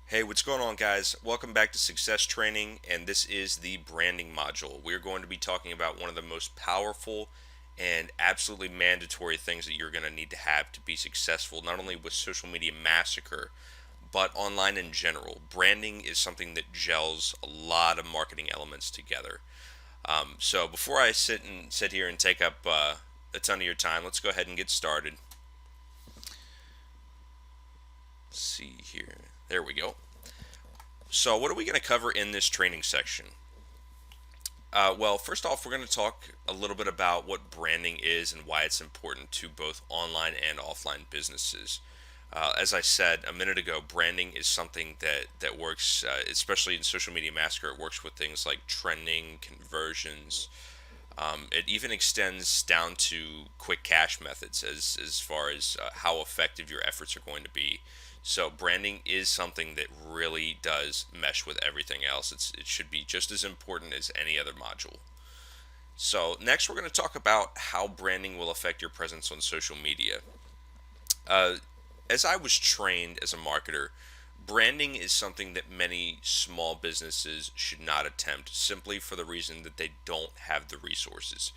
Hey, what's going on, guys? Welcome back to Success Training, and this is the branding module. We're going to be talking about one of the most powerful and absolutely mandatory things that you're going to need to have to be successful, not only with Social Media Massacre, but online in general. Branding is something that gels a lot of marketing elements together. So before I sit here and take up a ton of your time, let's go ahead and get started. Let's see here. There we go. So, what are we going to cover in this training section? Well, first off, we're going to talk a little bit about what branding is and why it's important to both online and offline businesses. As I said a minute ago, branding is something that works, especially in Social Media Massacre. It works with things like trending, conversions. It even extends down to quick cash methods as far as how effective your efforts are going to be. So branding is something that really does mesh with everything else. It should be just as important as any other module. So next, we're going to talk about how branding will affect your presence on social media. Uh, as I was trained as a marketer, branding is something that many small businesses should not attempt simply for the reason that they don't have the resources.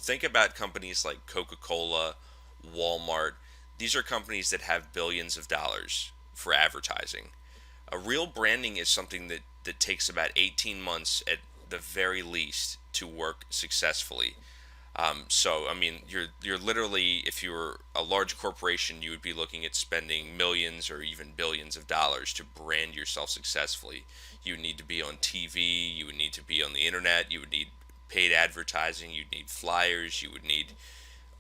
Think about companies like Coca-Cola, Walmart. These are companies that have billions of dollars for advertising. A real branding is something that takes about 18 months at the very least to work successfully. So I mean, you're literally, if you were a large corporation, you would be looking at spending millions or even billions of dollars to brand yourself successfully. You would need to be on TV, you would need to be on the internet, you would need paid advertising, you'd need flyers, you would need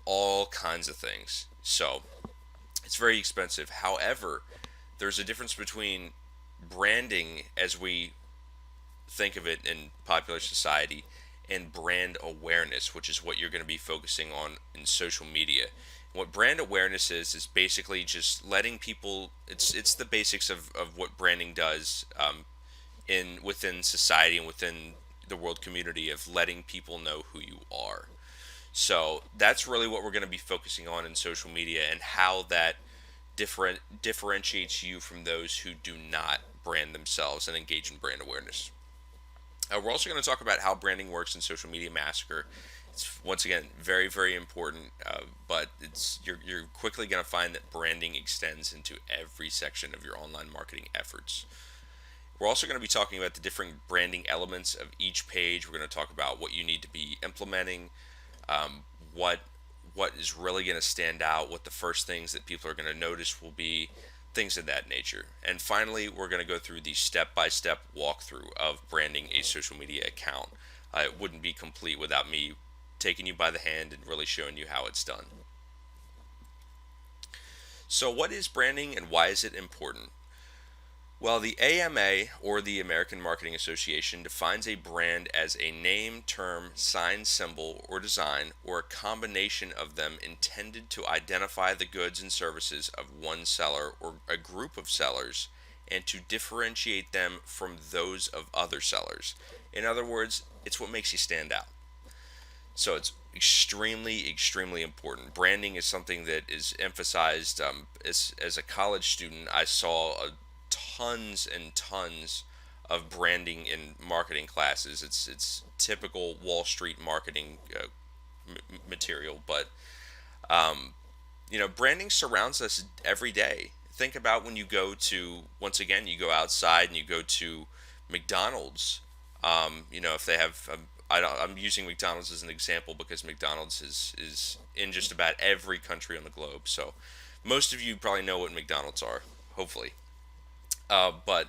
all kinds of things. So it's very expensive. However, there's a difference between branding as we think of it in popular society and brand awareness, which is what you're going to be focusing on in social media. What brand awareness is basically just letting people. It's the basics of what branding does in within society and within the world community of letting people know who you are. So that's really what we're going to be focusing on in social media and how that differentiates you from those who do not brand themselves and engage in brand awareness. We're also going to talk about how branding works in Social Media Massacre. It's once again very, very important, but you're quickly going to find that branding extends into every section of your online marketing efforts. We're also going to be talking about the different branding elements of each page. We're going to talk about what you need to be implementing, um, what what is really going to stand out, what the first things that people are going to notice will be, things of that nature. And finally, we're going to go through the step-by-step walkthrough of branding a social media account. It wouldn't be complete without me taking you by the hand and really showing you how it's done. So, what is branding and why is it important? Well, the AMA, or the American Marketing Association, defines a brand as a name, term, sign, symbol, or design, or a combination of them intended to identify the goods and services of one seller or a group of sellers and to differentiate them from those of other sellers. In other words, it's what makes you stand out. So it's extremely, extremely important. Branding is something that is emphasized. As a college student, I saw tons and tons of branding in marketing classes. It's typical Wall Street marketing material, but branding surrounds us every day. Think about when you go to, once again, you go outside and you go to McDonald's. If they have, I'm using McDonald's as an example because McDonald's is in just about every country on the globe. So most of you probably know what McDonald's are, hopefully. But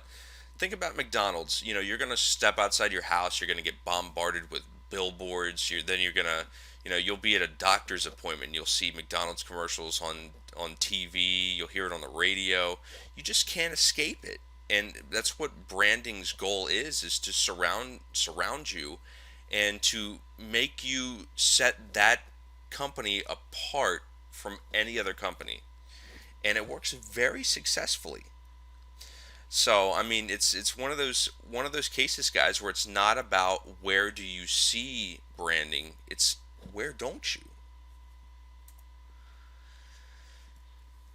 think about McDonald's. You're gonna step outside your house. You're gonna get bombarded with billboards. You're gonna, you'll be at a doctor's appointment. You'll see McDonald's commercials on TV. You'll hear it on the radio. You just can't escape it. And that's what branding's goal is to surround you, and to make you set that company apart from any other company. And it works very successfully. So I mean, it's one of those cases, guys, where it's not about where do you see branding, it's where don't you.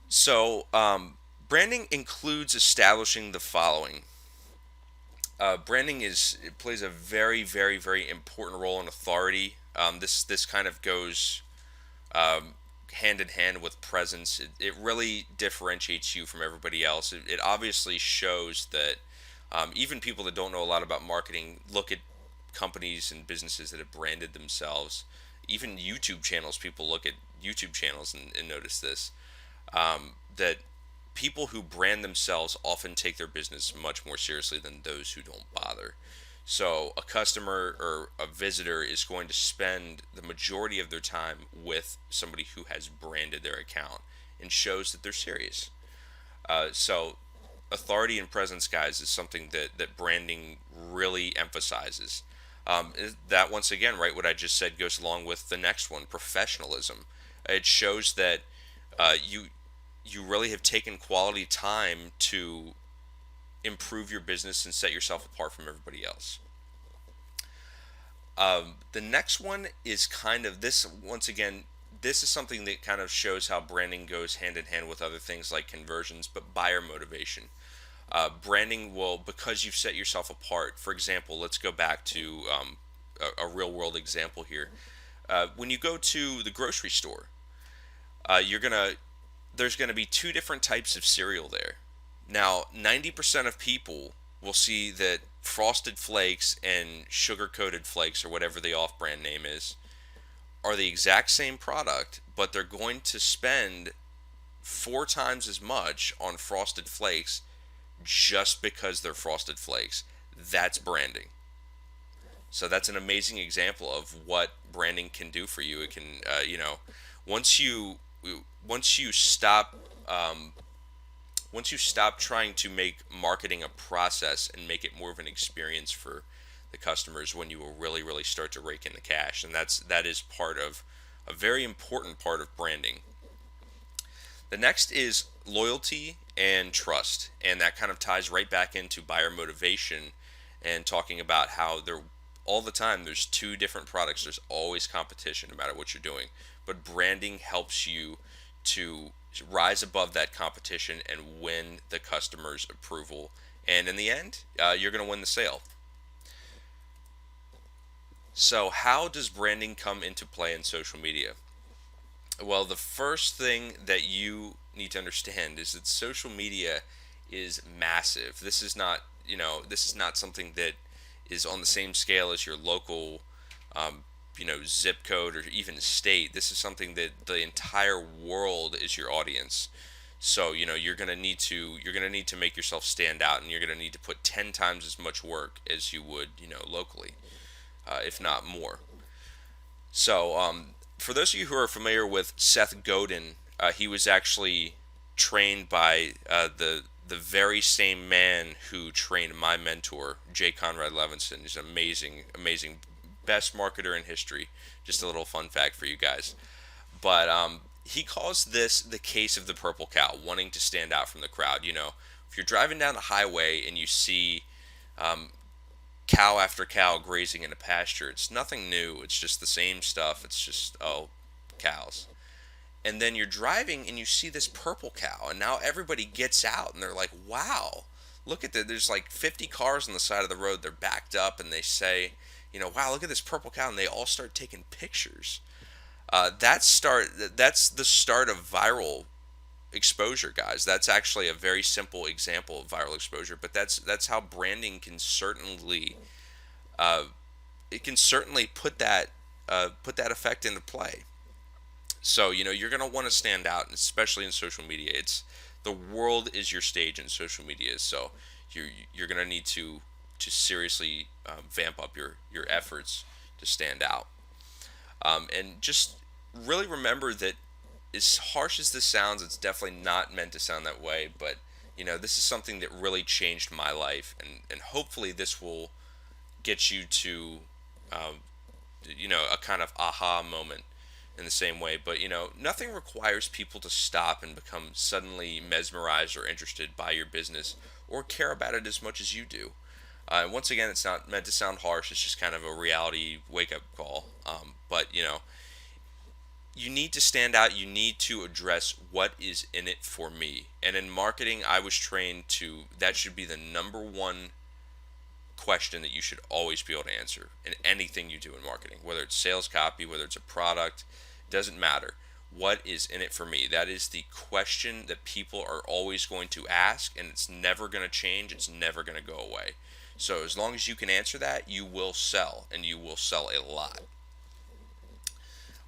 So Branding includes establishing the following. Branding it plays a very, very, very important role in authority. This kind of goes um, hand in hand with presence. It really differentiates you from everybody else. It obviously shows that even people that don't know a lot about marketing look at companies and businesses that have branded themselves. Even YouTube channels, people look at YouTube channels and notice this, that people who brand themselves often take their business much more seriously than those who don't bother. So a customer or a visitor is going to spend the majority of their time with somebody who has branded their account and shows that they're serious. So authority and presence, guys, is something that branding really emphasizes. That once again, right, what I just said goes along with the next one, professionalism. It shows that you really have taken quality time to improve your business and set yourself apart from everybody else. The next one is kind of this, once again, this is something that kind of shows how branding goes hand in hand with other things like conversions, but buyer motivation. Branding will, because you've set yourself apart, for example, let's go back to a real world example here. When you go to the grocery store, you're gonna there's gonna be two different types of cereal there. Now, 90% of people will see that Frosted Flakes and Sugar Coated Flakes, or whatever the off brand name is, are the exact same product, but they're going to spend four times as much on Frosted Flakes just because they're Frosted Flakes. That's branding. So that's an amazing example of what branding can do for you. It can, once you once you stop um, once you stop trying to make marketing a process and make it more of an experience for the customers, when you will really, really start to rake in the cash, and that is part of a very important part of branding. The next is loyalty and trust, and that kind of ties right back into buyer motivation and talking about how there all the time there's two different products. There's always competition no matter what you're doing, but branding helps you to rise above that competition and win the customer's approval. And in the end, you're going to win the sale. So, how does branding come into play in social media? Well, the first thing that you need to understand is that social media is massive. This is not something that is on the same scale as your local, um, zip code or even state. This is something that the entire world is your audience. So, you're gonna need to make yourself stand out, and you're gonna need to put 10 times as much work as you would, locally, if not more. So, for those of you who are familiar with Seth Godin, he was actually trained by the very same man who trained my mentor, J. Conrad Levinson. He's an amazing, amazing, best marketer in history. Just a little fun fact for you guys. But he calls this the case of the purple cow, wanting to stand out from the crowd. If you're driving down the highway and you see um, cow after cow grazing in a pasture. It's nothing new. It's just the same stuff. It's just, oh, cows. And then you're driving and you see this purple cow, and now everybody gets out and they're like, wow, look at that. There's like 50 cars on the side of the road. They're backed up and they say, wow, look at this purple cow. And they all start taking pictures. That's the start of viral exposure, guys. That's actually a very simple example of viral exposure, but that's how branding can certainly uh, put that effect into play. So you're gonna want to stand out, especially in social media. It's the world is your stage in social media, so you're gonna need to seriously vamp up your efforts to stand out, and just really remember that as harsh as this sounds, it's definitely not meant to sound that way. But this is something that really changed my life, and hopefully this will get you to um, a kind of aha moment in the same way. But nothing requires people to stop and become suddenly mesmerized or interested by your business or care about it as much as you do. Once again, it's not meant to sound harsh. It's just kind of a reality wake up call. But you need to stand out. You need to address what is in it for me. And in marketing, I was trained to that should be the number one question that you should always be able to answer in anything you do in marketing, whether it's sales copy, whether it's a product, doesn't matter. What is in it for me? That is the question that people are always going to ask, and it's never going to change. It's never going to go away. So as long as you can answer that, you will sell, and you will sell a lot.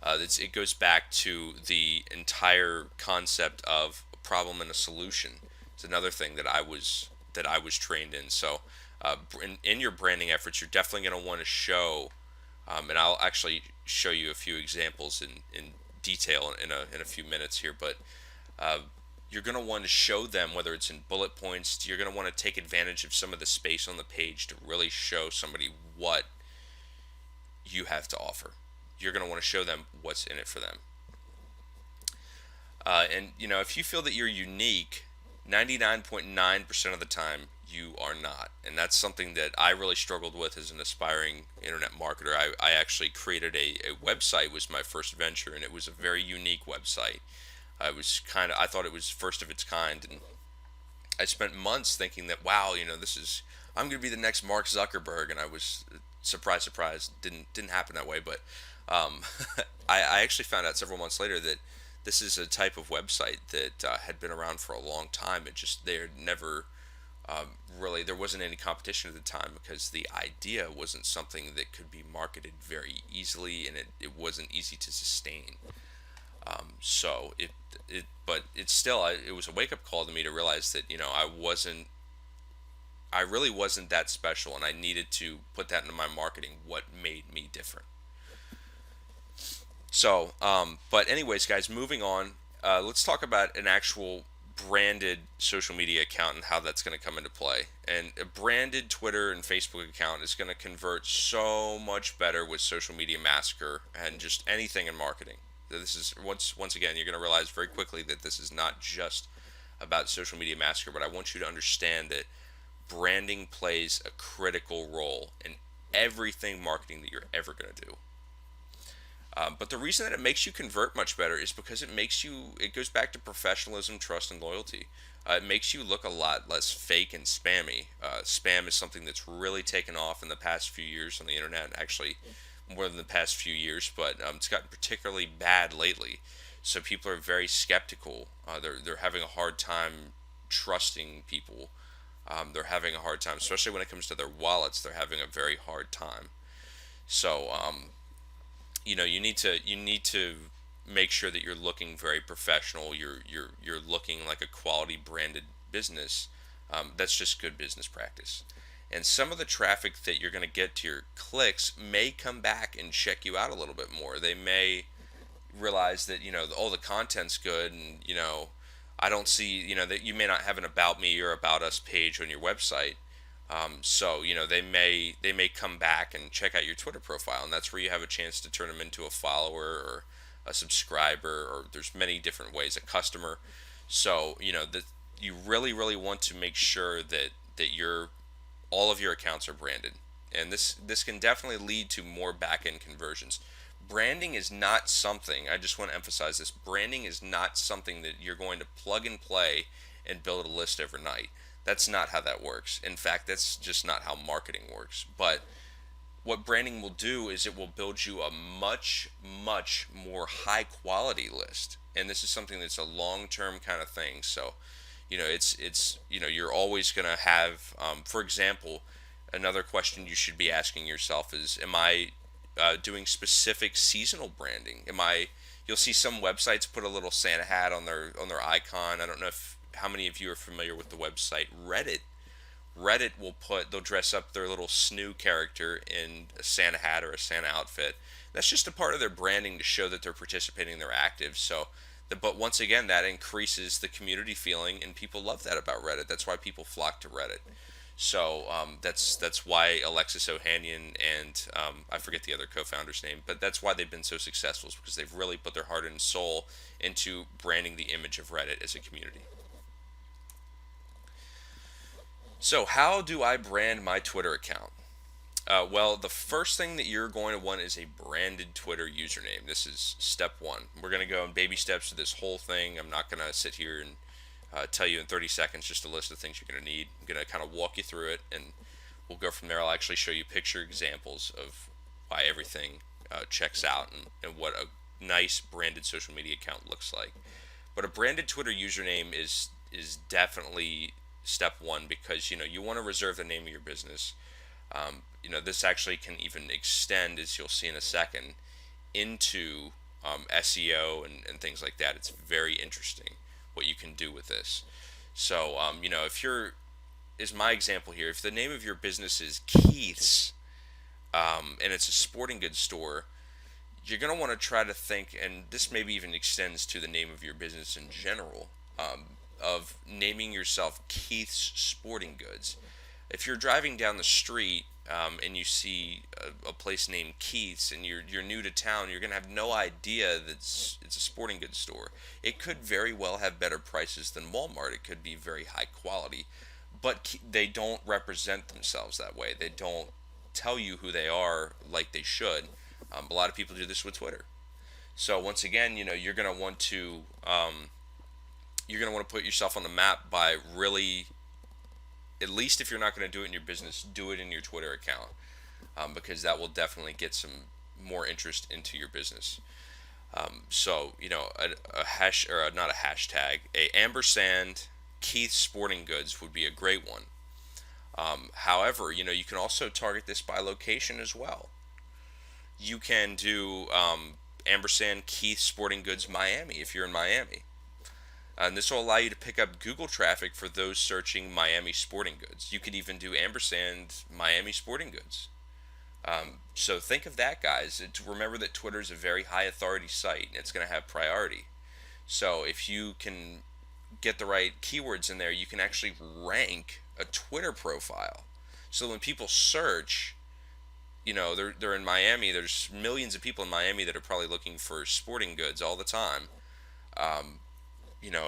It goes back to the entire concept of a problem and a solution. It's another thing that I was trained in. So, in your branding efforts, you're definitely going to want to show, and I'll actually show you a few examples in detail in a few minutes here. But uh, you're going to want to show them, whether it's in bullet points. You're going to want to take advantage of some of the space on the page to really show somebody what you have to offer. You're going to want to show them what's in it for them. And if you feel that you're unique, 99.9% of the time you are not. And that's something that I really struggled with as an aspiring internet marketer. I actually created a website, was my first venture, and it was a very unique website. I thought it was first of its kind, and I spent months thinking that, wow, I'm going to be the next Mark Zuckerberg, and I was surprise, didn't happen that way. But um, I actually found out several months later that this is a type of website that had been around for a long time. It just there never really there wasn't any competition at the time because the idea wasn't something that could be marketed very easily, and it wasn't easy to sustain. So but it's still it was a wake up call to me to realize that I really wasn't that special, and I needed to put that into my marketing. What made me different? So, but anyways, guys, moving on. Let's talk about an actual branded social media account and how that's going to come into play. And a branded Twitter and Facebook account is going to convert so much better with Social Media Massacre and just anything in marketing. This is once again, you're going to realize very quickly that this is not just about Social Media Massacre, but I want you to understand that branding plays a critical role in everything marketing that you're ever going to do. But the reason that it makes you convert much better is because it goes back to professionalism, trust, and loyalty. It makes you look a lot less fake and spammy. Spam is something that's really taken off in the past few years on the internet, actually more than the past few years, but it's gotten particularly bad lately. So people are very skeptical. They're having a hard time trusting people. They're having a hard time, especially when it comes to their wallets. They're having a very hard time. So you need to make sure that you're looking very professional. You're looking like a quality branded business. That's just good business practice. And some of the traffic that you're going to get to your clicks may come back and check you out a little bit more. They may realize that the content's good, and I don't see that you may not have an about me or about us page on your website. So they may come back and check out your Twitter profile, and that's where you have a chance to turn them into a follower or a subscriber, or there's many different ways, a customer. So that you really want to make sure that all of your accounts are branded, and this can definitely lead to more back end conversions. Branding is not something, I just want to emphasize this, branding is not something that you're going to plug and play and build a list overnight. That's not how that works. In fact, that's just not how marketing works. But what branding will do is it will build you a much, much more high quality list. And this is something that's a long term kind of thing. So, you're always going to have, for example, another question you should be asking yourself is, am I doing specific seasonal branding? You'll see some websites put a little Santa hat on their icon. I don't know how many of you are familiar with the website Reddit. They'll dress up their little snoo character in a Santa hat or a Santa outfit. That's just a part of their branding to show that they're participating, they're active. But once again, that increases the community feeling, and people love that about Reddit. That's why people flock to Reddit. So that's why Alexis Ohanian and I forget the other co-founder's name, but that's why they've been so successful, is because they've really put their heart and soul into branding the image of Reddit as a community. So how do I brand my Twitter account? Well, the first thing that you're going to want is a branded Twitter username. This is step one. We're going to go in baby steps to this whole thing. I'm not going to sit here and tell you in 30 seconds just a list of things you're going to need. I'm going to kind of walk you through it, and we'll go from there. I'll actually show you picture examples of why everything checks out and what a nice branded social media account looks like. But a branded Twitter username is definitely step one because you want to reserve the name of your business. This actually can even extend, as you'll see in a second, into SEO and things like that. It's very interesting what you can do with this. So, if you're, is my example here, if the name of your business is Keith's, and it's a sporting goods store, you're going to want to try to think, and this maybe even extends to the name of your business in general, of naming yourself Keith's Sporting Goods. If you're driving down the street and you see a place named Keith's and you're new to town, you're gonna have no idea that it's a sporting goods store. It could very well have better prices than Walmart. It could be very high quality, but they don't represent themselves that way. They don't tell you who they are like they should. A lot of people do this with Twitter. So once again, you're gonna want to put yourself on the map by really, at least if you're not going to do it in your business, do it in your Twitter account, because that will definitely get some more interest into your business. A hash or not a hashtag, a ampersand Keith Sporting Goods would be a great one. However, you can also target this by location as well. You can do ampersand Keith Sporting Goods Miami if you're in Miami. And this will allow you to pick up Google traffic for those searching Miami sporting goods. You could even do ampersand Miami sporting goods. So think of that, guys. Remember that Twitter is a very high authority site and it's going to have priority. So if you can get the right keywords in there, you can actually rank a Twitter profile. So when people search, they're in Miami. There's millions of people in Miami that are probably looking for sporting goods all the time.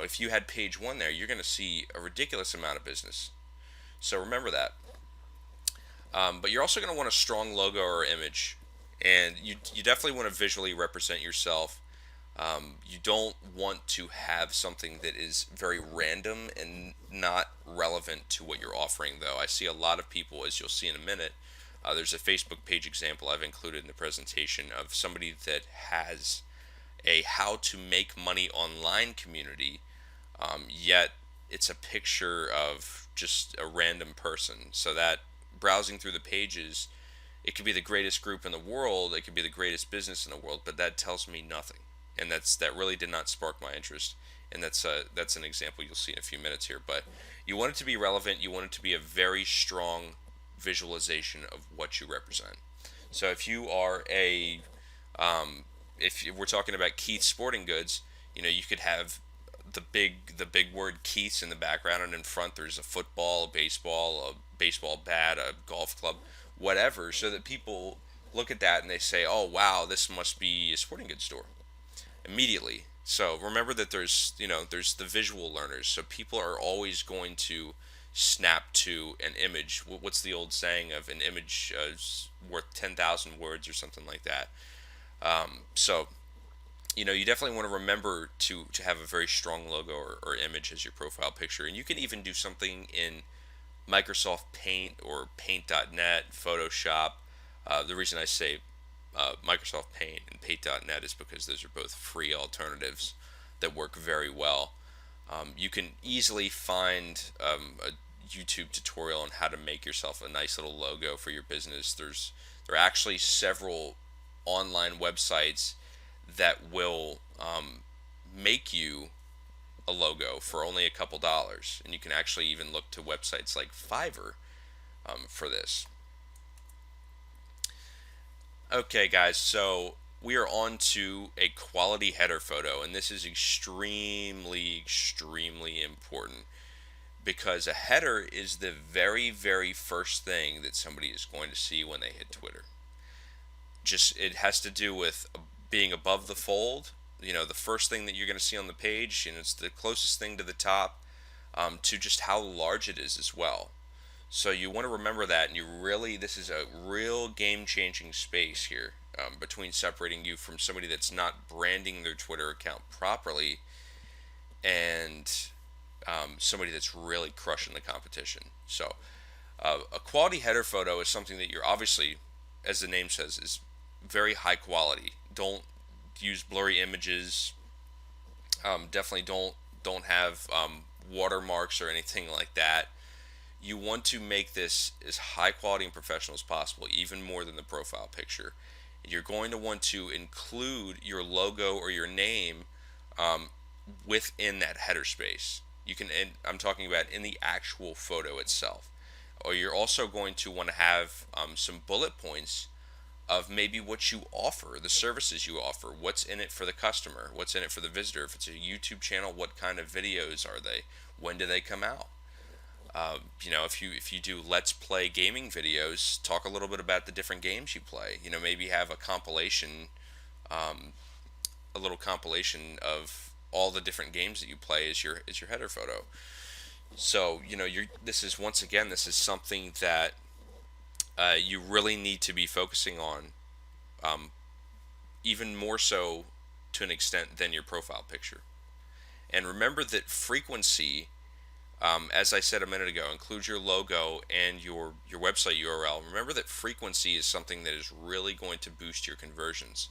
If you had page one there, you're going to see a ridiculous amount of business. So remember that. But you're also going to want a strong logo or image, and you definitely want to visually represent yourself. You don't want to have something that is very random and not relevant to what you're offering, though. I see a lot of people, as you'll see in a minute. There's a Facebook page example I've included in the presentation of somebody that has a how to make money online community, yet it's a picture of just a random person. So that browsing through the pages, it could be the greatest group in the world, it could be the greatest business in the world, but that tells me nothing, and that really did not spark my interest. And that's an example you'll see in a few minutes here. But you want it to be relevant. You want it to be a very strong visualization of what you represent. So if you are if we're talking about Keith Sporting Goods, you could have the big word Keith's in the background, and in front there's a football, a baseball bat, a golf club, whatever, so that people look at that and they say, "Oh wow, this must be a sporting goods store," immediately. So remember that there's the visual learners. So people are always going to snap to an image. What's the old saying of an image is worth 10,000 words or something like that? So you definitely want to remember to have a very strong logo or image as your profile picture. And you can even do something in Microsoft Paint or Paint.net, Photoshop. The reason I say Microsoft Paint and Paint.net is because those are both free alternatives that work very well. You can easily find a YouTube tutorial on how to make yourself a nice little logo for your business. There are actually several online websites that will make you a logo for only a couple dollars, and you can actually even look to websites like Fiverr for this. Okay, guys, so we are on to a quality header photo, and this is extremely important because a header is the very, very first thing that somebody is going to see when they hit Twitter. Just it has to do with being above the fold. The first thing that you're going to see on the page, and it's the closest thing to the top, to just how large it is as well. So you want to remember that, and this is a real game-changing space here, between separating you from somebody that's not branding their Twitter account properly and somebody that's really crushing the competition. So a quality header photo is something that you're obviously, as the name says, is very high quality. Don't use blurry images. Definitely don't have watermarks or anything like that. You want to make this as high quality and professional as possible, even more than the profile picture. You're going to want to include your logo or your name um, within that header space. You can, and I'm talking about in the actual photo itself. Or you're also going to want to have some bullet points of maybe what you offer, the services you offer, what's in it for the customer, what's in it for the visitor. If it's a YouTube channel, what kind of videos are they? When do they come out? If you do let's play gaming videos, talk a little bit about the different games you play. Maybe have um, a little compilation of all the different games that you play as your header photo. So this is something that you really need to be focusing on, um, even more so to an extent than your profile picture. And remember that frequency, as I said a minute ago, includes your logo and your website URL. Remember that frequency is something that is really going to boost your conversions.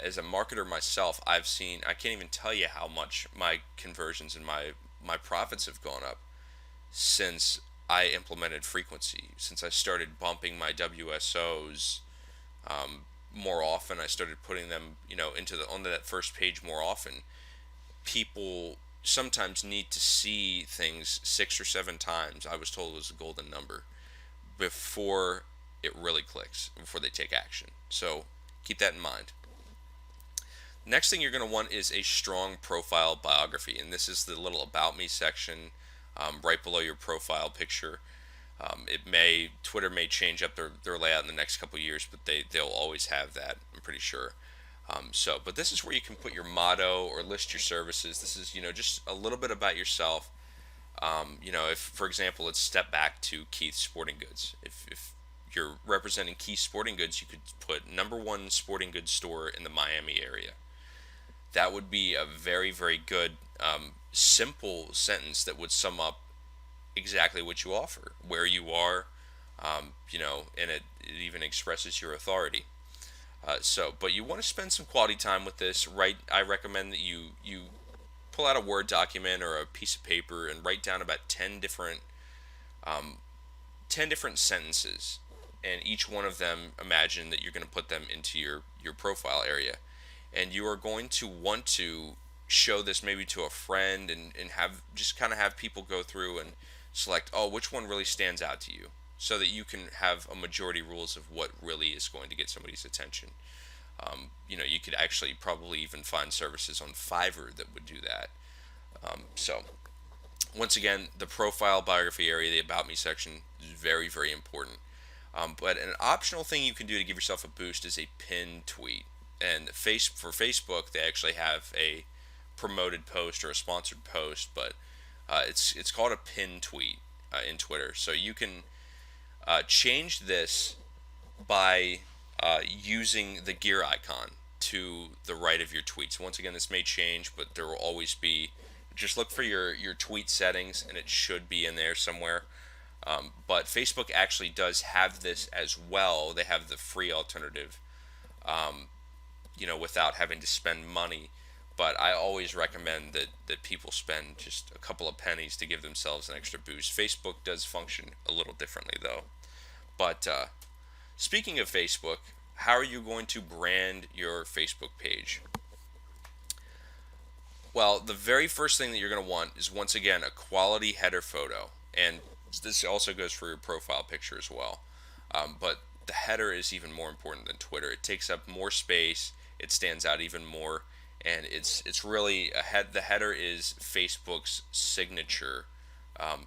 As a marketer myself, I can't even tell you how much my conversions and my profits have gone up since I implemented frequency. Since I started bumping my WSOs more often, I started putting them, onto that first page more often. People sometimes need to see things 6 or 7 times. I was told it was a golden number before it really clicks, before they take action. So keep that in mind. Next thing you're going to want is a strong profile biography, and this is the little about me section right below your profile picture. Twitter may change up their layout in the next couple of years, but they'll always have that, I'm pretty sure. But this is where you can put your motto or list your services. This is, just a little bit about yourself. If, for example, let's step back to Keith's Sporting Goods. If you're representing Keith Sporting Goods, you could put #1 sporting goods store in the Miami area. That would be a very, very good, simple sentence that would sum up exactly what you offer, where you are, and it even expresses your authority. But you want to spend some quality time with this. Right, I recommend that you pull out a Word document or a piece of paper and write down about um, 10 different sentences, and each one of them, imagine that you're going to put them into your profile area, and you are going to want to show this maybe to a friend, and have just kind of have people go through and select, oh, which one really stands out to you, so that you can have a majority rules of what really is going to get somebody's attention. You could actually probably even find services on Fiverr that would do that. So once again, the profile biography area, the about me section, is very, very important. But an optional thing you can do to give yourself a boost is a pinned tweet. And for Facebook, they actually have a promoted post or a sponsored post, but it's called a pinned tweet in Twitter. So you can change this by using the gear icon to the right of your tweets. Once again, this may change, but there will always be. Just look for your tweet settings, and it should be in there somewhere. But Facebook actually does have this as well. They have the free alternative, without having to spend money. But I always recommend that people spend just a couple of pennies to give themselves an extra boost. Facebook does function a little differently, though. But speaking of Facebook, how are you going to brand your Facebook page? Well, the very first thing that you're going to want is, once again, a quality header photo. And this also goes for your profile picture as well. But the header is even more important than Twitter. It takes up more space. It stands out even more. And it's really the header is Facebook's signature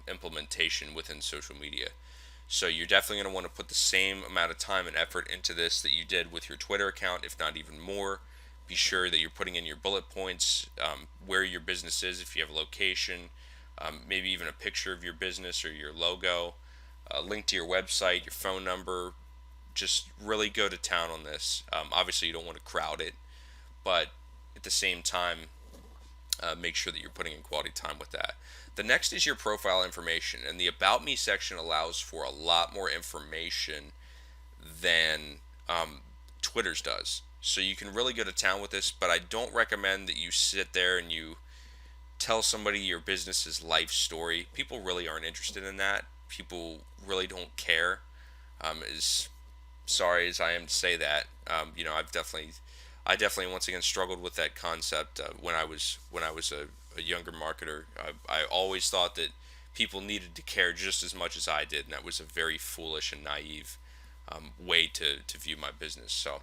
implementation within social media. So you're definitely going to want to put the same amount of time and effort into this that you did with your Twitter account, if not even more. Be sure that you're putting in your bullet points, where your business is, if you have a location, maybe even a picture of your business or your logo. a link to your website, your phone number. Just really go to town on this. Obviously, you don't want to crowd it, but at the same time, make sure that you're putting in quality time with that. The next is your profile information, and the About Me section allows for a lot more information than Twitter's does. So you can really go to town with this, but I don't recommend that you sit there and you tell somebody your business's life story. People really aren't interested in that. People really don't care. As sorry as I am to say that, I definitely once again struggled with that concept when I was a younger marketer. I always thought that people needed to care just as much as I did, and that was a very foolish and naive way to view my business. So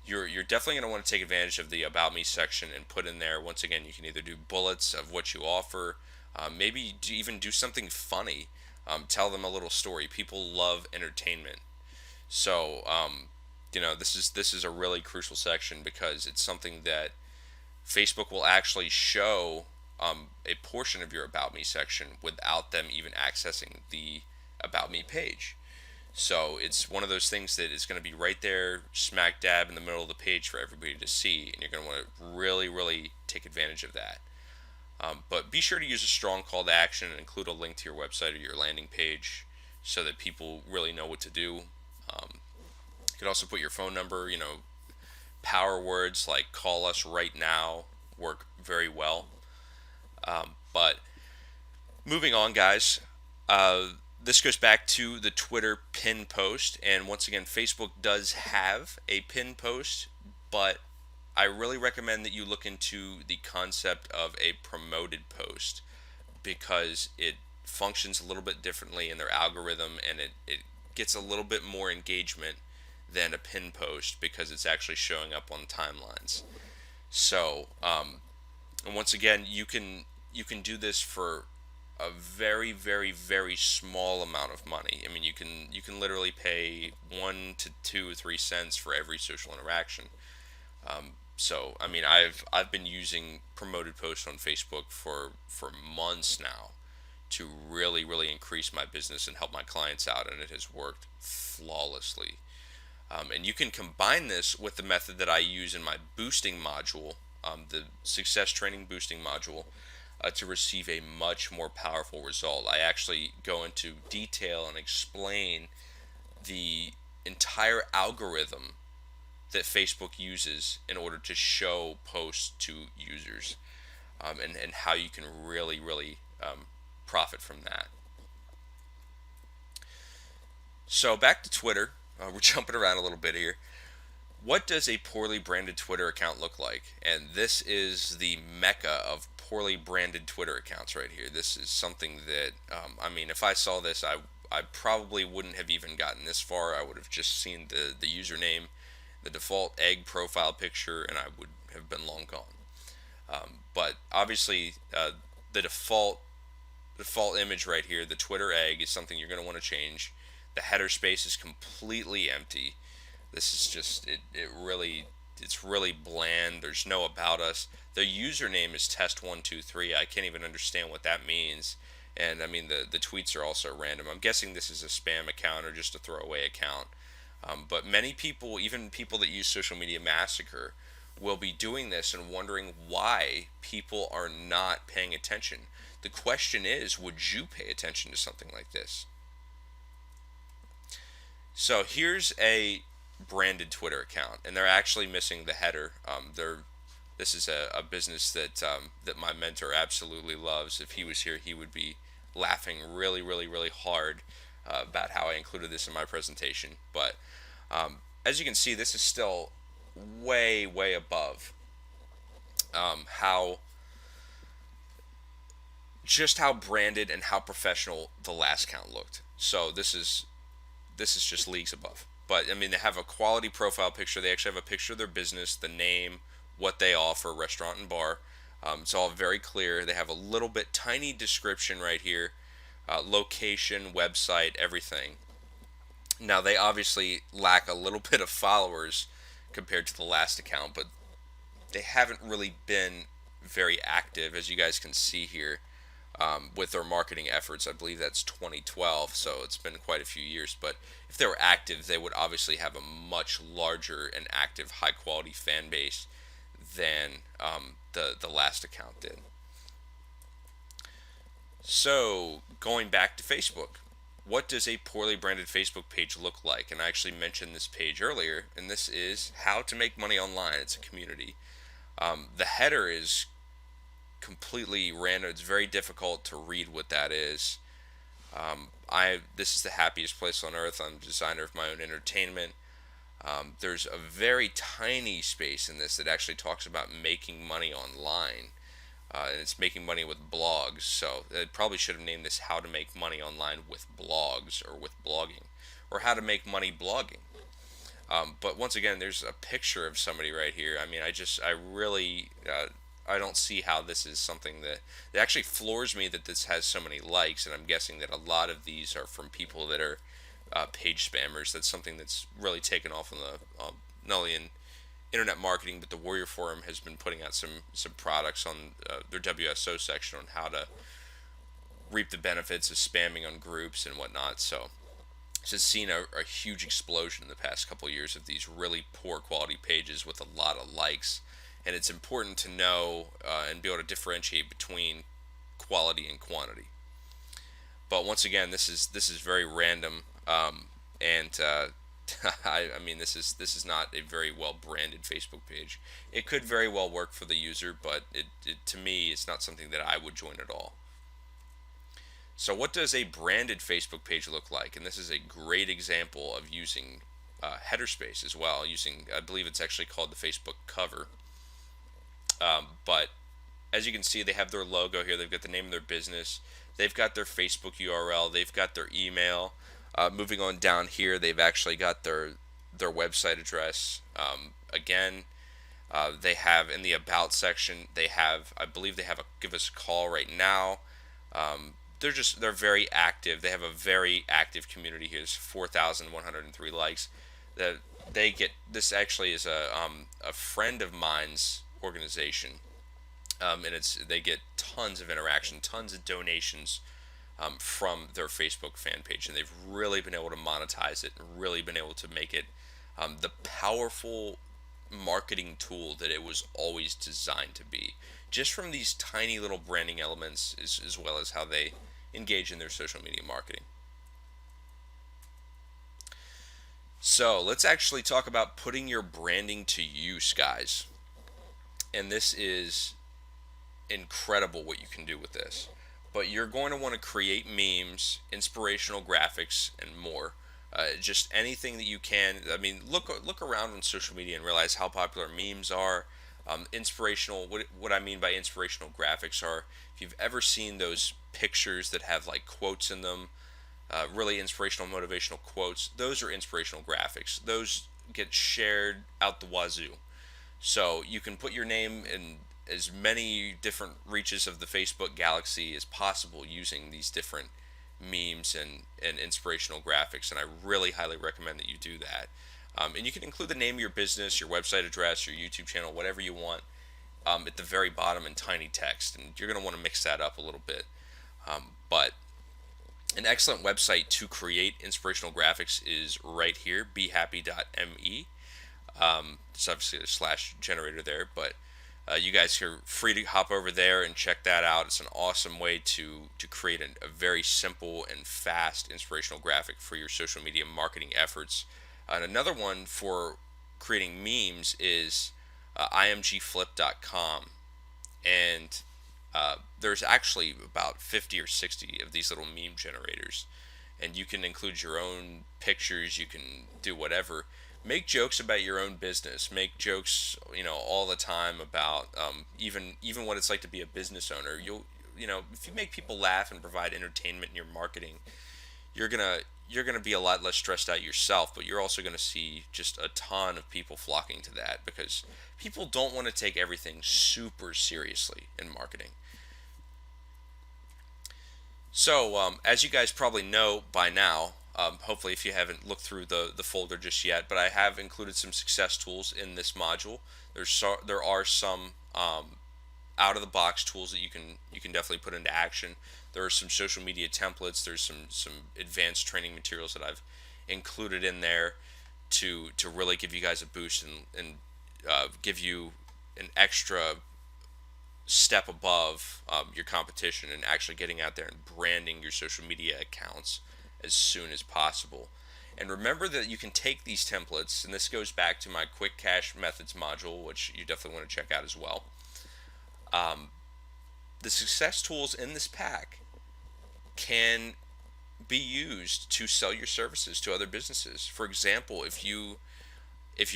you're definitely going to want to take advantage of the About Me section and put in there. Once again, you can either do bullets of what you offer, maybe even do something funny. Tell them a little story. People love entertainment. So this is a really crucial section because it's something that Facebook will actually show a portion of your About Me section without them even accessing the About Me page. So it's one of those things that is going to be right there, smack dab in the middle of the page for everybody to see, and you're going to want to really, really take advantage of that. But be sure to use a strong call to action and include a link to your website or your landing page so that people really know what to do. You could also put your phone number, power words like call us right now work very well. But moving on, guys, this goes back to the Twitter pin post. And once again, Facebook does have a pin post, but I really recommend that you look into the concept of a promoted post because it functions a little bit differently in their algorithm and it gets a little bit more engagement than a pin post because it's actually showing up on timelines. So, and once again, you can do this for a very, very, very small amount of money. I mean, you can literally pay 1 to 2 or 3 cents for every social interaction. So, I mean, I've been using promoted posts on Facebook for months now to really, really increase my business and help my clients out, and it has worked flawlessly. And you can combine this with the method that I use in my boosting module, the success training boosting module, to receive a much more powerful result. I actually go into detail and explain the entire algorithm that Facebook uses in order to show posts to users, and how you can really, really profit from that. So back to Twitter. We're jumping around a little bit here. What does a poorly branded Twitter account look like? And this is the mecca of poorly branded Twitter accounts right here. This is something that, I mean, if I saw this, I probably wouldn't have even gotten this far. I would have just seen the username, the default egg profile picture, and I would have been long gone. But obviously, the default image right here, the Twitter egg, is something you're going to want to change. The header space is completely empty. This is just it's really bland. There's no about us. The username is test123. I can't even understand what that means. And I mean the tweets are also random. I'm guessing this is a spam account or just a throwaway account. But many people, even people that use Social Media Massacre, will be doing this and wondering why people are not paying attention. The question is, would you pay attention to something like this? So here's a branded Twitter account, and they're actually missing the header. This is a business that my mentor absolutely loves. If he was here, he would be laughing really, really, really hard about how I included this in my presentation. But as you can see, this is still way, way above how branded and how professional the last count looked. So this is just leagues above. But I mean, they have a quality profile picture. They actually have a picture of their business, the name, what they offer, restaurant and bar. It's all very clear. They have a little bit tiny description right here, location, website, everything. Now they obviously lack a little bit of followers compared to the last account, but they haven't really been very active, as you guys can see here. with their marketing efforts. I believe that's 2012, so it's been quite a few years. But if they were active, they would obviously have a much larger and active, high quality fan base than the last account did. So going back to Facebook, what does a poorly branded Facebook page look like? And I actually mentioned this page earlier, and this is how to make money online. It's a community. The header is completely random. It's very difficult to read what that is. I This is the happiest place on earth. I'm a designer of my own entertainment. There's a very tiny space in this that actually talks about making money online, and it's making money with blogs. So it probably should have named this "How to Make Money Online with Blogs" or with blogging, or "How to Make Money Blogging." But once again, there's a picture of somebody right here. I mean, I really, I don't see how this is something that it actually floors me that this has so many likes, and I'm guessing that a lot of these are from people that are page spammers. That's something that's really taken off on the not only in internet marketing, but the Warrior Forum has been putting out some products on their WSO section on how to reap the benefits of spamming on groups and whatnot. So it's just seen a huge explosion in the past couple of years of these really poor quality pages with a lot of likes, and it's important to know and be able to differentiate between quality and quantity. But once again, this is very random, and I mean this is not a very well branded Facebook page. It could very well work for the user, but it to me it's not something that I would join at all. So what does a branded Facebook page look like? And this is a great example of using header space as well. Using, I believe it's actually called the Facebook cover. But as you can see, they have their logo here. They've got the name of their business. They've got their Facebook URL. They've got their email. Moving on down here, they've actually got their website address. Again, they have in the about section. They have, I believe, they have a give us a call right now. They're very active. They have a very active community here. There's 4,103 likes. That they get this actually is a friend of mine's organization, and they get tons of interaction, tons of donations from their Facebook fan page, and they've really been able to monetize it and really been able to make it the powerful marketing tool that it was always designed to be, just from these tiny little branding elements as well as how they engage in their social media marketing. So let's actually talk about putting your branding to use, guys. And this is incredible what you can do with this. But you're going to want to create memes, inspirational graphics, and more. Just anything that you can. I mean, look around on social media and realize how popular memes are. Inspirational. What I mean by inspirational graphics are, if you've ever seen those pictures that have like quotes in them, really inspirational, motivational quotes. Those are inspirational graphics. Those get shared out the wazoo. So you can put your name in as many different reaches of the Facebook galaxy as possible using these different memes and inspirational graphics. And I really highly recommend that you do that. And you can include the name of your business, your website address, your YouTube channel, whatever you want, at the very bottom in tiny text. And you're going to want to mix that up a little bit. But an excellent website to create inspirational graphics is right here, behappy.me. It's obviously a slash generator there, but you guys are free to hop over there and check that out. It's an awesome way to create a very simple and fast inspirational graphic for your social media marketing efforts. And another one for creating memes is imgflip.com. And there's actually about 50 or 60 of these little meme generators. And you can include your own pictures, you can do whatever. Make jokes about your own business. Make jokes, all the time about even what it's like to be a business owner. If you make people laugh and provide entertainment in your marketing, you're gonna be a lot less stressed out yourself. But you're also gonna see just a ton of people flocking to that because people don't want to take everything super seriously in marketing. So, as you guys probably know by now, hopefully if you haven't looked through the folder just yet, but I have included some success tools in this module. There are some out of the box tools that you can definitely put into action. There are some social media templates. There's some advanced training materials that I've included in there to really give you guys a boost and give you an extra step above your competition and actually getting out there and branding your social media accounts as soon as possible. And remember that you can take these templates, and this goes back to my quick cash methods module, which you definitely want to check out as well. The success tools in this pack can be used to sell your services to other businesses. For example, if you if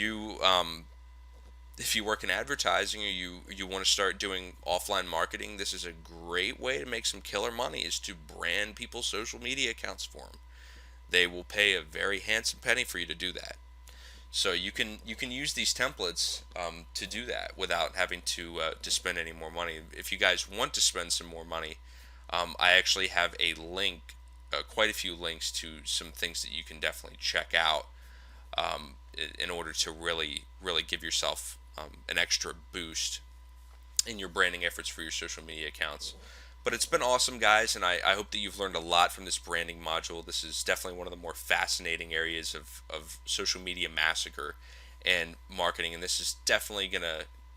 you work in advertising, or you want to start doing offline marketing, this is a great way to make some killer money, is to brand people's social media accounts for them. They will pay a very handsome penny for you to do that. So you can use these templates to do that without having to spend any more money. If you guys want to spend some more money, I actually have a link, quite a few links to some things that you can definitely check out in order to really give yourself an extra boost in your branding efforts for your social media accounts. But it's been awesome, guys, and I hope that you've learned a lot from this branding module. This is definitely one of the more fascinating areas of social media massacre and marketing, and this is definitely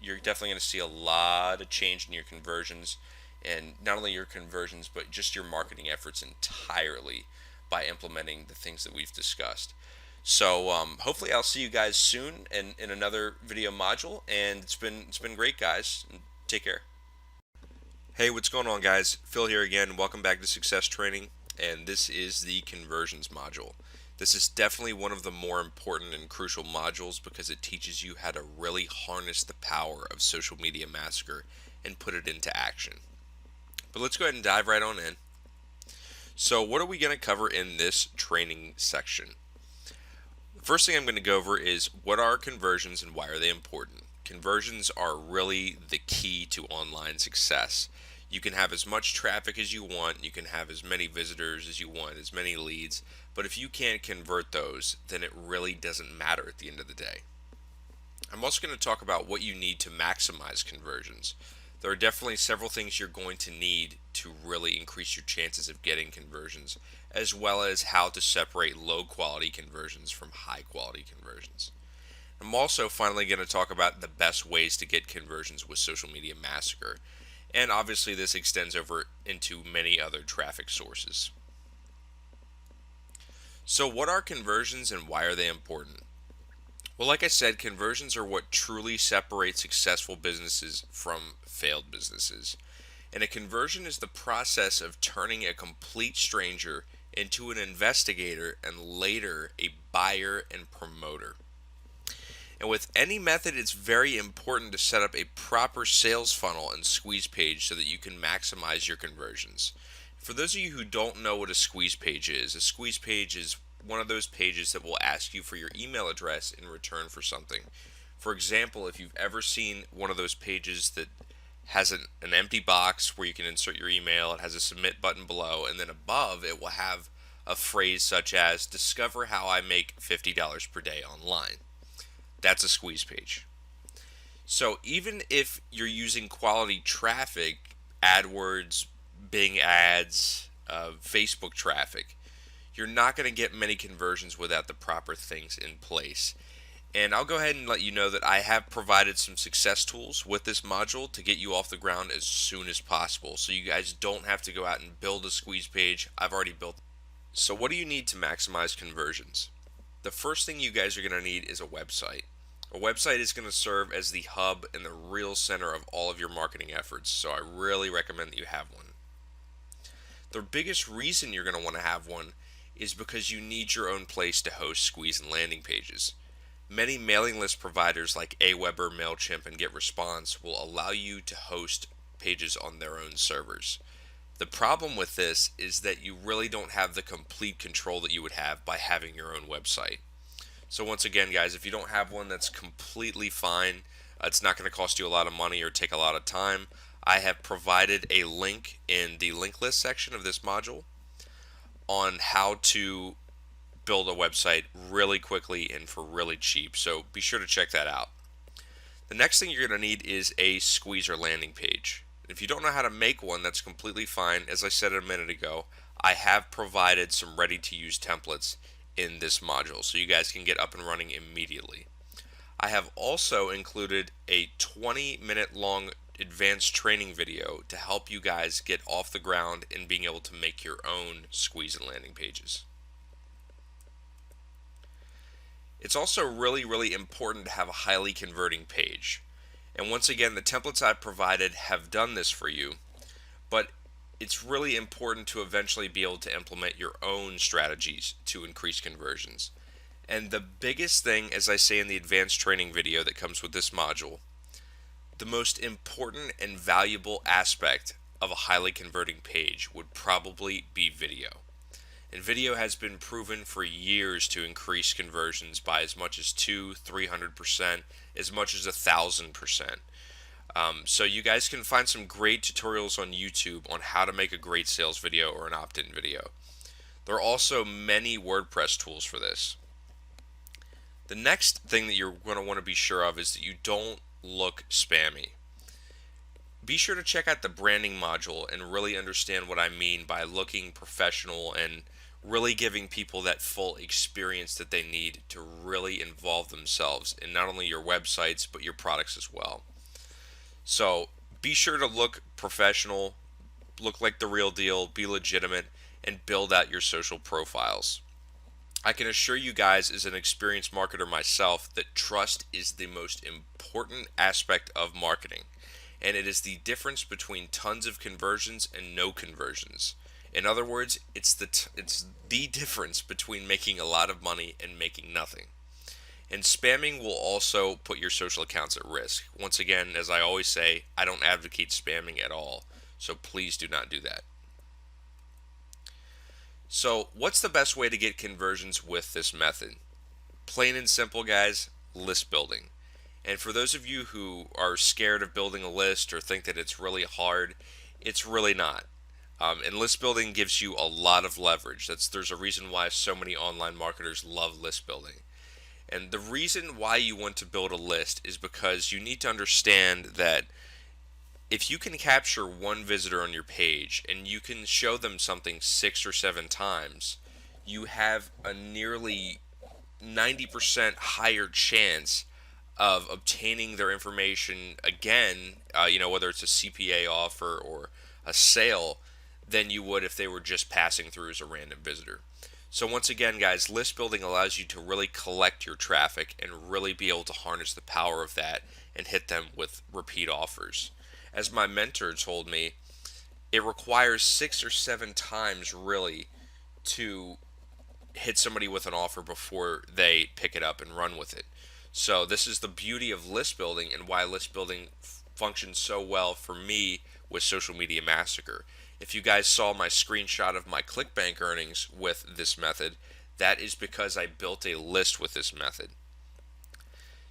you're definitely gonna see a lot of change in your conversions, and not only your conversions, but just your marketing efforts entirely by implementing the things that we've discussed. So hopefully I'll see you guys soon in another video module, and it's been great, guys. Take care. Hey, what's going on, guys? Phil here again. Welcome back to Success Training, and this is the conversions module. This is definitely one of the more important and crucial modules because it teaches you how to really harness the power of social media massacre and put it into action. But let's go ahead and dive right on in. So what are we going to cover in this training section? The first thing I'm going to go over is what are conversions and why are they important. Conversions are really the key to online success. You can have as much traffic as you want, you can have as many visitors as you want, as many leads, but if you can't convert those, then it really doesn't matter at the end of the day. I'm also going to talk about what you need to maximize conversions. There are definitely several things you're going to need to really increase your chances of getting conversions, as well as how to separate low quality conversions from high quality conversions. I'm also finally going to talk about the best ways to get conversions with Social Media Massacre, and obviously this extends over into many other traffic sources. So what are conversions and why are they important? Well, like I said, conversions are what truly separates successful businesses from failed businesses. And a conversion is the process of turning a complete stranger into an investigator and later a buyer and promoter. And with any method, it's very important to set up a proper sales funnel and squeeze page so that you can maximize your conversions. For those of you who don't know what a squeeze page is, a squeeze page is one of those pages that will ask you for your email address in return for something. For example, if you've ever seen one of those pages that has an empty box where you can insert your email, it has a submit button below, and then above it will have a phrase such as, discover how I make $50 per day online. That's a squeeze page. So even if you're using quality traffic, AdWords, Bing ads, Facebook traffic, you're not going to get many conversions without the proper things in place. And I'll go ahead and let you know that I have provided some success tools with this module to get you off the ground as soon as possible, so you guys don't have to go out and build a squeeze page. I've already built. So what do you need to maximize conversions? The first thing you guys are going to need is a website. A website is going to serve as the hub and the real center of all of your marketing efforts, so I really recommend that you have one. The biggest reason you're going to want to have one is because you need your own place to host squeeze and landing pages. Many mailing list providers like Aweber, MailChimp, and GetResponse will allow you to host pages on their own servers. The problem with this is that you really don't have the complete control that you would have by having your own website. So once again, guys, if you don't have one, that's completely fine. It's not going to cost you a lot of money or take a lot of time. I have provided a link in the link list section of this module on how to build a website really quickly and for really cheap. So be sure to check that out. The next thing you're going to need is a squeezer landing page. If you don't know how to make one, that's completely fine. As I said a minute ago, I have provided some ready to use templates in this module so you guys can get up and running immediately. I have also included a 20-minute long advanced training video to help you guys get off the ground and being able to make your own squeeze and landing pages. It's also really important to have a highly converting page. And once again, the templates I've provided have done this for you, but it's really important to eventually be able to implement your own strategies to increase conversions. And the biggest thing, as I say in the advanced training video that comes with this module, the most important and valuable aspect of a highly converting page would probably be video. And video has been proven for years to increase conversions by as much as 200-300%, as much as 1,000%. So you guys can find some great tutorials on YouTube on how to make a great sales video or an opt-in video. There are also many WordPress tools for this. The next thing that you're going to want to be sure of is that you don't look spammy. Be sure to check out the branding module and really understand what I mean by looking professional and really giving people that full experience that they need to really involve themselves in not only your websites but your products as well. So be sure to look professional, look like the real deal, be legitimate, and build out your social profiles. I can assure you guys, as an experienced marketer myself, that trust is the most important aspect of marketing, and it is the difference between tons of conversions and no conversions. In other words, it's the difference between making a lot of money and making nothing. And spamming will also put your social accounts at risk. Once again, as I always say, I don't advocate spamming at all, so please do not do that. So, what's the best way to get conversions with this method? Plain and simple, guys, list building. And for those of you who are scared of building a list or think that it's really hard, it's really not. And list building gives you a lot of leverage. There's a reason why so many online marketers love list building. And the reason why you want to build a list is because you need to understand that if you can capture one visitor on your page and you can show them something 6 or 7 times, you have a nearly 90% higher chance of obtaining their information again, whether it's a CPA offer or a sale, than you would if they were just passing through as a random visitor. So once again, guys, list building allows you to really collect your traffic and really be able to harness the power of that and hit them with repeat offers. As my mentor told me, it requires 6 or 7 times really to hit somebody with an offer before they pick it up and run with it. So this is the beauty of list building and why list building functions so well for me with Social Media Massacre. If you guys saw my screenshot of my ClickBank earnings with this method, that is because I built a list with this method.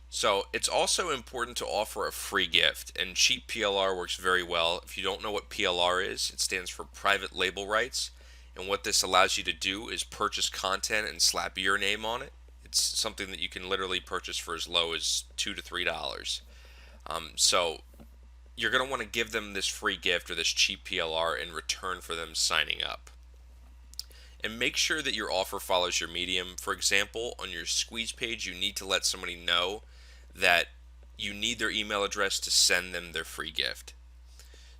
So it's also important to offer a free gift, and cheap PLR works very well. If you don't know what PLR is, it stands for private label rights, and what this allows you to do is purchase content and slap your name on it. It's something that you can literally purchase for as low as $2 to $3. So you're going to want to give them this free gift or this cheap PLR in return for them signing up. And make sure that your offer follows your medium. For example, on your squeeze page, you need to let somebody know that you need their email address to send them their free gift.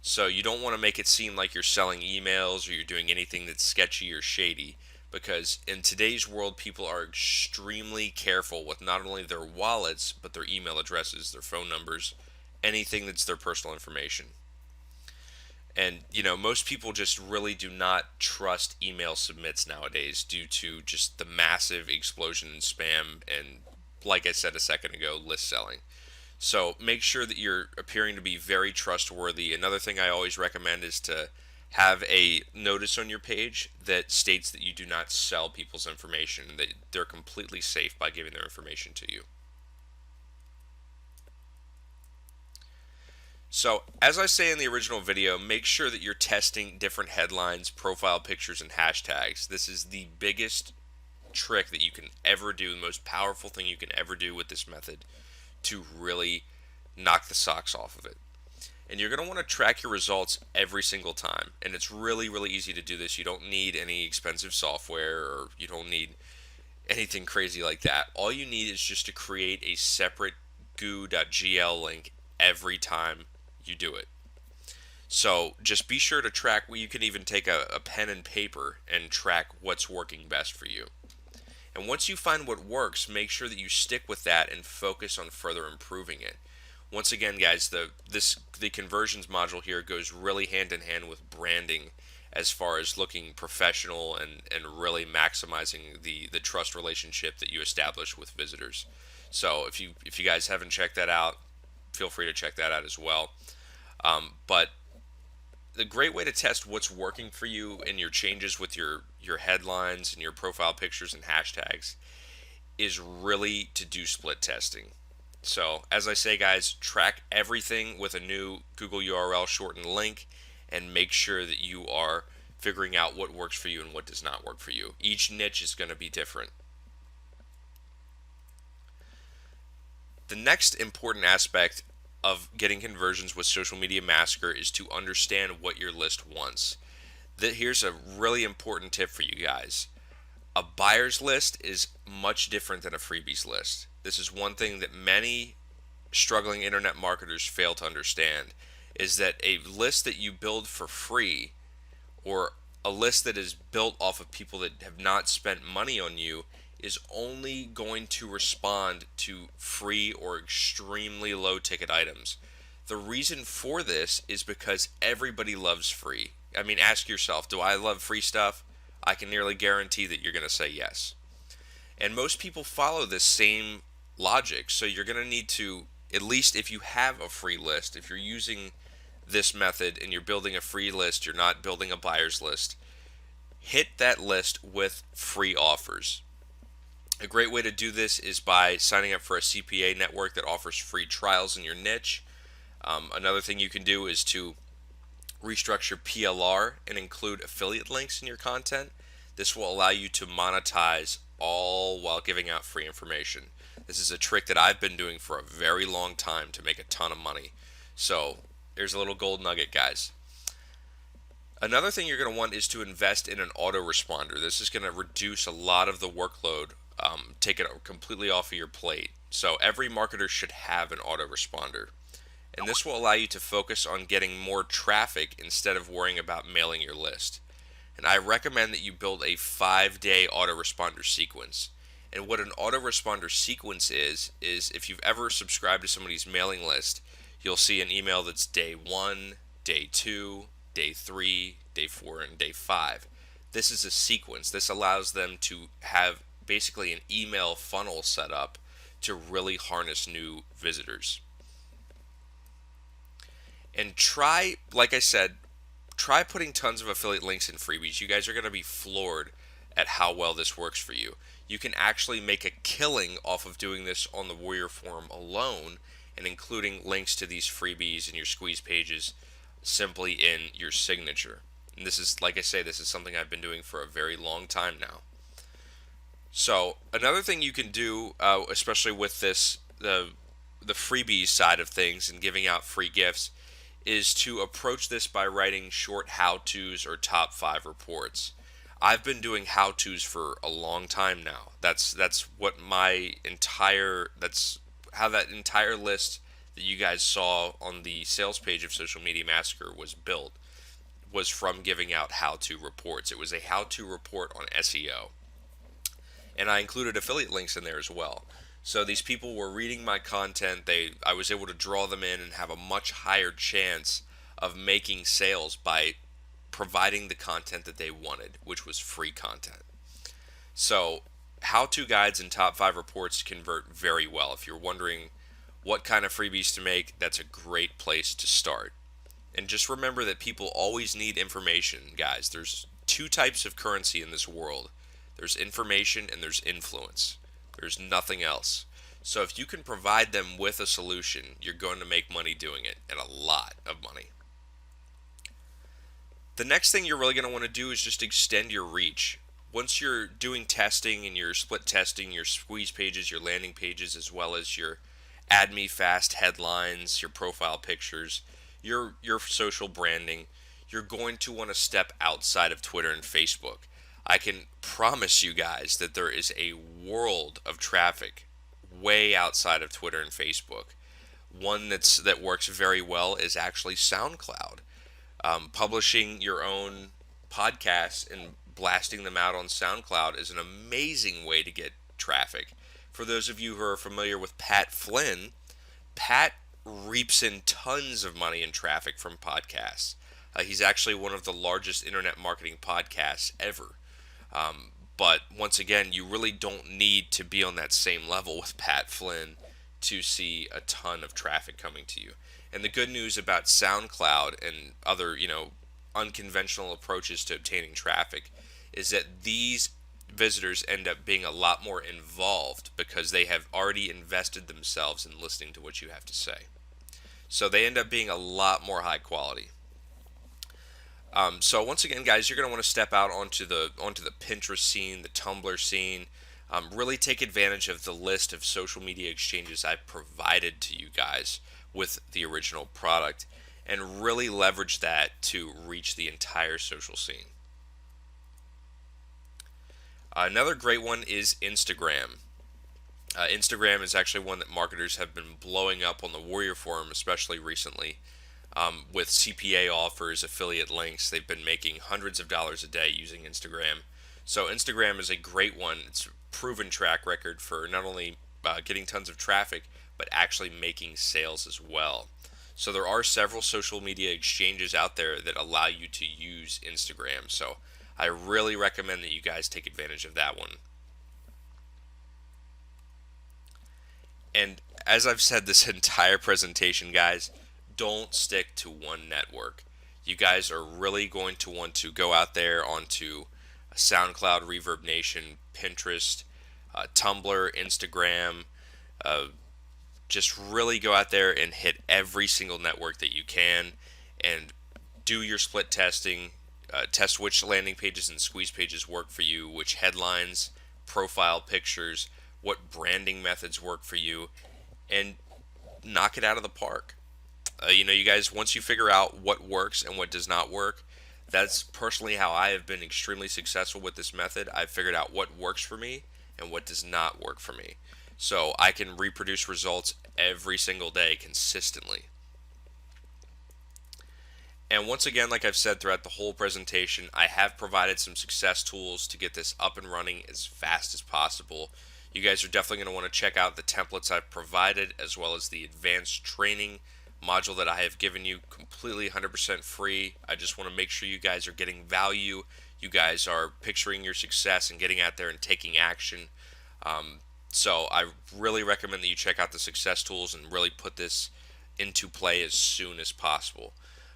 So you don't want to make it seem like you're selling emails or you're doing anything that's sketchy or shady, because in today's world, people are extremely careful with not only their wallets, but their email addresses, their phone numbers, anything that's their personal information. And, most people just really do not trust email submits nowadays due to just the massive explosion in spam and, like I said a second ago, list selling. So make sure that you're appearing to be very trustworthy. Another thing I always recommend is to have a notice on your page that states that you do not sell people's information, that they're completely safe by giving their information to you. So, as I say in the original video, make sure that you're testing different headlines, profile pictures, and hashtags. This is the biggest trick that you can ever do, the most powerful thing you can ever do with this method to really knock the socks off of it. And you're going to want to track your results every single time. And it's really, really easy to do this. You don't need any expensive software, or you don't need anything crazy like that. All you need is just to create a separate goo.gl link every time you do it. So just be sure to track. You can even take a pen and paper and track what's working best for you. And once you find what works, make sure that you stick with that and focus on further improving it. Once again, guys, the conversions module here goes really hand in hand with branding, as far as looking professional and really maximizing the trust relationship that you establish with visitors. So if you guys haven't checked that out, feel free to check that out as well. But the great way to test what's working for you and your changes with your headlines and your profile pictures and hashtags is really to do split testing. So as I say, guys, track everything with a new Google URL shortened link, and make sure that you are figuring out what works for you and what does not work for you. Each niche is going to be different. The next important aspect of getting conversions with Social Media Massacre is to understand what your list wants. Here's a really important tip for you guys. A buyer's list is much different than a freebies list. This is one thing that many struggling internet marketers fail to understand, is that a list that you build for free, or a list that is built off of people that have not spent money on you, is only going to respond to free or extremely low ticket items. The reason for this is because everybody loves free. I mean, ask yourself, do I love free stuff? I can nearly guarantee that you're going to say yes. And most people follow this same logic, so you're going to need to, at least if you have a free list, if you're using this method and you're building a free list, you're not building a buyer's list, hit that list with free offers. A great way to do this is by signing up for a CPA network that offers free trials in your niche. Another thing you can do is to restructure PLR and include affiliate links in your content. This will allow you to monetize all while giving out free information. This is a trick that I've been doing for a very long time to make a ton of money. So there's a little gold nugget, guys. Another thing you're going to want is to invest in an autoresponder. This is going to reduce a lot of the workload, take it completely off of your plate. So every marketer should have an autoresponder. And this will allow you to focus on getting more traffic instead of worrying about mailing your list. And I recommend that you build a 5-day autoresponder sequence. And what an autoresponder sequence is if you've ever subscribed to somebody's mailing list, you'll see an email that's day 1, day 2, day 3, day 4, and day 5. This is a sequence. This allows them to have basically an email funnel set up to really harness new visitors. And try, like I said, try putting tons of affiliate links in freebies. You guys are going to be floored at how well this works for you. You can actually make a killing off of doing this on the Warrior Forum alone, and including links to these freebies and your squeeze pages simply in your signature. And this is, like I say, this is something I've been doing for a very long time now. So another thing you can do, especially with this, the freebies side of things and giving out free gifts, is to approach this by writing short how-tos or top 5 reports. I've been doing how-tos for a long time now. That's how that entire list that you guys saw on the sales page of Social Media Massacre was built, was from giving out how-to reports. It was a how-to report on SEO. And I included affiliate links in there as well. So these people were reading my content. I was able to draw them in and have a much higher chance of making sales by providing the content that they wanted, which was free content. So how-to guides and top 5 reports convert very well. If you're wondering what kind of freebies to make, that's a great place to start. And just remember that people always need information, guys. There's 2 types of currency in this world. There's information and there's influence. There's nothing else. So if you can provide them with a solution, you're going to make money doing it, and a lot of money. The next thing you're really going to want to do is just extend your reach. Once you're doing testing and you're split testing your squeeze pages, your landing pages, as well as your add me fast headlines, your profile pictures, your social branding, you're going to want to step outside of Twitter and Facebook. I can promise you guys that there is a world of traffic way outside of Twitter and Facebook. One that works very well is actually SoundCloud. Publishing your own podcasts and blasting them out on SoundCloud is an amazing way to get traffic. For those of you who are familiar with Pat Flynn, Pat reaps in tons of money in traffic from podcasts. He's actually one of the largest internet marketing podcasts ever. But once again, you really don't need to be on that same level with Pat Flynn to see a ton of traffic coming to you. And the good news about SoundCloud and other, unconventional approaches to obtaining traffic is that these visitors end up being a lot more involved because they have already invested themselves in listening to what you have to say. So they end up being a lot more high quality. So once again, guys, you're going to want to step out onto the Pinterest scene, the Tumblr scene. Really take advantage of the list of social media exchanges I provided to you guys with the original product, and really leverage that to reach the entire social scene. Another great one is Instagram. Instagram is actually one that marketers have been blowing up on the Warrior Forum, especially recently. With CPA offers, affiliate links, they've been making hundreds of dollars a day using Instagram. So Instagram is a great one. It's a proven track record for not only getting tons of traffic, but actually making sales as well. So there are several social media exchanges out there that allow you to use Instagram. So I really recommend that you guys take advantage of that one. And as I've said this entire presentation, guys, don't stick to one network. You guys are really going to want to go out there onto SoundCloud, Reverb Nation, Pinterest, Tumblr, Instagram. Just really go out there and hit every single network that you can and do your split testing. Test which landing pages and squeeze pages work for you, which headlines, profile pictures, what branding methods work for you, and knock it out of the park. You guys, once you figure out what works and what does not work, that's personally how I have been extremely successful with this method. I've figured out what works for me and what does not work for me. So I can reproduce results every single day consistently. And once again, like I've said throughout the whole presentation, I have provided some success tools to get this up and running as fast as possible. You guys are definitely going to want to check out the templates I've provided, as well as the advanced training module that I have given you completely 100% free. I just want to make sure you guys are getting value. You guys are picturing your success and getting out there and taking action. So I really recommend that you check out the success tools and really put this into play as soon as possible.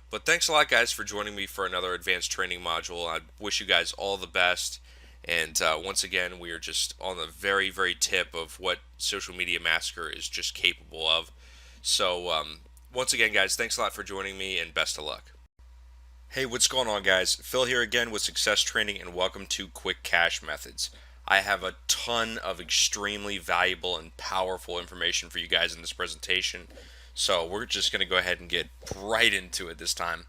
But thanks a lot, guys, for joining me for another advanced training module. I wish you guys all the best. And once again, we are just on the very, very tip of what Social Media Massacre is just capable of. So once again, guys, thanks a lot for joining me, and best of luck. Hey, what's going on, guys? Phil here again with Success Training, and welcome to Quick Cash Methods. I have a ton of extremely valuable and powerful information for you guys in this presentation, so we're just going to go ahead and get right into it this time.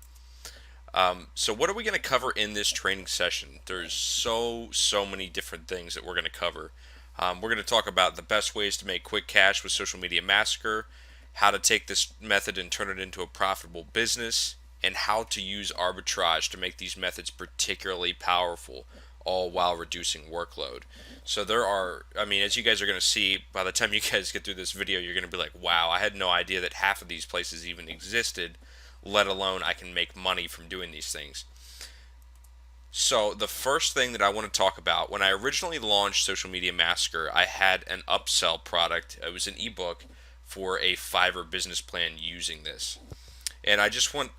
So what are we going to cover in this training session? There's so many different things that we're going to cover. We're going to talk about the best ways to make quick cash with Social Media Massacre, how to take this method and turn it into a profitable business, and how to use arbitrage to make these methods particularly powerful, all while reducing workload. So there are, as you guys are going to see, by the time you guys get through this video, you're going to be like, wow, I had no idea that half of these places even existed, let alone I can make money from doing these things. So the first thing that I want to talk about, when I originally launched Social Media Massacre, I had an upsell product. It was an ebook for a Fiverr business plan using this. And I just want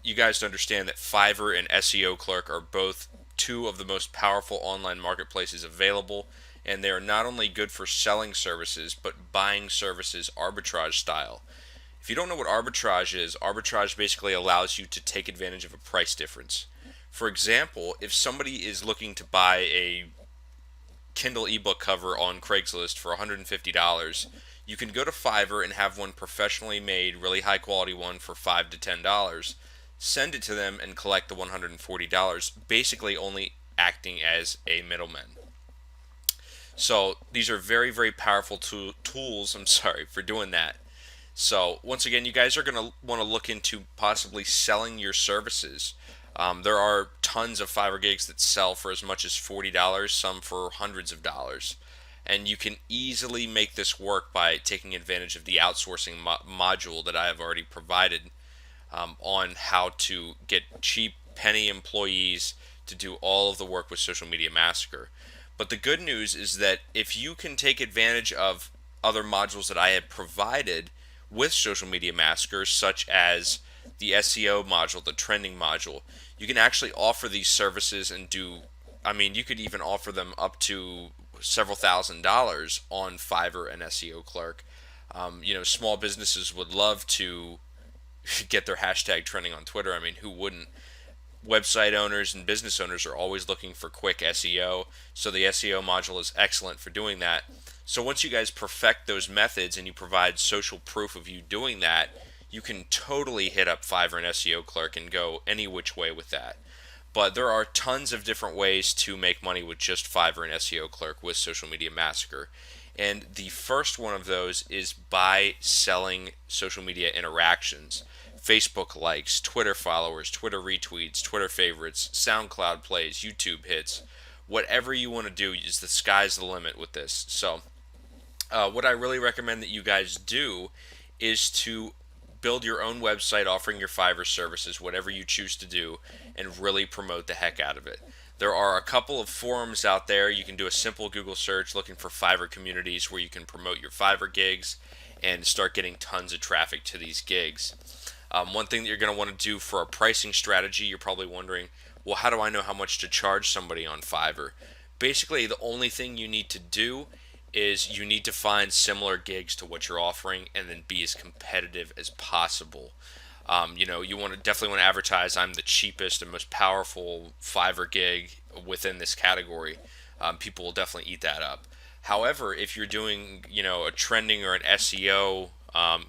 you guys to understand that Fiverr and SEO Clerk are both two of the most powerful online marketplaces available, and they are not only good for selling services, but buying services arbitrage style. If you don't know what arbitrage is, arbitrage basically allows you to take advantage of a price difference. For example, if somebody is looking to buy a Kindle ebook cover on Craigslist for $150, You can go to Fiverr and have one professionally made, really high quality one for $5 to $10, send it to them, and collect the $140, basically only acting as a middleman. So these are very, very powerful tools, I'm sorry, for doing that. So once again, you guys are going to want to look into possibly selling your services. There are tons of Fiverr gigs that sell for as much as $40, some for hundreds of dollars. And you can easily make this work by taking advantage of the outsourcing module that I have already provided on how to get cheap penny employees to do all of the work with Social Media Massacre. But the good news is that if you can take advantage of other modules that I have provided with Social Media Massacre, such as the SEO module, the trending module, you can actually offer these services and you could even offer them up to several $1,000s on Fiverr and SEO Clerk. Small businesses would love to get their hashtag trending on Twitter. I mean, who wouldn't? Website owners and business owners are always looking for quick SEO, so the SEO module is excellent for doing that. So once you guys perfect those methods and you provide social proof of you doing that, you can totally hit up Fiverr and SEO Clerk and go any which way with that. But there are tons of different ways to make money with just Fiverr and SEO Clerk with Social Media Massacre. And the first one of those is by selling social media interactions. Facebook likes, Twitter followers, Twitter retweets, Twitter favorites, SoundCloud plays, YouTube hits. Whatever you want to do, is the sky's the limit with this. So, what I really recommend that you guys do is to build your own website offering your Fiverr services, whatever you choose to do, and really promote the heck out of it. There are a couple of forums out there. You can do a simple Google search looking for Fiverr communities where you can promote your Fiverr gigs and start getting tons of traffic to these gigs. One thing that you're going to want to do for a pricing strategy, you're probably wondering, well, how do I know how much to charge somebody on Fiverr? Basically, the only thing you need to do is you need to find similar gigs to what you're offering and then be as competitive as possible. You definitely want to advertise, I'm the cheapest and most powerful Fiverr gig within this category. People will definitely eat that up. However, if you're doing, a trending or an SEO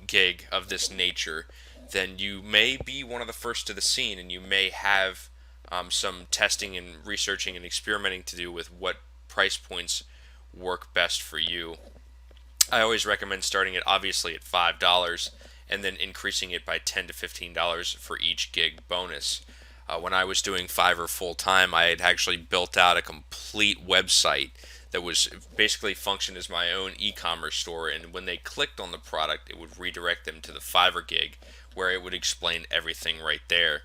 gig of this nature, then you may be one of the first to the scene, and you may have some testing and researching and experimenting to do with what price points work best for you. I always recommend starting it obviously at $5 and then increasing it by $10 to $15 for each gig bonus. When I was doing Fiverr full time, I had actually built out a complete website that was basically functioned as my own e-commerce store, and when they clicked on the product, it would redirect them to the Fiverr gig where it would explain everything right there.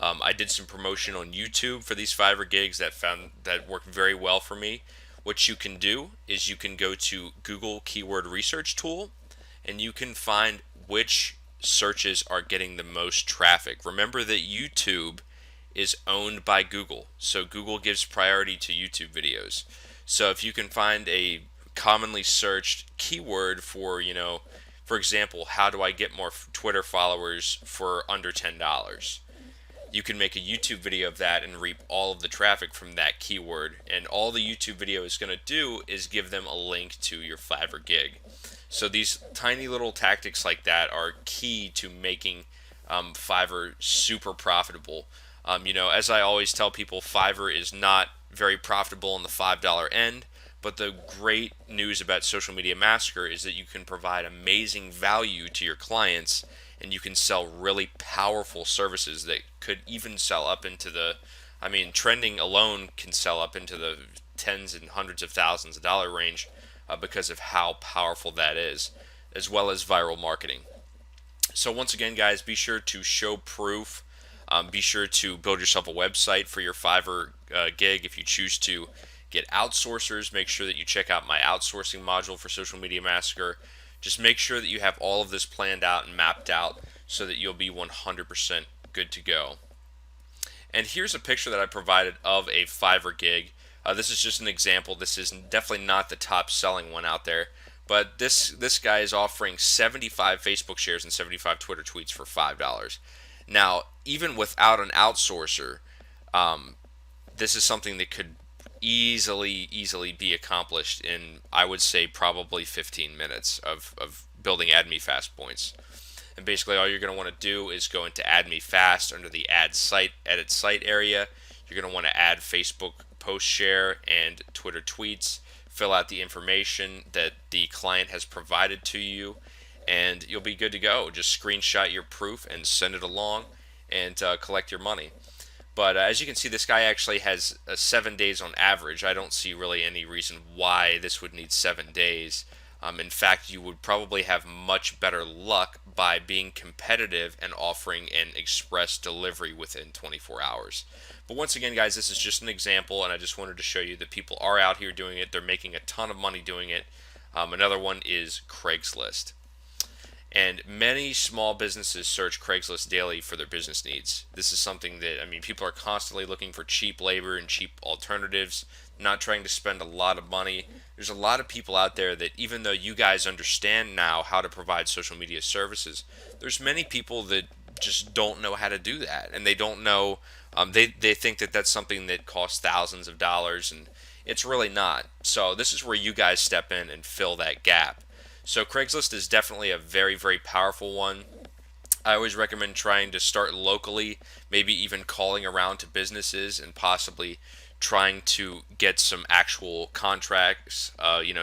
I did some promotion on YouTube for these Fiverr gigs that worked very well for me. What you can do is you can go to Google Keyword Research Tool and you can find which searches are getting the most traffic. Remember that YouTube is owned by Google, so Google gives priority to YouTube videos. So if you can find a commonly searched keyword for, for example, how do I get more Twitter followers for under $10? You can make a YouTube video of that and reap all of the traffic from that keyword. And all the YouTube video is going to do is give them a link to your Fiverr gig. So these tiny little tactics like that are key to making Fiverr super profitable. As I always tell people, Fiverr is not very profitable on the $5 end. But the great news about Social Media Massacre is that you can provide amazing value to your clients, and you can sell really powerful services that could even sell up into trending alone can sell up into the tens and hundreds of thousands of dollar range because of how powerful that is, as well as viral marketing. So once again, guys, be sure to show proof. Be sure to build yourself a website for your Fiverr gig. If you choose to get outsourcers, make sure that you check out my outsourcing module for Social Media Massacre. Just make sure that you have all of this planned out and mapped out so that you'll be 100% good to go. And here's a picture that I provided of a Fiverr gig. This is just an example. This is definitely not the top selling one out there, but this guy is offering 75 Facebook shares and 75 Twitter tweets for $5. Now, even without an outsourcer, this is something that could easily be accomplished in, I would say, probably 15 minutes of building Add Me Fast points. And basically, all you're going to want to do is go into Add Me Fast under the Add Site, Edit Site area. You're going to want to add Facebook post share and Twitter tweets. Fill out the information that the client has provided to you, and you'll be good to go. Just screenshot your proof and send it along, and collect your money. But as you can see, this guy actually has 7 days on average. I don't see really any reason why this would need 7 days. In fact, you would probably have much better luck by being competitive and offering an express delivery within 24 hours. But once again, guys, this is just an example, and I just wanted to show you that people are out here doing it. They're making a ton of money doing it. Another one is Craigslist. And many small businesses search Craigslist daily for their business needs. This is something that, I mean, people are constantly looking for cheap labor and cheap alternatives, not trying to spend a lot of money. There's a lot of people out there that, even though you guys understand now how to provide social media services, there's many people that just don't know how to do that. And they don't know, they think that that's something that costs thousands of dollars, and it's really not. So this is where you guys step in and fill that gap. So Craigslist is definitely a very powerful one. I always recommend trying to start locally, maybe even calling around to businesses and possibly trying to get some actual contracts,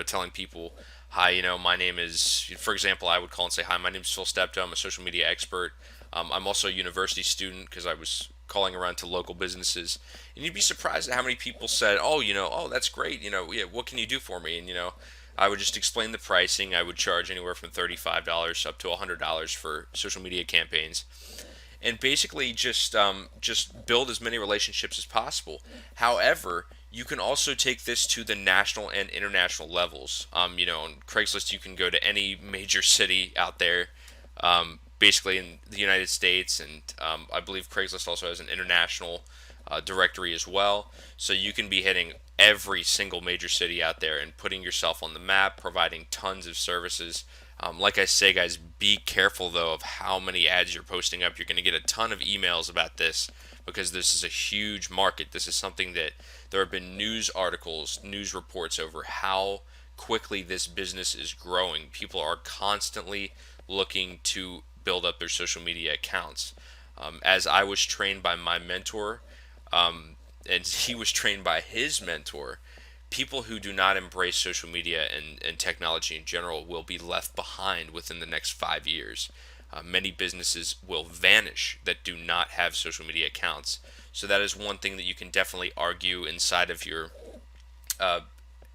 telling people, hi, my name is, for example, I would call and say, hi, my name is Phil Stepto, I'm a social media expert. I'm also a university student, because I was calling around to local businesses. And you'd be surprised at how many people said, oh, that's great, yeah, what can you do for me? And, I would just explain the pricing. I would charge anywhere from $35 up to $100 for social media campaigns, and basically just build as many relationships as possible. However, you can also take this to the national and international levels. On Craigslist, you can go to any major city out there, basically in the United States, and I believe Craigslist also has an international directory as well. So you can be hitting every single major city out there and putting yourself on the map, providing tons of services. Like I say, guys, be careful though of how many ads you're posting up. You're going to get a ton of emails about this, because this is a huge market. This is something that there have been news articles, news reports over how quickly this business is growing. People are constantly looking to build up their social media accounts. As I was trained by my mentor, and he was trained by his mentor, people who do not embrace social media and technology in general will be left behind within the next 5 years. Many businesses will vanish that do not have social media accounts. So that is one thing that you can definitely argue inside of your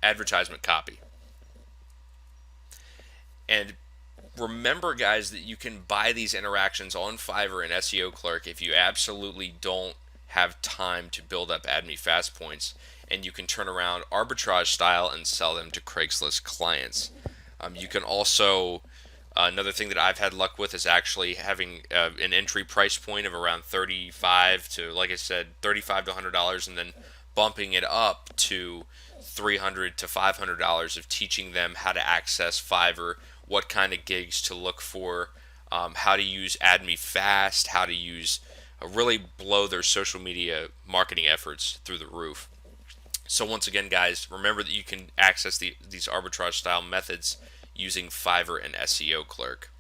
advertisement copy. And remember, guys, that you can buy these interactions on Fiverr and SEO Clerk if you absolutely don't have time to build up Add Me Fast points, and you can turn around arbitrage style and sell them to Craigslist clients. You can also, another thing that I've had luck with is actually having an entry price point of around 35 to, like I said, $35 to $100, and then bumping it up to $300 to $500 of teaching them how to access Fiverr, what kind of gigs to look for, how to use Add Me Fast, how to use really blow their social media marketing efforts through the roof. So once again, guys, remember that you can access these arbitrage style methods using Fiverr and SEO Clerk.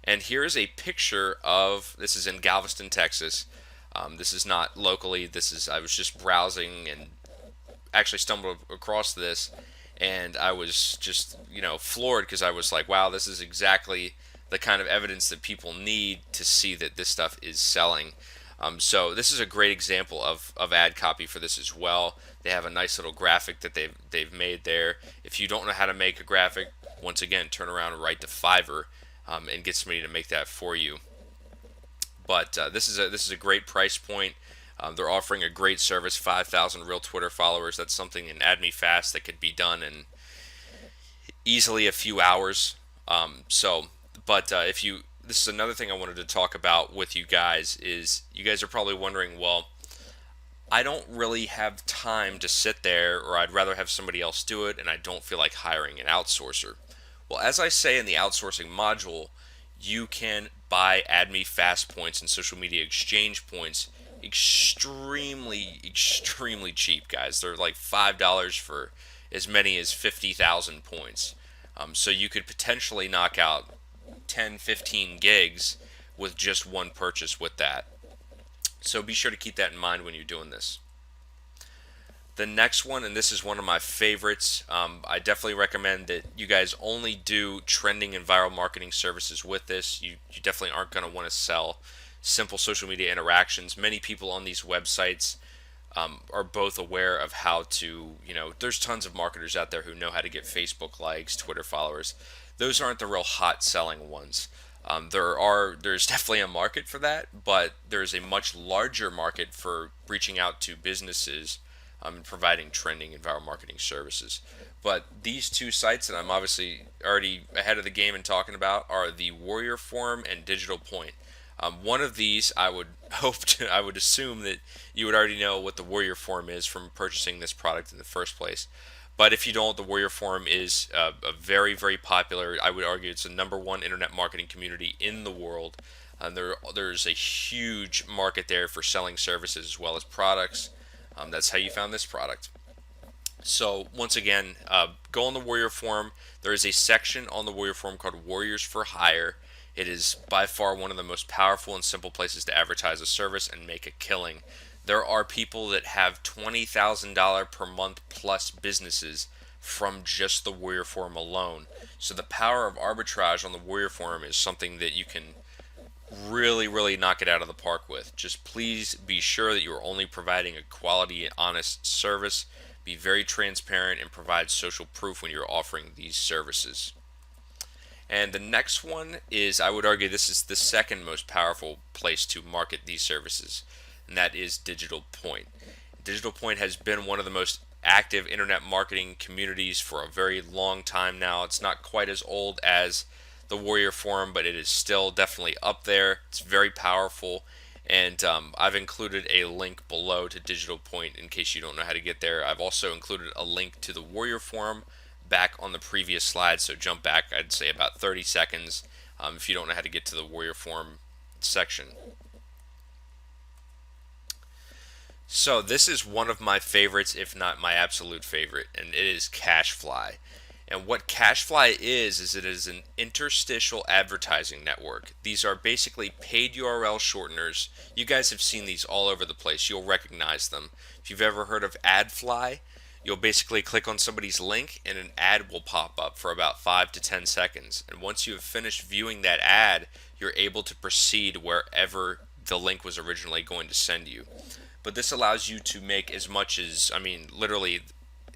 And here is a picture of, this is in Galveston, Texas. This is not locally. I was just browsing and actually stumbled across this, and I was just, floored, because I was like, wow, this is exactly the kind of evidence that people need to see that this stuff is selling. So this is a great example of ad copy for this as well. They have a nice little graphic that they've made there. If you don't know how to make a graphic, once again, turn around and write to Fiverr and get somebody to make that for you. But this is a great price point. They're offering a great service, 5,000 real Twitter followers. That's something in Add Me Fast that could be done in easily a few hours. This is another thing I wanted to talk about with you guys, is you guys are probably wondering, well, I don't really have time to sit there, or I'd rather have somebody else do it, and I don't feel like hiring an outsourcer. Well, as I say in the outsourcing module, you can buy Add Me Fast points and social media exchange points extremely cheap, guys. They're like $5 for as many as 50,000 points. So you could potentially knock out 10, 15 gigs with just one purchase with that. So be sure to keep that in mind when you're doing this. The next one, and this is one of my favorites, I definitely recommend that you guys only do trending and viral marketing services with this. You definitely aren't going to want to sell simple social media interactions. Many people on these websites are both aware of how to, there's tons of marketers out there who know how to get Facebook likes, Twitter followers. Those aren't the real hot selling ones. There's definitely a market for that, but there's a much larger market for reaching out to businesses and providing trending and viral marketing services. But these two sites that I'm obviously already ahead of the game in talking about are the Warrior Forum and Digital Point. One of these, I would assume that you would already know what the Warrior Forum is from purchasing this product in the first place. But if you don't, the Warrior Forum is a very, very popular. I would argue it's the #1 internet marketing community in the world. There's a huge market there for selling services as well as products. That's how you found this product. So once again, go on the Warrior Forum. There is a section on the Warrior Forum called Warriors for Hire. It is by far one of the most powerful and simple places to advertise a service and make a killing. There are people that have $20,000 per month plus businesses from just the Warrior Forum alone. So the power of arbitrage on the Warrior Forum is something that you can really, really knock it out of the park with. Just please be sure that you are only providing a quality and honest service. Be very transparent and provide social proof when you're offering these services. And the next one is, I would argue, this is the second most powerful place to market these services, and that is Digital Point. Digital Point has been one of the most active internet marketing communities for a very long time now. It's not quite as old as the Warrior Forum, but it is still definitely up there. It's very powerful, and I've included a link below to Digital Point in case you don't know how to get there. I've also included a link to the Warrior Forum back on the previous slide, so jump back, I'd say about 30 seconds if you don't know how to get to the Warrior Forum section. So this is one of my favorites, if not my absolute favorite, and it is Cashfly. And what Cashfly is it is an interstitial advertising network. These are basically paid URL shorteners. You guys have seen these all over the place. You'll recognize them. If you've ever heard of AdFly, you'll basically click on somebody's link and an ad will pop up for about 5 to 10 seconds. And once you have finished viewing that ad, you're able to proceed wherever the link was originally going to send you. But this allows you to make as much as, literally,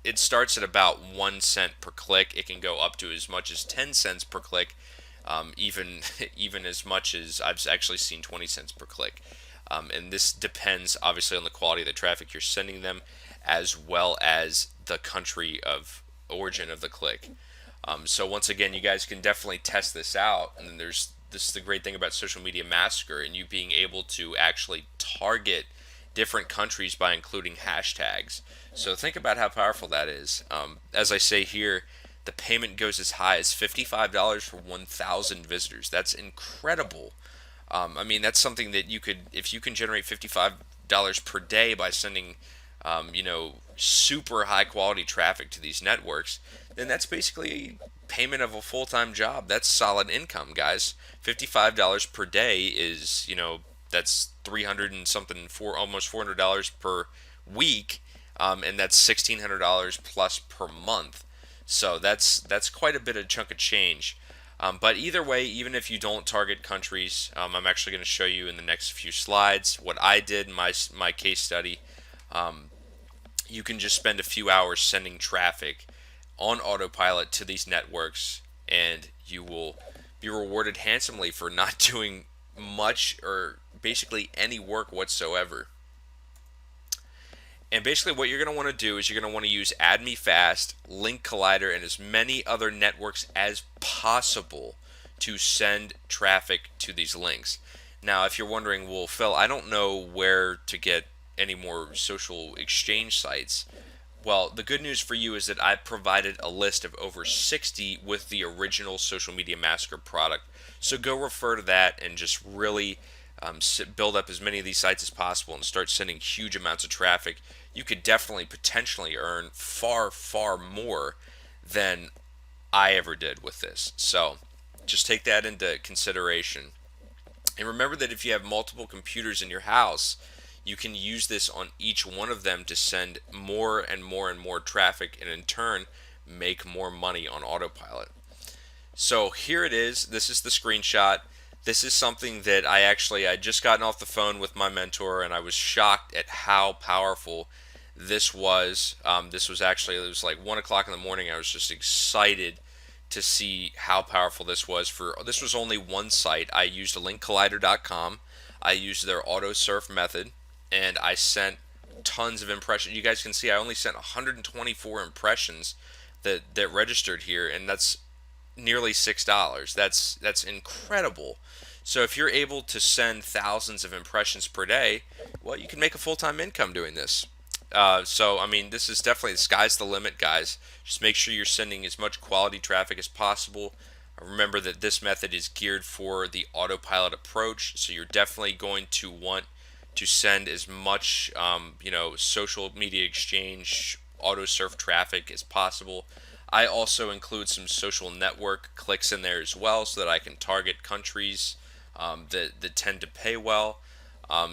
it starts at about 1 cent per click. It can go up to as much as 10 cents per click, even as much as I've actually seen 20 cents per click. And this depends obviously on the quality of the traffic you're sending them, as well as the country of origin of the click. So once again, you guys can definitely test this out. And then this is the great thing about Social Media Massacre and you being able to actually target different countries by including hashtags. So think about how powerful that is. As I say here, the payment goes as high as $55 for 1,000 visitors. That's incredible. That's something that you could, if you can generate $55 per day by sending, super high quality traffic to these networks, then that's basically payment of a full-time job. That's solid income, guys. $55 per day is, that's 300 and something, almost $400 per week, and that's $1,600 plus per month. So that's quite a bit of chunk of change. But either way, even if you don't target countries, I'm actually going to show you in the next few slides what I did in my case study. You can just spend a few hours sending traffic on autopilot to these networks, and you will be rewarded handsomely for not doing much or basically any work whatsoever. And basically what you're going to want to do is you're going to want to use AdMeFast, Link Collider, and as many other networks as possible to send traffic to these links. Now, if you're wondering, well, Phil, I don't know where to get any more social exchange sites. Well, the good news for you is that I've provided a list of over 60 with the original Social Media Massacre product. So go refer to that and just really build up as many of these sites as possible and start sending huge amounts of traffic, you could definitely potentially earn far, far more than I ever did with this. So just take that into consideration. And remember that if you have multiple computers in your house, you can use this on each one of them to send more and more and more traffic, and in turn make more money on autopilot. So here it is. This is the screenshot. This is something that I just gotten off the phone with my mentor, and I was shocked at how powerful this was. This was actually, it was like 1 o'clock in the morning. I was just excited to see how powerful this was. This was only one site. I used linkcollider.com. I used their auto surf method, and I sent tons of impressions. You guys can see I only sent 124 impressions that registered here, and that's nearly $6. That's incredible. So if you're able to send thousands of impressions per day, well, you can make a full-time income doing this. So I mean, this is definitely, the sky's the limit, guys. Just make sure you're sending as much quality traffic as possible. Remember that this method is geared for the autopilot approach, so you're definitely going to want to send as much, social media exchange, auto surf traffic as possible. I also include some social network clicks in there as well, so that I can target countries that tend to pay well.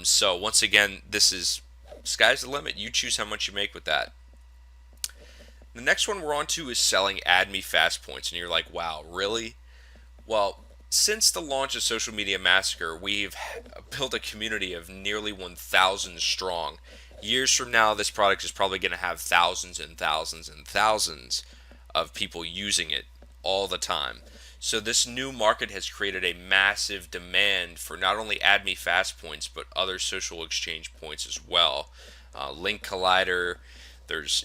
So once again, this is sky's the limit. You choose how much you make with that. The next one we're on to is selling Add Me Fast points, and you're like, wow, really? Well, since the launch of Social Media Massacre, we've built a community of nearly 1,000 strong. Years from now, this product is probably going to have thousands and thousands and thousands of people using it all the time. So this new market has created a massive demand for not only Add Me Fast points, but other social exchange points as well. Link Collider, there's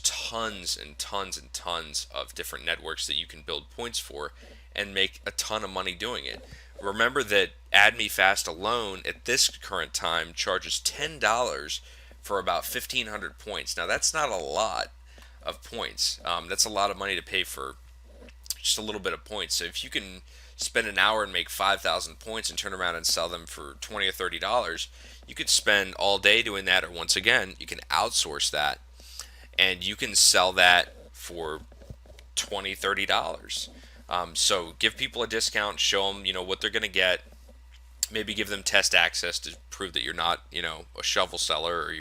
tons and tons and tons of different networks that you can build points for and make a ton of money doing it. Remember that Add Me Fast alone at this current time charges $10 for about 1,500 points. Now that's not a lot of points. That's a lot of money to pay for just a little bit of points. So if you can spend an hour and make 5,000 points and turn around and sell them for $20 or $30, you could spend all day doing that. Or once again, you can outsource that and you can sell that for $20, $30. So give people a discount, show them what they're going to get. Maybe give them test access to prove that you're not a shovel seller, or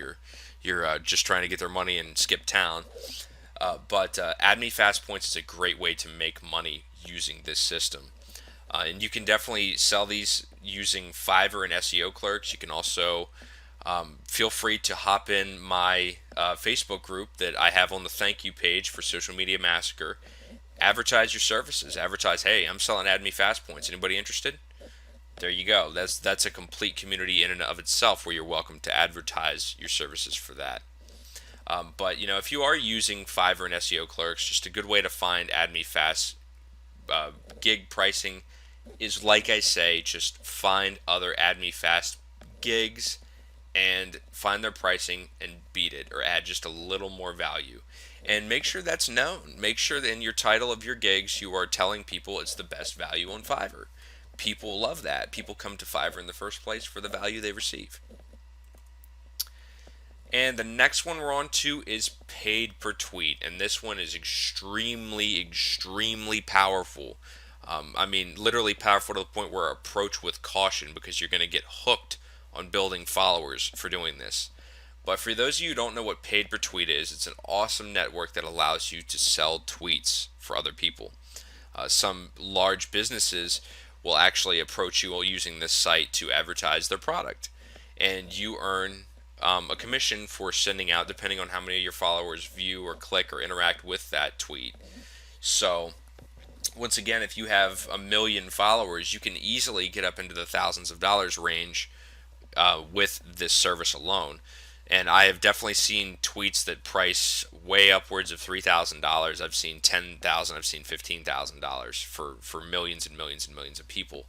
you're just trying to get their money and skip town. But Add Me Fast points is a great way to make money using this system. And you can definitely sell these using Fiverr and SEO clerks. You can also feel free to hop in my Facebook group that I have on the thank you page for Social Media Massacre. Advertise your services. Advertise, hey, I'm selling Add Me Fast points. Anybody interested? There you go. That's a complete community in and of itself, where you're welcome to advertise your services for that. But if you are using Fiverr and SEO clerks, just a good way to find Add Me Fast gig pricing is, like I say, just find other Add Me Fast gigs and find their pricing and beat it, or add just a little more value. And make sure that's known. Make sure that in your title of your gigs, you are telling people it's the best value on Fiverr. People love that. People come to Fiverr in the first place for the value they receive. And the next one we're on to is paid per tweet, and this one is extremely, extremely powerful. Literally powerful to the point where approach with caution, because you're going to get hooked on building followers for doing this. But for those of you who don't know what paid per tweet is, it's an awesome network that allows you to sell tweets for other people. Some large businesses will actually approach you while using this site to advertise their product, and you earn a commission for sending out, depending on how many of your followers view or click or interact with that tweet. So once again, if you have 1 million followers, you can easily get up into the thousands of dollars range with this service alone. And I have definitely seen tweets that price way upwards of $3,000. I've seen $10,000. I've seen $15,000 for millions and millions and millions of people.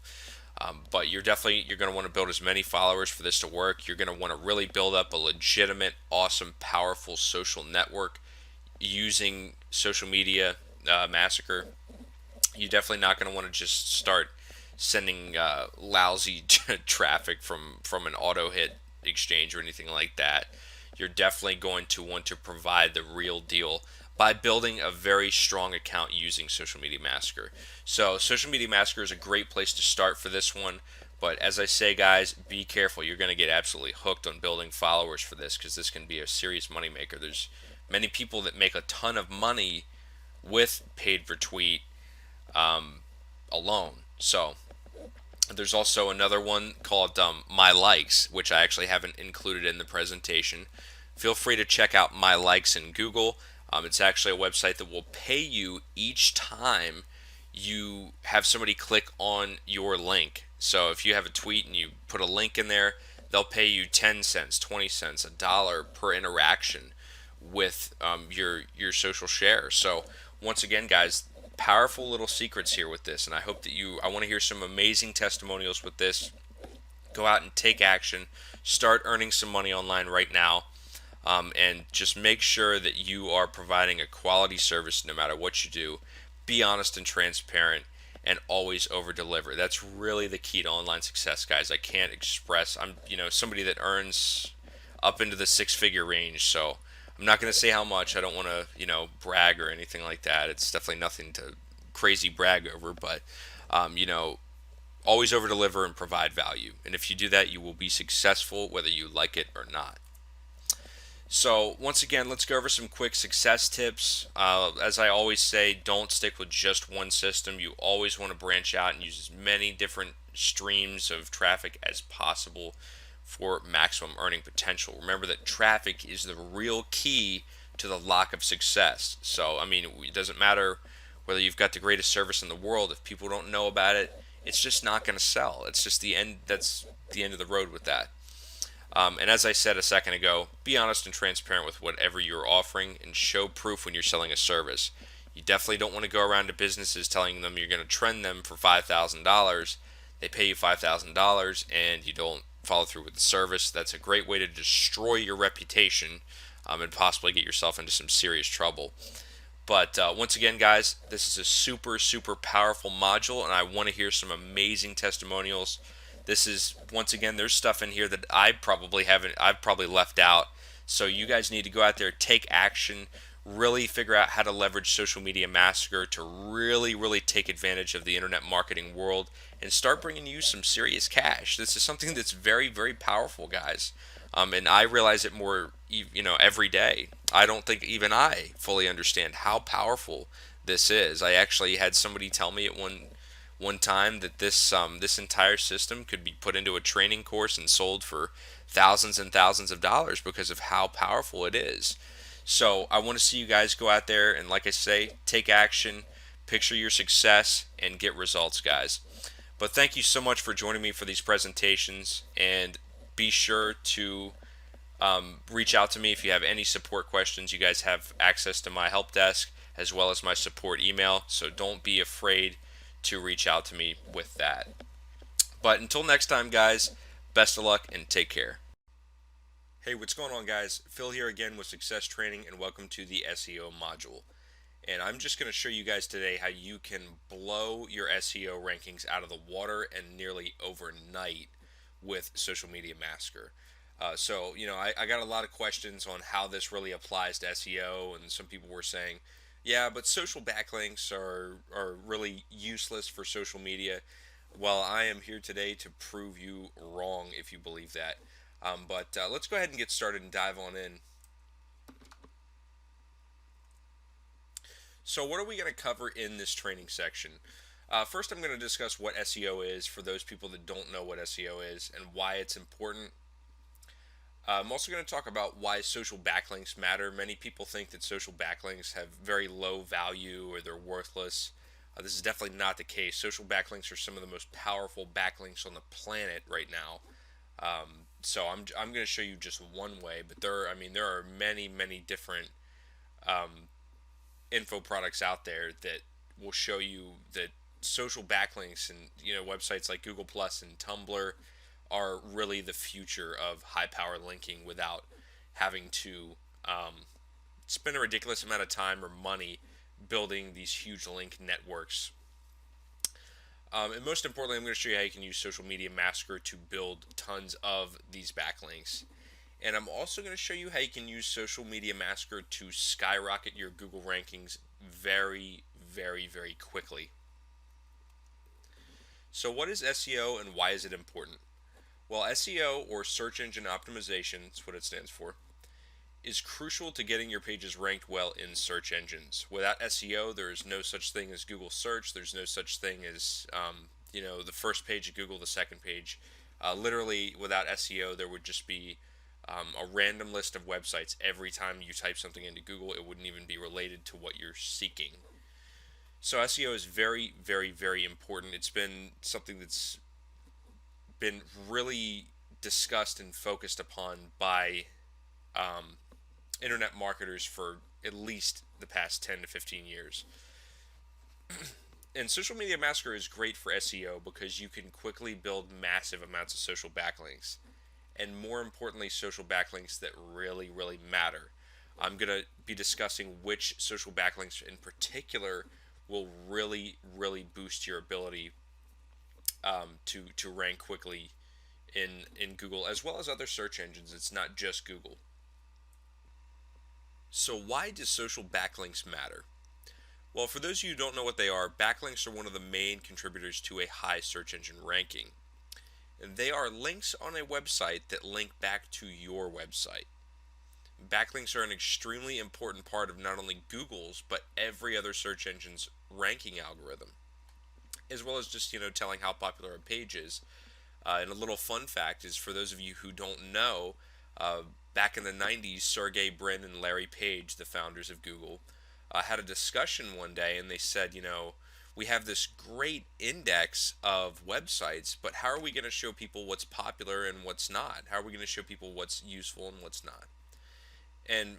But you're going to want to build as many followers for this to work. You're going to want to really build up a legitimate, awesome, powerful social network using Social Media Massacre. You're definitely not going to want to just start sending lousy traffic from an auto hit exchange or anything like that. You're definitely going to want to provide the real deal by building a very strong account using Social Media Massacre. So, Social Media Massacre is a great place to start for this one. But as I say, guys, be careful. You're going to get absolutely hooked on building followers for this because this can be a serious moneymaker. There's many people that make a ton of money with paid retweet alone. So, there's also another one called My Likes, which I actually haven't included in the presentation. Feel free to check out My Likes in Google. It's actually a website that will pay you each time you have somebody click on your link. So if you have a tweet and you put a link in there, they'll pay you 10 cents, 20 cents, a dollar per interaction with your social share. So once again, guys, powerful little secrets here with this, and I hope that I want to hear some amazing testimonials with this. Go out and take action, start earning some money online right now, and just make sure that you are providing a quality service no matter what you do. Be honest and transparent, and always over deliver. That's really the key to online success, guys. I can't express. I'm somebody that earns up into the six-figure range, so I'm not going to say how much. I don't want to brag or anything like that. It's definitely nothing to crazy brag over, but always over deliver and provide value. And if you do that, you will be successful whether you like it or not. So once again, let's go over some quick success tips. As I always say, don't stick with just one system. You always want to branch out and use as many different streams of traffic as possible for maximum earning potential. Remember that traffic is the real key to the lock of success. So, I mean, it doesn't matter whether you've got the greatest service in the world. If people don't know about it, it's just not going to sell. It's just the end. That's the end of the road with that. And as I said a second ago, be honest and transparent with whatever you're offering and show proof when you're selling a service. You definitely don't want to go around to businesses telling them you're going to trend them for $5,000. They pay you $5,000 and you don't follow through with the service. That's a great way to destroy your reputation and possibly get yourself into some serious trouble. But once again, guys, this is a super, super powerful module, and I want to hear some amazing testimonials. This is, once again, there's stuff in here that I've probably left out. So you guys need to go out there, take action, really figure out how to leverage Social Media Massacre to really, really take advantage of the internet marketing world and start bringing you some serious cash. This is something that's very, very powerful, guys. And I realize it more, every day. I don't think even I fully understand how powerful this is. I actually had somebody tell me at one time that this entire system could be put into a training course and sold for thousands and thousands of dollars because of how powerful it is. So I want to see you guys go out there and, like I say, take action, picture your success, and get results, guys. But thank you so much for joining me for these presentations, and be sure to reach out to me if you have any support questions. You guys have access to my help desk as well as my support email, so don't be afraid to reach out to me with that. But until next time, guys, best of luck and take care. Hey, what's going on, guys? Phil here again with Success Training, and welcome to the SEO module. And I'm just going to show you guys today how you can blow your SEO rankings out of the water and nearly overnight with Social Media Massacre. So, I got a lot of questions on how this really applies to SEO, and some people were saying, yeah, but social backlinks are really useless for social media. Well, I am here today to prove you wrong if you believe that. But let's go ahead and get started and dive on in. So what are we going to cover in this training section? First, I'm going to discuss what SEO is for those people that don't know what SEO is and why it's important. I'm also going to talk about why social backlinks matter. Many people think that social backlinks have very low value or they're worthless. This is definitely not the case. Social backlinks are some of the most powerful backlinks on the planet right now. So I'm going to show you just one way, but there are many different info products out there that will show you that social backlinks and websites like Google Plus and Tumblr are really the future of high power linking without having to spend a ridiculous amount of time or money building these huge link networks. And most importantly, I'm going to show you how you can use Social Media Massacre to build tons of these backlinks. And I'm also going to show you how you can use Social Media Massacre to skyrocket your Google rankings very, very, very quickly. So what is SEO and why is it important? Well, SEO, or search engine optimization, is what it stands for, is crucial to getting your pages ranked well in search engines. Without SEO, there is no such thing as Google search. There's no such thing as the first page of Google, the second page. Literally, without SEO, there would just be a random list of websites. Every time you type something into Google, it wouldn't even be related to what you're seeking. So SEO is very, very, very important. It's been something that's been really discussed and focused upon by um, internet marketers for at least the past 10 to 15 years. And Social Media Massacre is great for SEO because you can quickly build massive amounts of social backlinks. And more importantly, social backlinks that really, really matter. I'm going to be discussing which social backlinks in particular will really, really boost your ability to rank quickly in Google as well as other search engines. It's not just Google. So why do social backlinks matter? Well, for those of you who don't know what they are, backlinks are one of the main contributors to a high search engine ranking. And they are links on a website that link back to your website. Backlinks are an extremely important part of not only Google's, but every other search engine's ranking algorithm, as well as just, telling how popular a page is. And a little fun fact is, for those of you who don't know, uh, back in the 90s, Sergey Brin and Larry Page, the founders of Google, had a discussion one day, and they said, we have this great index of websites, but how are we going to show people what's popular and what's not? How are we going to show people what's useful and what's not? And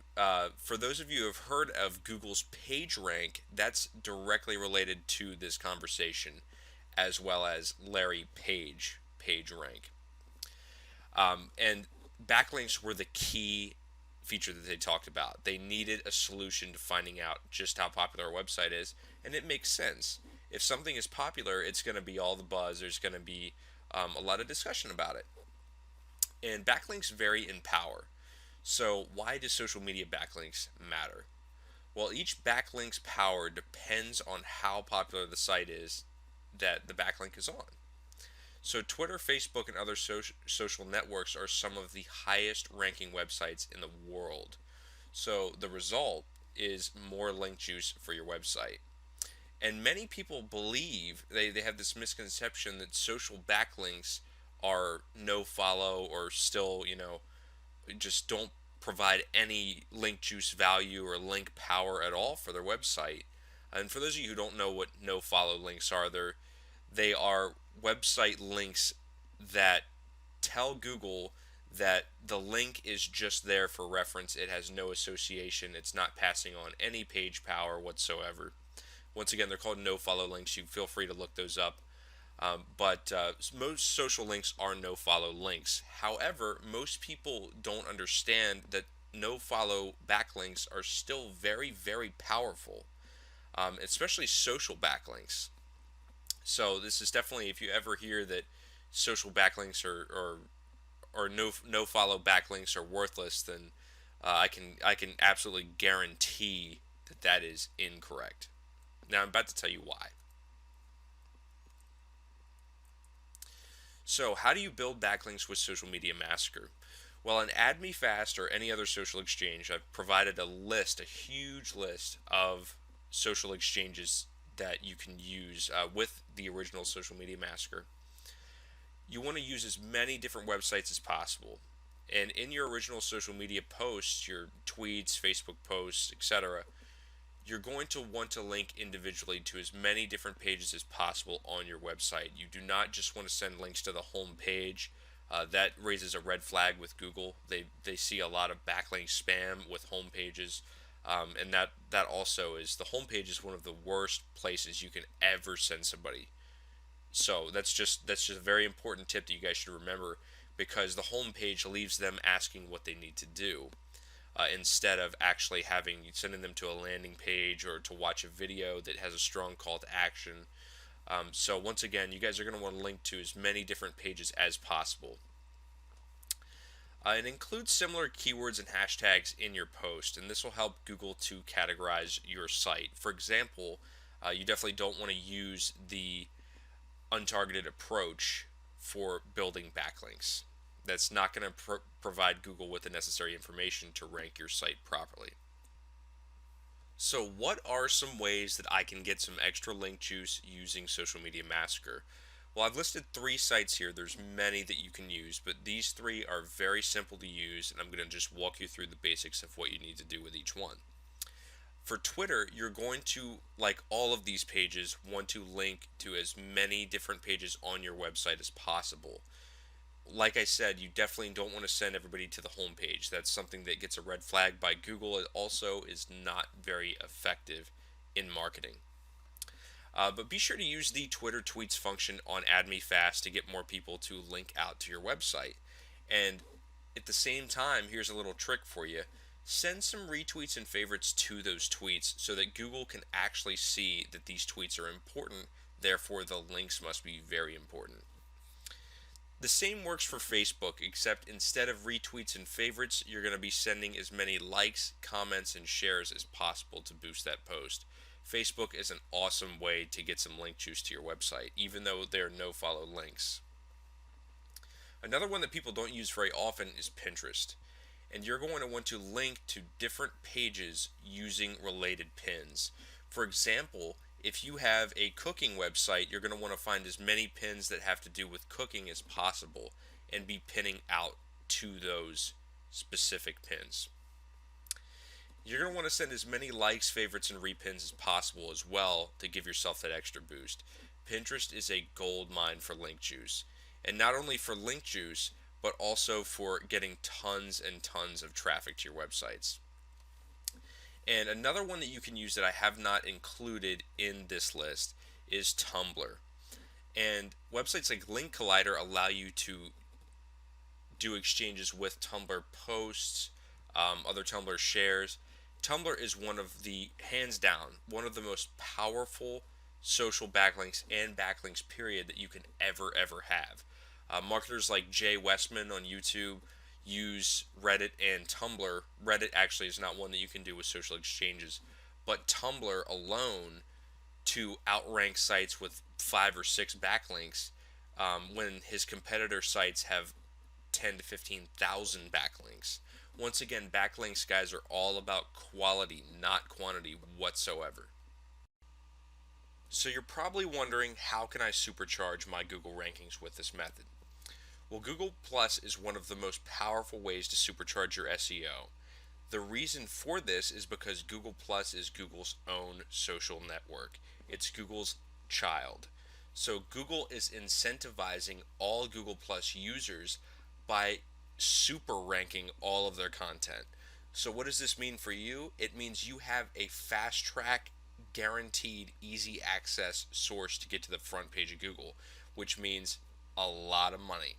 for those of you who have heard of Google's PageRank, that's directly related to this conversation, as well as Larry Page PageRank. And backlinks were the key feature that they talked about. They needed a solution to finding out just how popular a website is, and it makes sense. If something is popular, it's going to be all the buzz. There's going to be a lot of discussion about it. And backlinks vary in power. So why do social media backlinks matter? Well, each backlink's power depends on how popular the site is that the backlink is on. So Twitter, Facebook, and other social networks are some of the highest ranking websites in the world. So the result is more link juice for your website. And many people believe, they have this misconception that social backlinks are no follow or still, just don't provide any link juice value or link power at all for their website. And for those of you who don't know what no follow links are, they are website links that tell Google that the link is just there for reference. It has no association. It's not passing on any page power whatsoever. Once again, they're called no follow links. You feel free to look those up. But most social links are no follow links. However, most people don't understand that no follow backlinks are still very, very powerful, especially social backlinks. So this is definitely, if you ever hear that social backlinks or no follow backlinks are worthless, then I can absolutely guarantee that that is incorrect. Now I'm about to tell you why. So how do you build backlinks with Social Media Massacre? Well, in AdMeFast or any other social exchange, I've provided a huge list of social exchanges that you can use with the original Social Media Massacre. You want to use as many different websites as possible. And in your original social media posts, your tweets, Facebook posts, etc., you're going to want to link individually to as many different pages as possible on your website. You do not just want to send links to the home page. That raises a red flag with Google. They see a lot of backlink spam with home pages. And that also is, the home page is one of the worst places you can ever send somebody. So that's just a very important tip that you guys should remember, because the home page leaves them asking what they need to do. Instead of actually sending them to a landing page or to watch a video that has a strong call to action. So once again, you guys are going to want to link to as many different pages as possible. And include similar keywords and hashtags in your post, and this will help Google to categorize your site. For example, you definitely don't want to use the untargeted approach for building backlinks. That's not going to provide Google with the necessary information to rank your site properly. So, what are some ways that I can get some extra link juice using Social Media Massacre? Well, I've listed 3 sites here. There's many that you can use, but these 3 are very simple to use, and I'm going to just walk you through the basics of what you need to do with each one. For Twitter, you're going to, like all of these pages, want to link to as many different pages on your website as possible. Like I said, you definitely don't want to send everybody to the home page. That's something that gets a red flag by Google. It also is not very effective in marketing. But be sure to use the Twitter tweets function on Add Me Fast to get more people to link out to your website. And at the same time, here's a little trick for you. Send some retweets and favorites to those tweets so that Google can actually see that these tweets are important. Therefore, the links must be very important. The same works for Facebook, except instead of retweets and favorites, you're going to be sending as many likes, comments, and shares as possible to boost that post. Facebook is an awesome way to get some link juice to your website, even though there are no follow links. Another one that people don't use very often is Pinterest. And you're going to want to link to different pages using related pins. For example, if you have a cooking website, you're going to want to find as many pins that have to do with cooking as possible and be pinning out to those specific pins. You're going to want to send as many likes, favorites, and repins as possible as well to give yourself that extra boost. Pinterest is a gold mine for link juice. And not only for link juice, but also for getting tons and tons of traffic to your websites. And another one that you can use that I have not included in this list is Tumblr. And websites like Link Collider allow you to do exchanges with Tumblr posts, other Tumblr shares. Tumblr is one of the, hands down, one of the most powerful social backlinks and backlinks period that you can ever have. Marketers like Jay Westman on YouTube use Reddit and Tumblr. Reddit actually is not one that you can do with social exchanges, but Tumblr alone to outrank sites with 5 or 6 backlinks when his competitor sites have 10 to 15,000 backlinks. Once again, backlinks, guys, are all about quality, not quantity whatsoever. So you're probably wondering, how can I supercharge my Google rankings with this method? Well, Google Plus is one of the most powerful ways to supercharge your SEO. The reason for this is because Google Plus is Google's own social network. It's Google's child. So Google is incentivizing all Google Plus users by super ranking all of their content. So what does this mean for you? It means you have a fast track, guaranteed, easy access source to get to the front page of Google, which means a lot of money.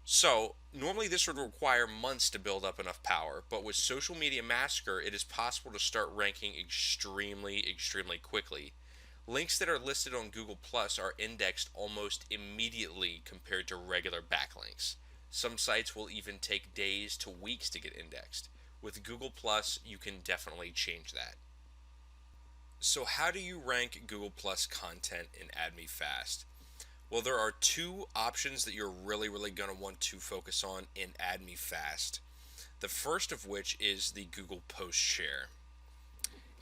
So normally this would require months to build up enough power, but with Social Media Massacre, it is possible to start ranking extremely quickly. Links that are listed on Google Plus are indexed almost immediately compared to regular backlinks. Some sites will even take days to weeks to get indexed. With Google Plus, you can definitely change that. So how do you rank Google Plus content in Add Me Fast? Well, there are 2 options that you're really going to want to focus on in Add Me Fast. The first of which is the Google Post Share.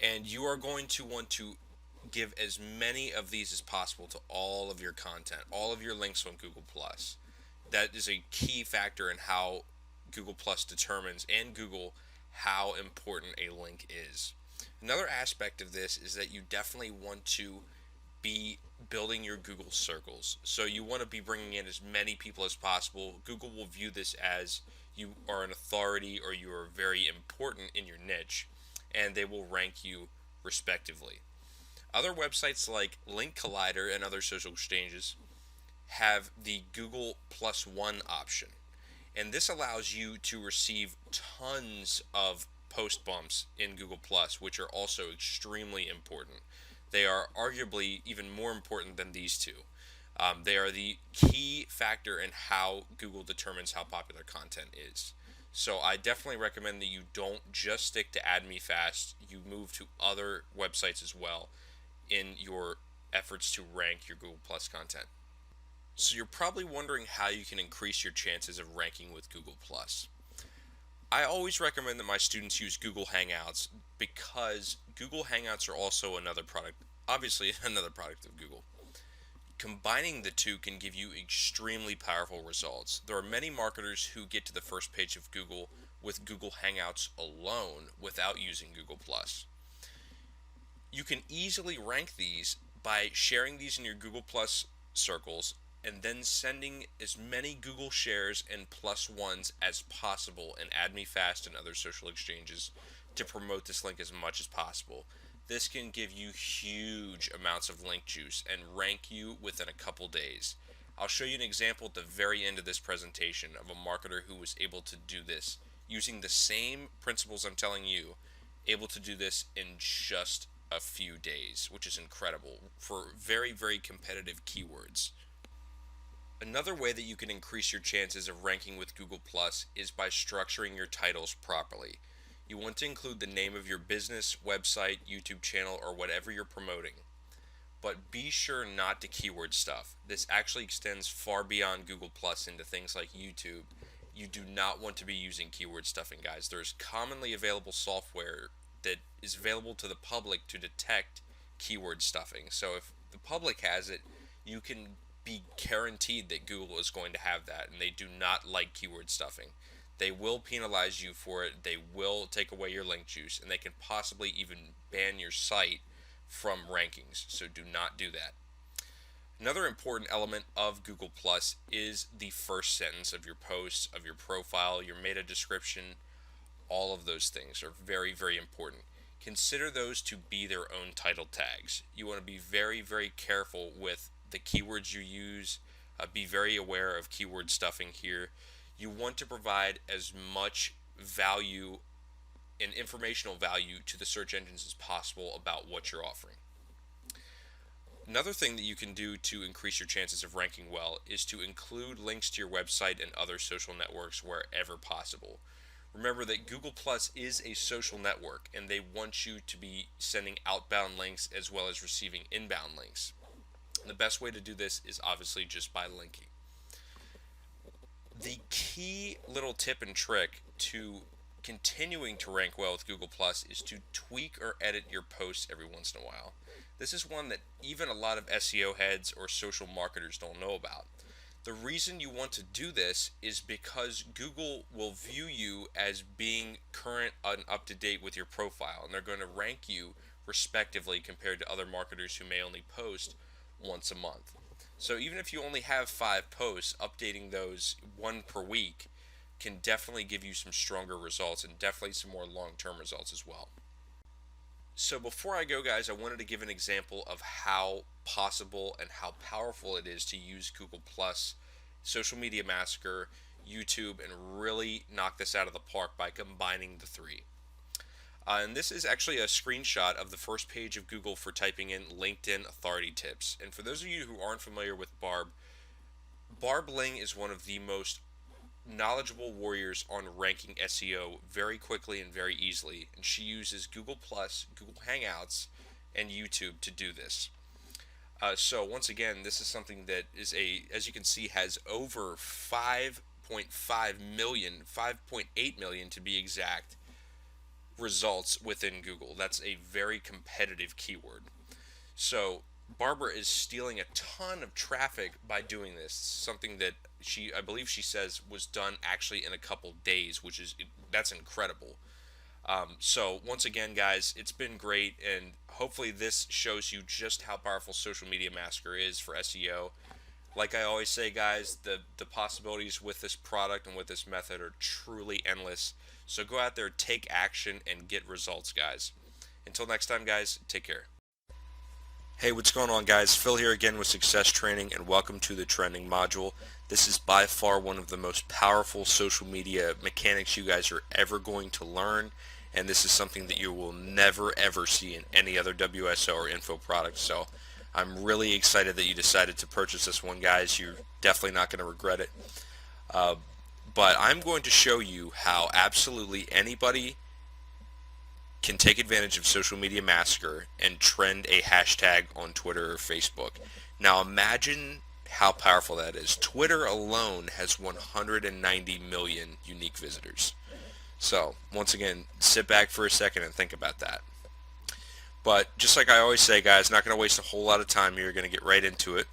And you are going to want to give as many of these as possible to all of your content, all of your links on Google Plus. That is a key factor in how Google Plus determines, and Google, how important a link is. Another aspect of this is that you definitely want to be building your Google circles. So you want to be bringing in as many people as possible. Google will view this as you are an authority or you are very important in your niche, and they will rank you respectively. Other websites like Link Collider and other social exchanges have the Google Plus One option, and this allows you to receive tons of post bumps in Google Plus, which are also extremely important. They are arguably even more important than these two. They are the key factor in how Google determines how popular content is. So I definitely recommend that you don't just stick to AdMeFast, you move to other websites as well in your efforts to rank your Google Plus content. So you're probably wondering how you can increase your chances of ranking with Google Plus. I always recommend that my students use Google Hangouts because Google Hangouts are also another product, obviously another product of Google. Combining the two can give you extremely powerful results. There are many marketers who get to the first page of Google with Google Hangouts alone without using Google Plus. You can easily rank these by sharing these in your Google Plus circles and then sending as many Google shares and plus ones as possible in AdMeFast and other social exchanges to promote this link as much as possible. This can give you huge amounts of link juice and rank you within a couple days. I'll show you an example at the very end of this presentation of a marketer who was able to do this using the same principles I'm telling you, able to do this in just a few days, which is incredible for very, very competitive keywords. Another way that you can increase your chances of ranking with Google Plus is by structuring your titles properly. You want to include the name of your business, website, YouTube channel, or whatever you're promoting. But be sure not to keyword stuff. This actually extends far beyond Google Plus into things like YouTube. You do not want to be using keyword stuffing, guys. There's commonly available software that is available to the public to detect keyword stuffing. So if the public has it, you can be guaranteed that Google is going to have that, and they do not like keyword stuffing. They will penalize you for it, they will take away your link juice, and they can possibly even ban your site from rankings, so do not do that. Another important element of Google Plus is the first sentence of your posts, of your profile, your meta description. All of those things are very, very important. Consider those to be their own title tags. You want to be very, very careful with the keywords you use. Be very aware of keyword stuffing here. You want to provide as much value and informational value to the search engines as possible about what you're offering. Another thing that you can do to increase your chances of ranking well is to include links to your website and other social networks wherever possible. Remember that Google Plus is a social network, and they want you to be sending outbound links as well as receiving inbound links. The best way to do this is obviously just by linking. The key little tip and trick to continuing to rank well with Google Plus is to tweak or edit your posts every once in a while. This is one that even a lot of SEO heads or social marketers don't know about. The reason you want to do this is because Google will view you as being current and up to date with your profile, and they're going to rank you respectively compared to other marketers who may only post once a month. So even if you only have 5 posts, updating those one per week can definitely give you some stronger results and definitely some more long-term results as well. So before I go, guys, I wanted to give an example of how possible and how powerful it is to use Google Plus, Social Media Massacre, YouTube, and really knock this out of the park by combining the three. And this is actually a screenshot of the first page of Google for typing in LinkedIn authority tips. And for those of you who aren't familiar with Barb Ling is one of the most knowledgeable warriors on ranking SEO very quickly and very easily. And she uses Google Plus, Google Hangouts, and YouTube to do this. So once again, this is something that is as you can see, has over 5.5 million, 5.8 million to be exact, results within Google. That's a very competitive keyword. So Barbara is stealing a ton of traffic by doing this. Something that I believe she says was done actually in a couple days, that's incredible. So once again, guys, it's been great, and hopefully this shows you just how powerful Social Media Massacre is for SEO. Like I always say, guys, the possibilities with this product and with this method are truly endless. So go out there, take action, and get results, guys. Until next time, guys, take care. Hey, what's going on, guys? Phil here again with Success Training, and welcome to the trending module. This is by far one of the most powerful social media mechanics you guys are ever going to learn, and this is something that you will never ever see in any other WSO or info product. So I'm really excited that you decided to purchase this one, guys. You're definitely not going to regret it. Uh, but I'm going to show you how absolutely anybody can take advantage of Social Media Massacre and trend a hashtag on Twitter or Facebook. Now imagine how powerful that is. Twitter alone has 190 million unique visitors. So once again, sit back for a second and think about that. But just like I always say, guys, not going to waste a whole lot of time here. You're going to get right into it.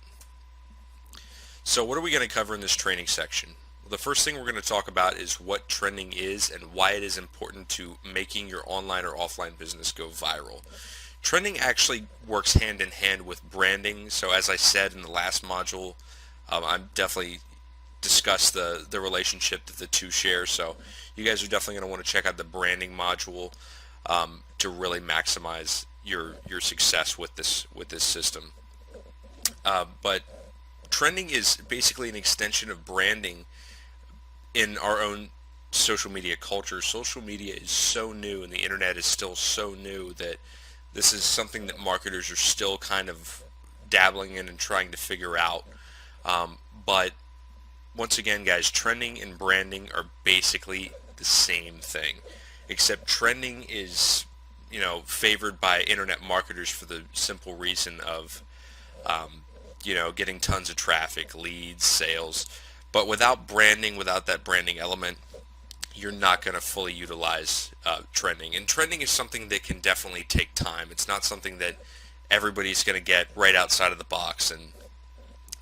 So what are we going to cover in this training section? The first thing we're going to talk about is what trending is and why it is important to making your online or offline business go viral. Trending actually works hand in hand with branding. So as I said in the last module, I'm definitely discussed the relationship that the two share. So you guys are definitely going to want to check out the branding module to really maximize your success with this system. But trending is basically an extension of branding in our own social media culture. Social media is so new and the internet is still so new that this is something that marketers are still kind of dabbling in and trying to figure out. But once again, guys, trending and branding are basically the same thing, except trending is, favored by internet marketers for the simple reason of, getting tons of traffic, leads, sales. But without branding, without that branding element, you're not going to fully utilize trending. And trending is something that can definitely take time. It's not something that everybody's going to get right outside of the box and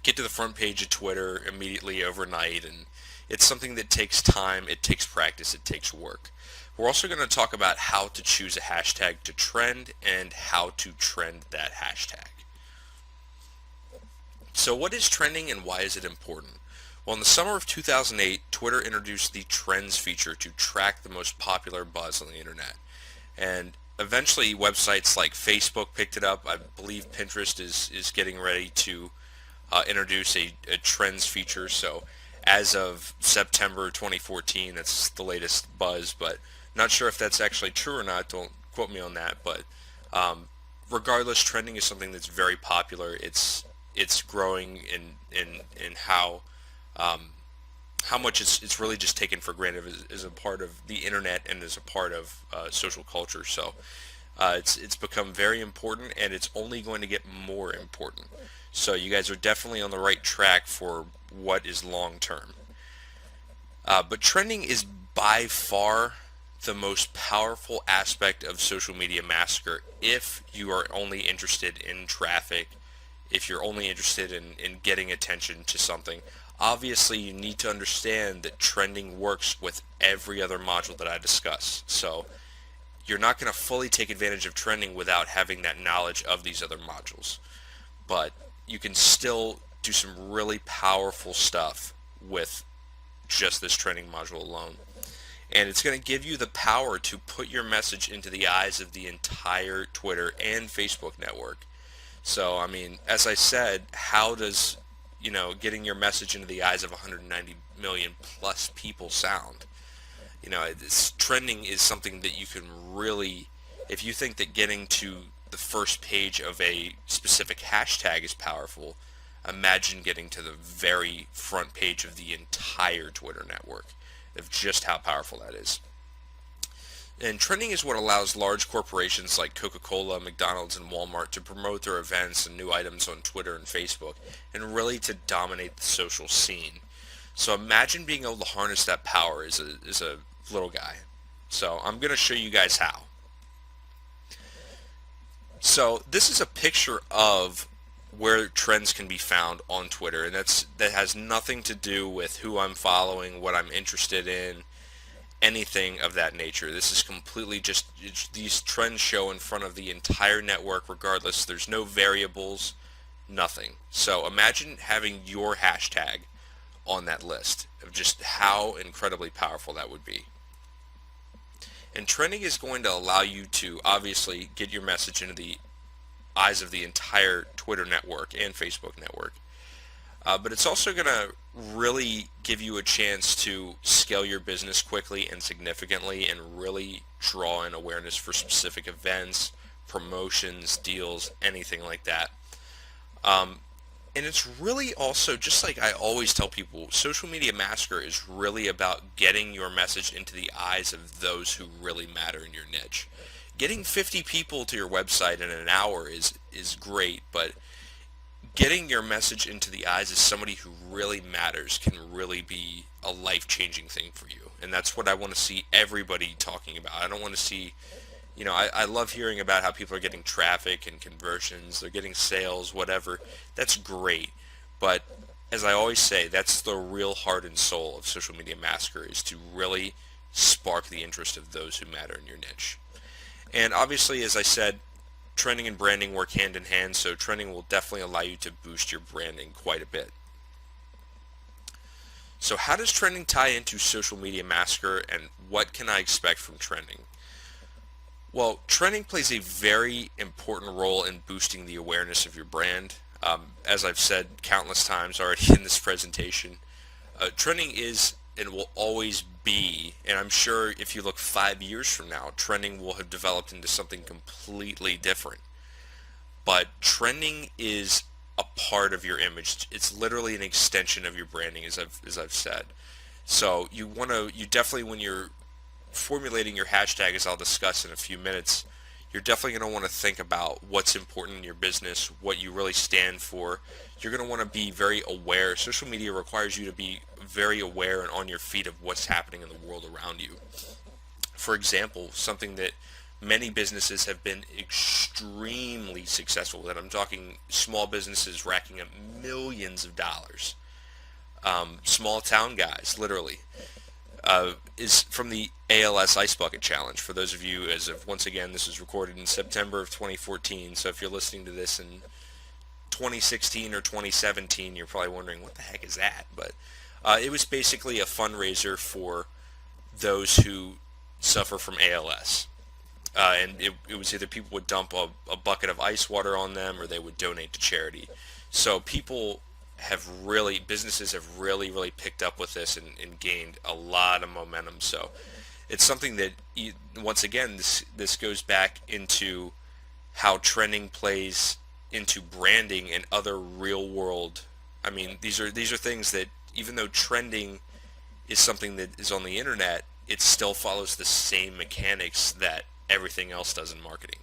get to the front page of Twitter immediately overnight. And it's something that takes time, it takes practice, it takes work. We're also going to talk about how to choose a hashtag to trend and how to trend that hashtag. So what is trending and why is it important? Well, in the summer of 2008, Twitter introduced the Trends feature to track the most popular buzz on the internet. And eventually websites like Facebook picked it up. I believe Pinterest is getting ready to introduce a Trends feature. So as of September 2014, that's the latest buzz, but not sure if that's actually true or not. Don't quote me on that. But regardless, trending is something that's very popular. It's growing in how much it's really just taken for granted as a part of the internet and as a part of social culture. So it's become very important, and it's only going to get more important. So you guys are definitely on the right track for what is long term. But trending is by far the most powerful aspect of Social Media Massacre if you are only interested in traffic, if you're only interested in getting attention to something. Obviously, you need to understand that trending works with every other module that I discuss. So you're not going to fully take advantage of trending without having that knowledge of these other modules. But you can still do some really powerful stuff with just this trending module alone. And it's going to give you the power to put your message into the eyes of the entire Twitter and Facebook network. So, I mean, as I said, how does, getting your message into the eyes of 190 million plus people sound? This trending is something that you can really, if you think that getting to the first page of a specific hashtag is powerful, imagine getting to the very front page of the entire Twitter network, of just how powerful that is. And trending is what allows large corporations like Coca-Cola, McDonald's, and Walmart to promote their events and new items on Twitter and Facebook, and really to dominate the social scene. So imagine being able to harness that power as a little guy. So I'm going to show you guys how. So this is a picture of where trends can be found on Twitter, and that has nothing to do with who I'm following, what I'm interested in, anything of that nature. This is completely just these trends show in front of the entire network regardless. There's no variables, nothing. So imagine having your hashtag on that list of just how incredibly powerful that would be. And trending is going to allow you to obviously get your message into the eyes of the entire Twitter network and Facebook network. But it's also going to really give you a chance to scale your business quickly and significantly and really draw in awareness for specific events, promotions, deals, anything like that. Um, and it's really also, just like I always tell people, Social Media Massacre is really about getting your message into the eyes of those who really matter in your niche. Getting 50 people to your website in an hour is great, but getting your message into the eyes of somebody who really matters can really be a life-changing thing for you. And that's what I want to see everybody talking about. I don't want to see, I love hearing about how people are getting traffic and conversions, they're getting sales, whatever. That's great. But as I always say, that's the real heart and soul of Social Media Massacre, is to really spark the interest of those who matter in your niche. And obviously, as I said, trending and branding work hand in hand, so trending will definitely allow you to boost your branding quite a bit. So how does trending tie into Social Media Massacre, and what can I expect from trending? Well, trending plays a very important role in boosting the awareness of your brand. As I've said countless times already in this presentation, trending is and will always be, and I'm sure if you look 5 years from now, trending will have developed into something completely different. But trending is a part of your image. It's literally an extension of your branding, as I've said. So you definitely, when you're formulating your hashtag, as I'll discuss in a few minutes, you're definitely going to want to think about what's important in your business, what you really stand for. You're going to want to be very aware. Social media requires you to be very aware and on your feet of what's happening in the world around you. For example, something that many businesses have been extremely successful with, and I'm talking small businesses racking up millions of dollars, small town guys, literally, is from the ALS Ice Bucket Challenge. For those of you, as of once again, this was recorded in September of 2014, so if you're listening to this in 2016 or 2017, you're probably wondering, what the heck is that? But it was basically a fundraiser for those who suffer from ALS. And it was either people would dump a bucket of ice water on them, or they would donate to charity. So businesses have really picked up with this and gained a lot of momentum. So it's something that, once again, this goes back into how trending plays into branding and other real world. I mean, these are things that, even though trending is something that is on the internet, it still follows the same mechanics that everything else does in marketing.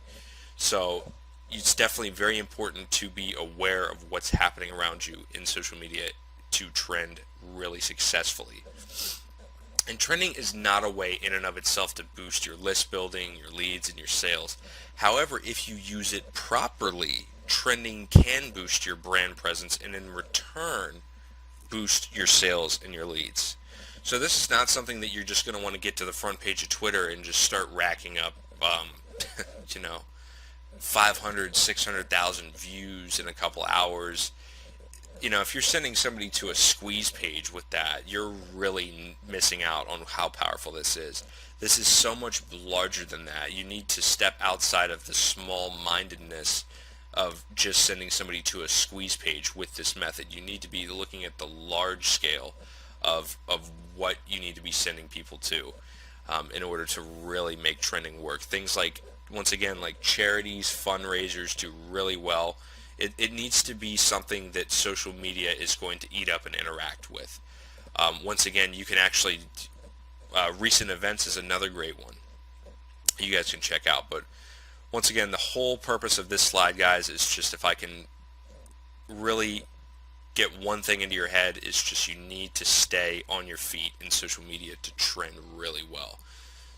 So it's definitely very important to be aware of what's happening around you in social media to trend really successfully. And trending is not a way in and of itself to boost your list building, your leads, and your sales. However, if you use it properly, trending can boost your brand presence and in return boost your sales and your leads. So this is not something that you're just going to want to get to the front page of Twitter and just start racking up, you know, 500, 600,000 views in a couple hours. If you're sending somebody to a squeeze page with that, you're really missing out on how powerful this is. This is so much larger than that. You need to step outside of the small-mindedness of just sending somebody to a squeeze page with this method. You need to be looking at the large scale of what you need to be sending people to in order to really make trending work. Things like, once again, like charities, fundraisers do really well. It needs to be something that social media is going to eat up and interact with. Once again, you can actually, recent events is another great one you guys can check out. But once again, the whole purpose of this slide, guys, is just, if I can really get one thing into your head, is just you need to stay on your feet in social media to trend really well.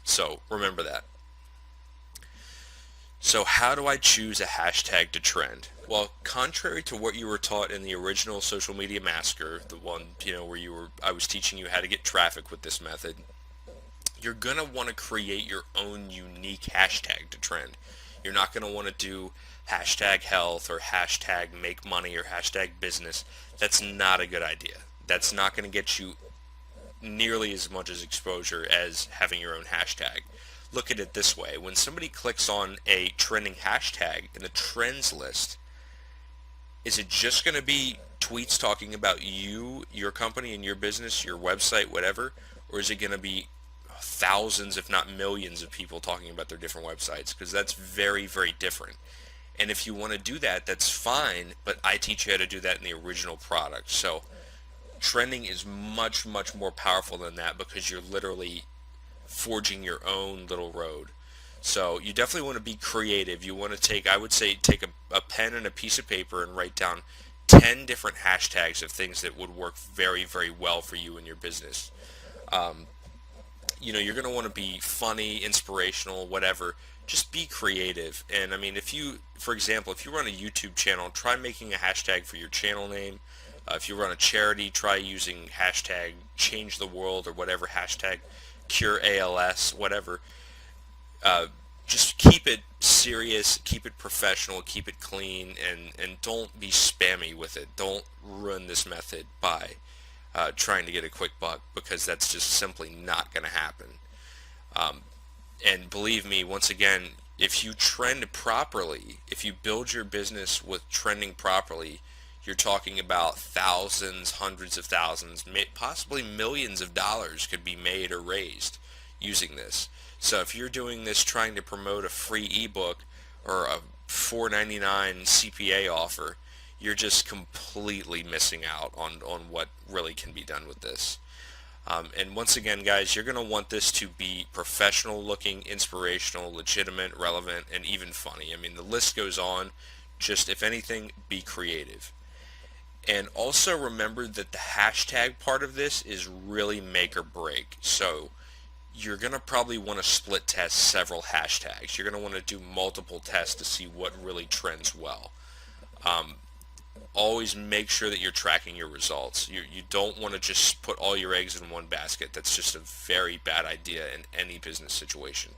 So remember that. So how do I choose a hashtag to trend? Well, contrary to what you were taught in the original Social Media Massacre, the one, where I was teaching you how to get traffic with this method, you're going to want to create your own unique hashtag to trend. You're not going to want to do hashtag health or hashtag make money or hashtag business. That's not a good idea. That's not going to get you nearly as much as exposure as having your own hashtag. Look at it this way. When somebody clicks on a trending hashtag in the trends list, is it just going to be tweets talking about you, your company, and your business, your website, whatever, or is it going to be thousands, if not millions, of people talking about their different websites? Because that's very, very different. And if you want to do that, that's fine, but I teach you how to do that in the original product. So trending is much, much more powerful than that because you're literally forging your own little road. So you definitely want to be creative. You want to take, I would say, take a pen and a piece of paper and write down 10 different hashtags of things that would work very, very well for you and your business. You're going to want to be funny, inspirational, whatever. Just be creative. And I mean, if you, for example, if you run a YouTube channel, try making a hashtag for your channel name. If you run a charity, try using hashtag change the world or whatever, hashtag cure ALS, whatever. Just keep it serious, keep it professional, keep it clean, and don't be spammy with it. Don't ruin this method by trying to get a quick buck, because that's just simply not going to happen. And believe me, once again, if you trend properly, if you build your business with trending properly, you're talking about thousands, hundreds of thousands, possibly millions of dollars could be made or raised using this. So if you're doing this trying to promote a free ebook or a $4.99 CPA offer, you're just completely missing out on what really can be done with this. And once again, guys, you're going to want this to be professional looking, inspirational, legitimate, relevant, and even funny. I mean, the list goes on. Just, if anything, be creative. And also remember that the hashtag part of this is really make or break. So you're going to probably want to split test several hashtags. You're going to want to do multiple tests to see what really trends well. Always make sure that you're tracking your results. You don't want to just put all your eggs in one basket. That's just a very bad idea in any business situation.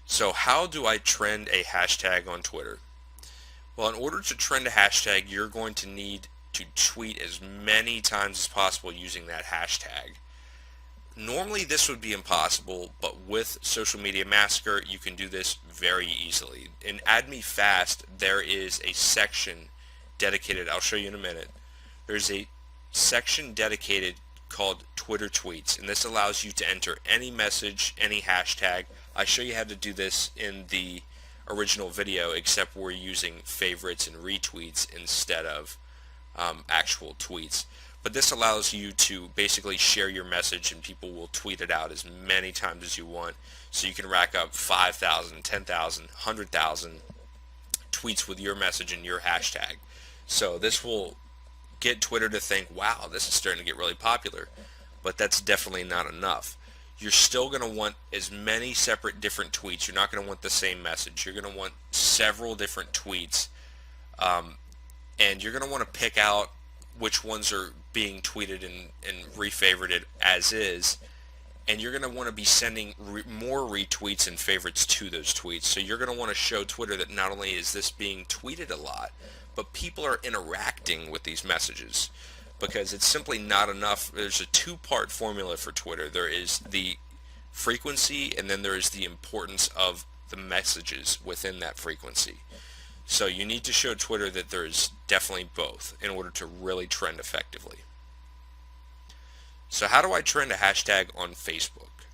So how do I trend a hashtag on Twitter? Well, in order to trend a hashtag, you're going to need to tweet as many times as possible using that hashtag. Normally this would be impossible, but with Social Media Massacre, you can do this very easily. In Add Me Fast, there is a section dedicated, I'll show you in a minute. There's a section dedicated called Twitter Tweets, and this allows you to enter any message, any hashtag. I show you how to do this in the original video, except we're using favorites and retweets instead of actual tweets. But this allows you to basically share your message, and people will tweet it out as many times as you want. So you can rack up 5,000, 10,000, 100,000 tweets with your message and your hashtag. So this will get Twitter to think, wow, this is starting to get really popular. But that's definitely not enough. You're still going to want as many separate different tweets. You're not going to want the same message. You're going to want several different tweets. And you're going to want to pick out which ones are being tweeted and refavorited as is, and you're going to want to be sending more retweets and favorites to those tweets. So you're going to want to show Twitter that not only is this being tweeted a lot, but people are interacting with these messages, because it's simply not enough. There's a two-part formula for Twitter. There is the frequency, and then there is the importance of the messages within that frequency. So you need to show Twitter that there's definitely both in order to really trend effectively. So how do I trend a hashtag on Facebook?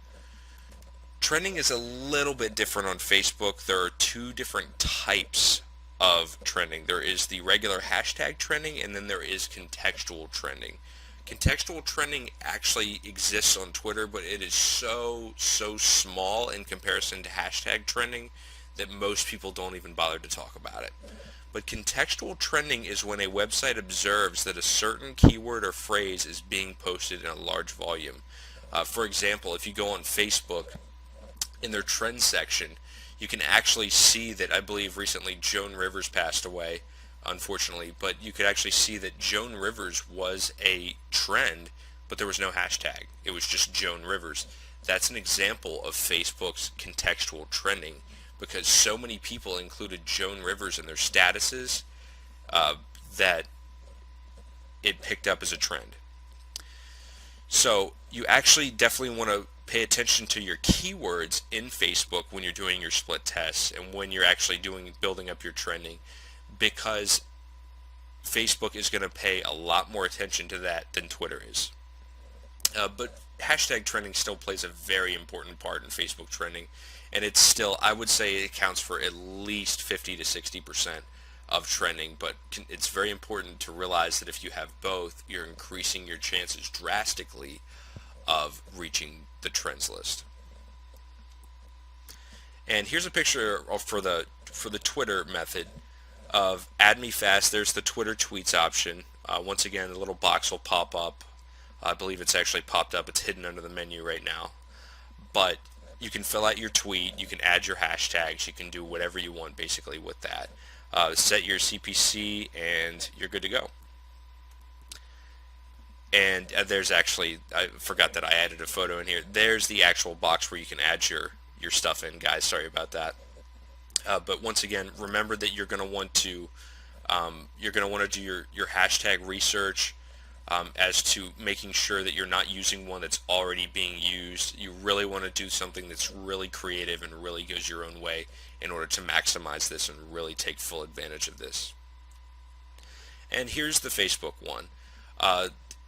Trending is a little bit different on Facebook. There are two different types of trending. There is the regular hashtag trending, and then there is contextual trending. Contextual trending actually exists on Twitter, but it is so small in comparison to hashtag trending that most people don't even bother to talk about it. But contextual trending is when a website observes that a certain keyword or phrase is being posted in a large volume. For example, if you go on Facebook, in their trends section, you can actually see that, I believe recently Joan Rivers passed away, unfortunately, but you could actually see that Joan Rivers was a trend, but there was no hashtag. It was just Joan Rivers. That's an example of Facebook's contextual trending, because so many people included Joan Rivers in their statuses that it picked up as a trend. So you actually definitely want to pay attention to your keywords in Facebook when you're doing your split tests and when you're actually building up your trending, because Facebook is going to pay a lot more attention to that than Twitter is. But hashtag trending still plays a very important part in Facebook trending, and it's still, I would say, it accounts for at least 50 to 60% of trending. But it's very important to realize that if you have both, you're increasing your chances drastically of reaching the trends list. And here's a picture for the Twitter method of add me fast. There's the Twitter tweets option. Once again, the little box will pop up. I believe it's actually popped up. It's hidden under the menu right now. But you can fill out your tweet. You can add your hashtags. You can do whatever you want basically with that. Set your CPC and you're good to go. And there's actually, I forgot that I added a photo in here. There's the actual box where you can add your stuff in, guys. Sorry about that. But once again, remember that you're going to want to do your hashtag research as to making sure that you're not using one that's already being used. You really want to do something that's really creative and really goes your own way in order to maximize this and really take full advantage of this. And here's the Facebook one.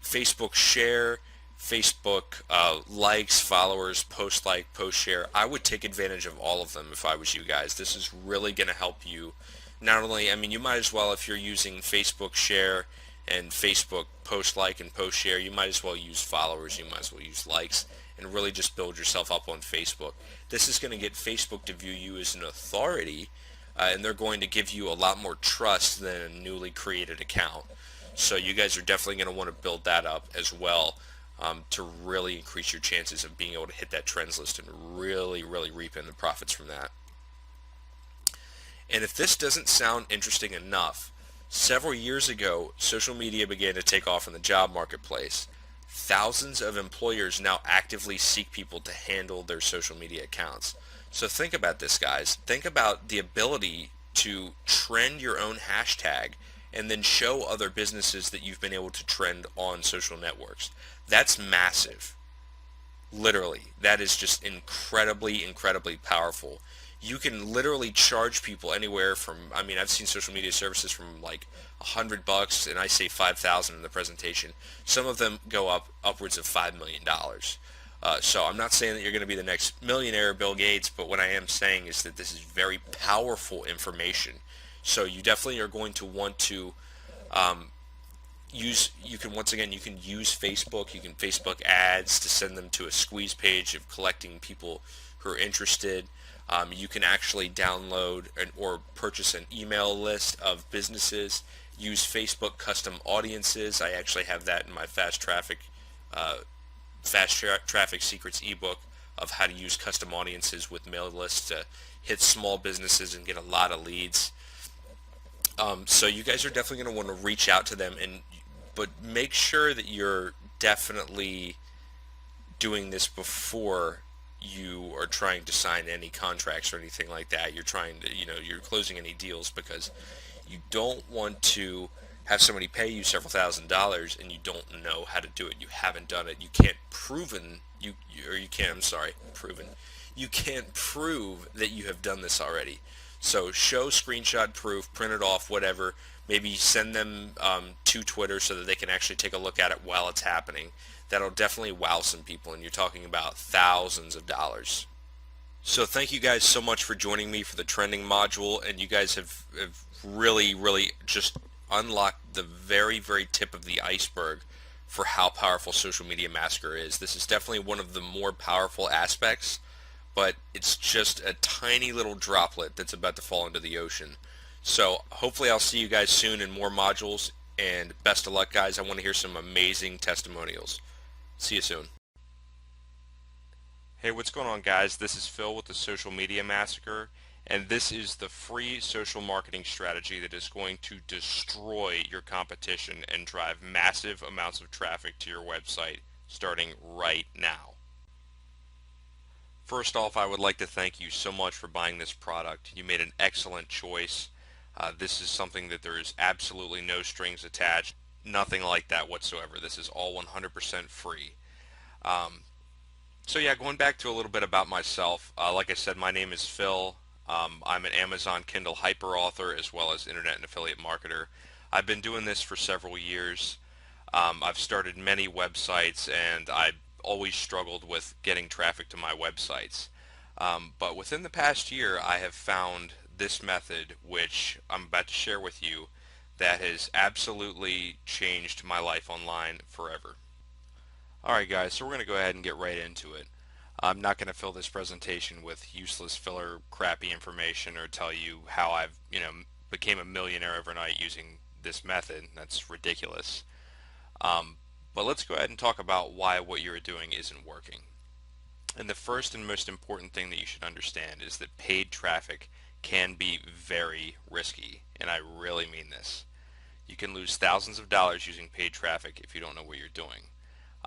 Facebook share, Facebook likes, followers, post like, post share. I would take advantage of all of them if I was you guys. This is really going to help you. Not only, I mean, you might as well, if you're using Facebook share and Facebook post like and post share, you might as well use followers, you might as well use likes, and really just build yourself up on Facebook. This is going to get Facebook to view you as an authority, and they're going to give you a lot more trust than a newly created account. So you guys are definitely going to want to build that up as well, to really increase your chances of being able to hit that trends list and really, really reap in the profits from that. And if this doesn't sound interesting enough, several years ago, social media began to take off in the job marketplace. Thousands of employers now actively seek people to handle their social media accounts. So think about this, guys. Think about the ability to trend your own hashtag and then show other businesses that you've been able to trend on social networks. That's massive. Literally. That is just incredibly, incredibly powerful. You can literally charge people anywhere from, I mean, I've seen social media services from like $100, and I say 5,000 in the presentation. Some of them go up upwards of $5 million. So I'm not saying that you're going to be the next millionaire Bill Gates, but what I am saying is that this is very powerful information. So you definitely are going to want to you can use Facebook. You can Facebook ads to send them to a squeeze page of collecting people who are interested. You can actually download or purchase an email list of businesses. Use Facebook custom audiences. I actually have that in my Fast Traffic Secrets ebook of how to use custom audiences with mail lists to hit small businesses and get a lot of leads. So you guys are definitely going to want to reach out to them, but make sure that you're definitely doing this before you are trying to sign any contracts or anything like that. You're trying to, you're closing any deals, because you don't want to have somebody pay you several $1,000s and you don't know how to do it. You haven't done it. You can't prove that you have done this already. So show screenshot proof, print it off, whatever. Maybe send them to Twitter so that they can actually take a look at it while it's happening. That'll definitely wow some people, and you're talking about thousands of dollars. So thank you guys so much for joining me for the trending module, and you guys have really, really just unlocked the very, very tip of the iceberg for how powerful Social Media Massacre is. This is definitely one of the more powerful aspects, but it's just a tiny little droplet that's about to fall into the ocean. So hopefully I'll see you guys soon in more modules, and best of luck, guys. I want to hear some amazing testimonials. See you soon. Hey, what's going on, guys? This is Phil with the Social Media Massacre, and this is the free social marketing strategy that is going to destroy your competition and drive massive amounts of traffic to your website starting right now. First off, I would like to thank you so much for buying this product. You made an excellent choice. This is something that there is absolutely no strings attached, nothing like that whatsoever. This is all 100% free. So yeah, going back to a little bit about myself, like I said, my name is Phil. I'm an Amazon Kindle Hyper author as well as internet and affiliate marketer. I've been doing this for several years. I've started many websites and I always struggled with getting traffic to my websites. But within the past year, I have found this method, which I'm about to share with you, that has absolutely changed my life online forever. Alright guys, so we're going to go ahead and get right into it. I'm not going to fill this presentation with useless filler, crappy information, or tell you how I've, became a millionaire overnight using this method. That's ridiculous. Um, but let's go ahead and talk about why what you're doing isn't working. And the first and most important thing that you should understand is that paid traffic can be very risky, and I really mean this. You can lose thousands of dollars using paid traffic if you don't know what you're doing.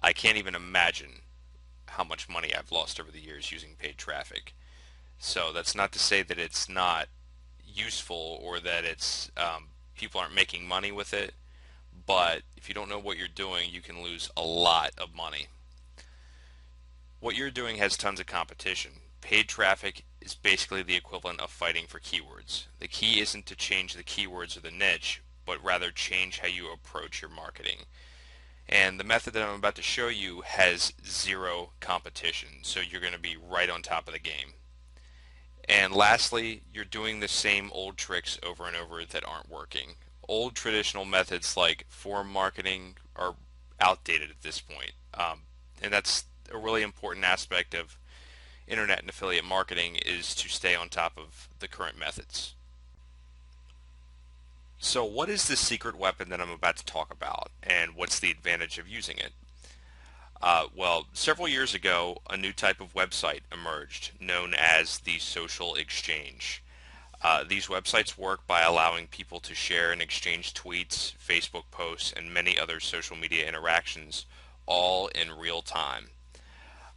I can't even imagine how much money I've lost over the years using paid traffic. So that's not to say that it's not useful or that it's people aren't making money with it, but if you don't know what you're doing, you can lose a lot of money. What you're doing has tons of competition. Paid traffic is basically the equivalent of fighting for keywords. The key isn't to change the keywords or the niche, but rather change how you approach your marketing. And the method that I'm about to show you has zero competition, so you're going to be right on top of the game. And lastly, you're doing the same old tricks over and over that aren't working. Old traditional methods like forum marketing are outdated at this point. And that's a really important aspect of internet and affiliate marketing, is to stay on top of the current methods. So what is the secret weapon that I'm about to talk about, and what's the advantage of using it? Well, several years ago, a new type of website emerged known as the social exchange. These websites work by allowing people to share and exchange tweets, Facebook posts, and many other social media interactions, all in real time.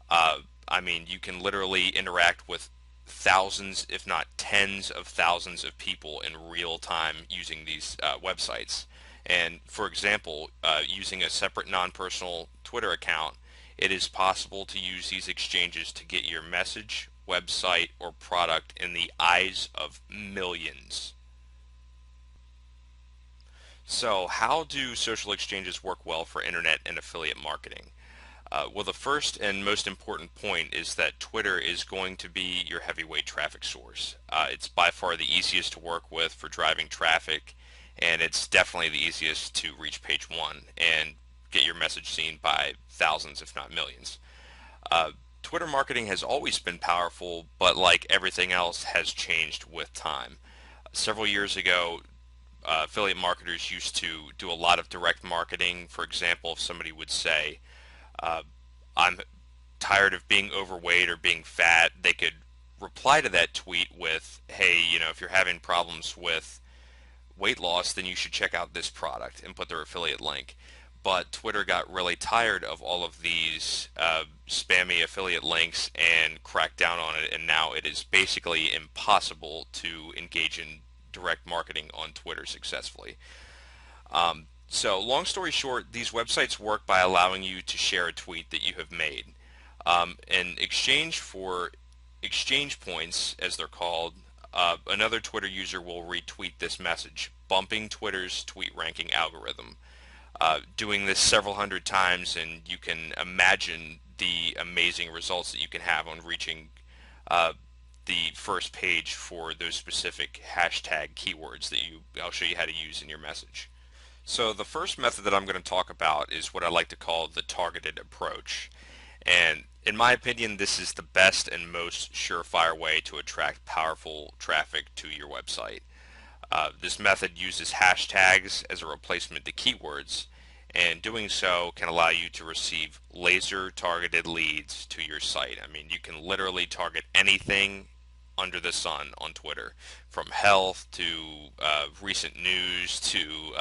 I mean, you can literally interact with thousands, if not tens of thousands of people in real time using these websites. And for example, using a separate non-personal Twitter account, it is possible to use these exchanges to get your message, website, or product in the eyes of millions. So how do social exchanges work well for internet and affiliate marketing? Well, the first and most important point is that Twitter is going to be your heavyweight traffic source. It's by far the easiest to work with for driving traffic, and it's definitely the easiest to reach page one and get your message seen by thousands, if not millions. Uh, Twitter marketing has always been powerful, but like everything else, has changed with time. Several years ago, affiliate marketers used to do a lot of direct marketing. For example, if somebody would say, uh, I'm tired of being overweight or being fat, they could reply to that tweet with, hey, if you're having problems with weight loss, then you should check out this product, and put their affiliate link. But Twitter got really tired of all of these spammy affiliate links and cracked down on it, and now it is basically impossible to engage in direct marketing on Twitter successfully. So long story short, these websites work by allowing you to share a tweet that you have made. In exchange for exchange points, as they're called, another Twitter user will retweet this message, bumping Twitter's tweet ranking algorithm. Doing this several hundred times, and you can imagine the amazing results that you can have on reaching the first page for those specific hashtag keywords that I'll show you how to use in your message. So the first method that I'm going to talk about is what I like to call the targeted approach. And in my opinion, this is the best and most surefire way to attract powerful traffic to your website. This method uses hashtags as a replacement to keywords, and doing so can allow you to receive laser targeted leads to your site. I mean, you can literally target anything under the sun on Twitter, from health to recent news to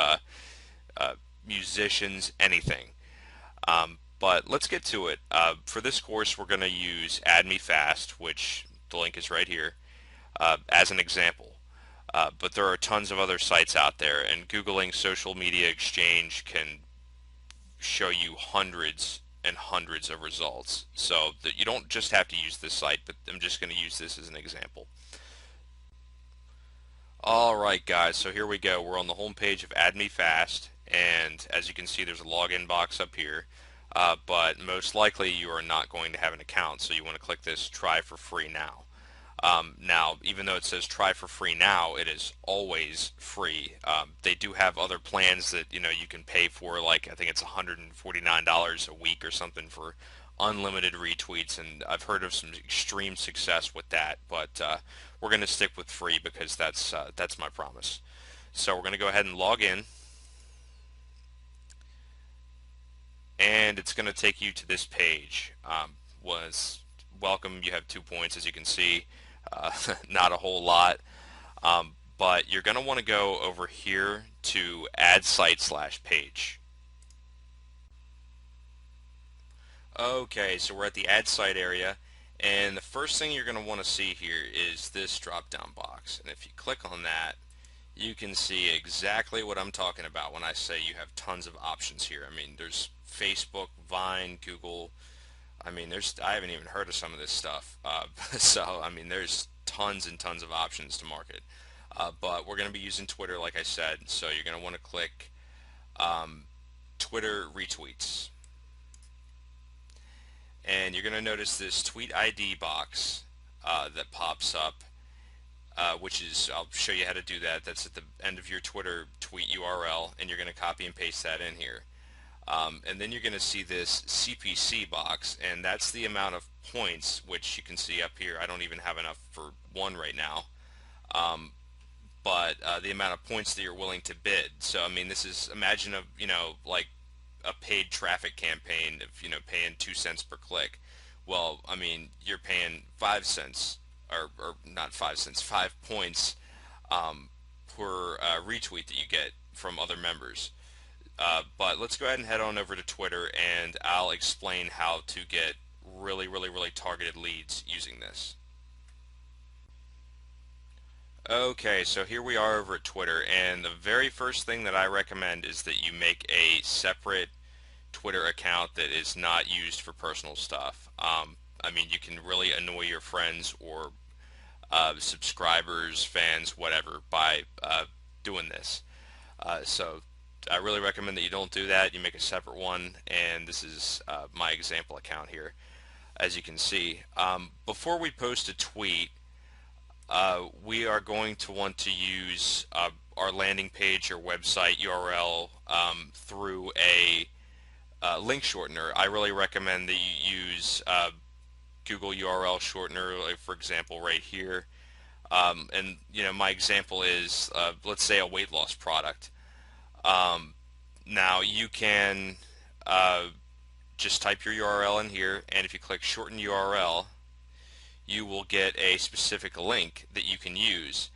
musicians, anything. But let's get to it. For this course, we're going to use Add Me Fast, which the link is right here, as an example. But there are tons of other sites out there, and Googling social media exchange can show you hundreds and hundreds of results. So that you don't just have to use this site, but I'm just going to use this as an example. Alright guys, so here we go. We're on the home page of Add Me Fast, and as you can see there's a login box up here, but most likely you are not going to have an account, so you want to click this try for free now. Now, even though it says try for free now, it is always free. They do have other plans that you can pay for, like I think it's $149 a week or something for unlimited retweets, and I've heard of some extreme success with that. But we're going to stick with free because that's my promise. So we're going to go ahead and log in, and it's going to take you to this page. Was welcome. You have 2 points, as you can see. Not a whole lot. But you're going to want to go over here to add site slash page. Okay, so we're at the add site area, and the first thing you're going to want to see here is this drop down box, and if you click on that you can see exactly what I'm talking about when I say you have tons of options here. I mean, there's Facebook, Vine, Google. I mean, I haven't even heard of some of this stuff. So I mean, there's tons and tons of options to market. But we're going to be using Twitter, like I said. So you're going to want to click Twitter retweets, and you're going to notice this tweet ID box that pops up, which is, I'll show you how to do that. That's at the end of your Twitter tweet URL, and you're going to copy and paste that in here. And then you're going to see this CPC box, and that's the amount of points, which you can see up here. I don't even have enough for one right now, but the amount of points that you're willing to bid. So I mean, this is, imagine like a paid traffic campaign of paying 2 cents per click. Well, I mean, you're paying 5 cents, or not 5 cents, 5 points per retweet that you get from other members. But let's go ahead and head on over to Twitter, and I'll explain how to get really targeted leads using this. Okay, so here we are over at Twitter, and the very first thing that I recommend is that you make a separate Twitter account that is not used for personal stuff. I mean, you can really annoy your friends or subscribers, fans, whatever, by doing this. So I really recommend that you don't do that. You make a separate one, and this is my example account here, as you can see. Before we post a tweet, we are going to want to use our landing page or website URL through a link shortener. I really recommend that you use Google URL shortener, like for example right here. And my example is let's say a weight loss product. Now you can just type your URL in here, and if you click shorten URL, you will get a specific link that you can use.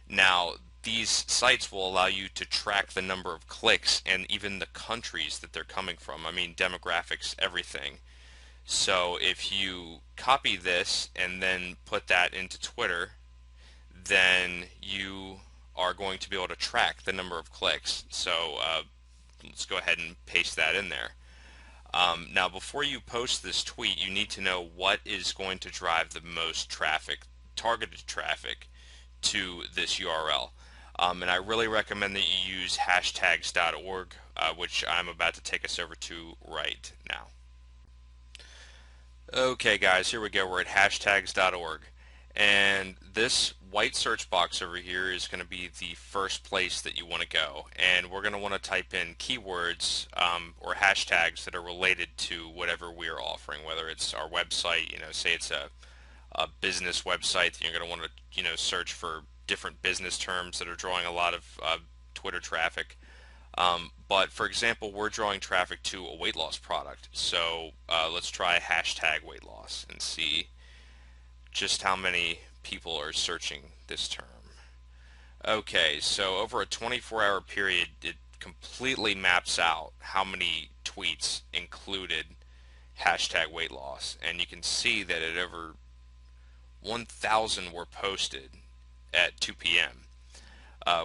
Now, these sites will allow you to track the number of clicks and even the countries that they're coming from. I mean, demographics, everything. So if you copy this and then put that into Twitter, then you are going to be able to track the number of clicks. So let's go ahead and paste that in there. Now, before you post this tweet, you need to know what is going to drive the most traffic, targeted traffic, to this URL. And I really recommend that you use hashtags.org, which I'm about to take us over to right now. Okay guys, here we go. We're at hashtags.org, and this white search box over here is going to be the first place that you want to go, and we're going to want to type in keywords or hashtags that are related to whatever we are offering, whether it's our website, say it's a business website, that you're going to want to search for different business terms that are drawing a lot of Twitter traffic. But for example, we're drawing traffic to a weight loss product, so let's try hashtag weight loss and see just how many people are searching this term. Okay, so over a 24-hour period, it completely maps out how many tweets included hashtag weight loss, and you can see that at over 1,000 were posted at 2 p.m.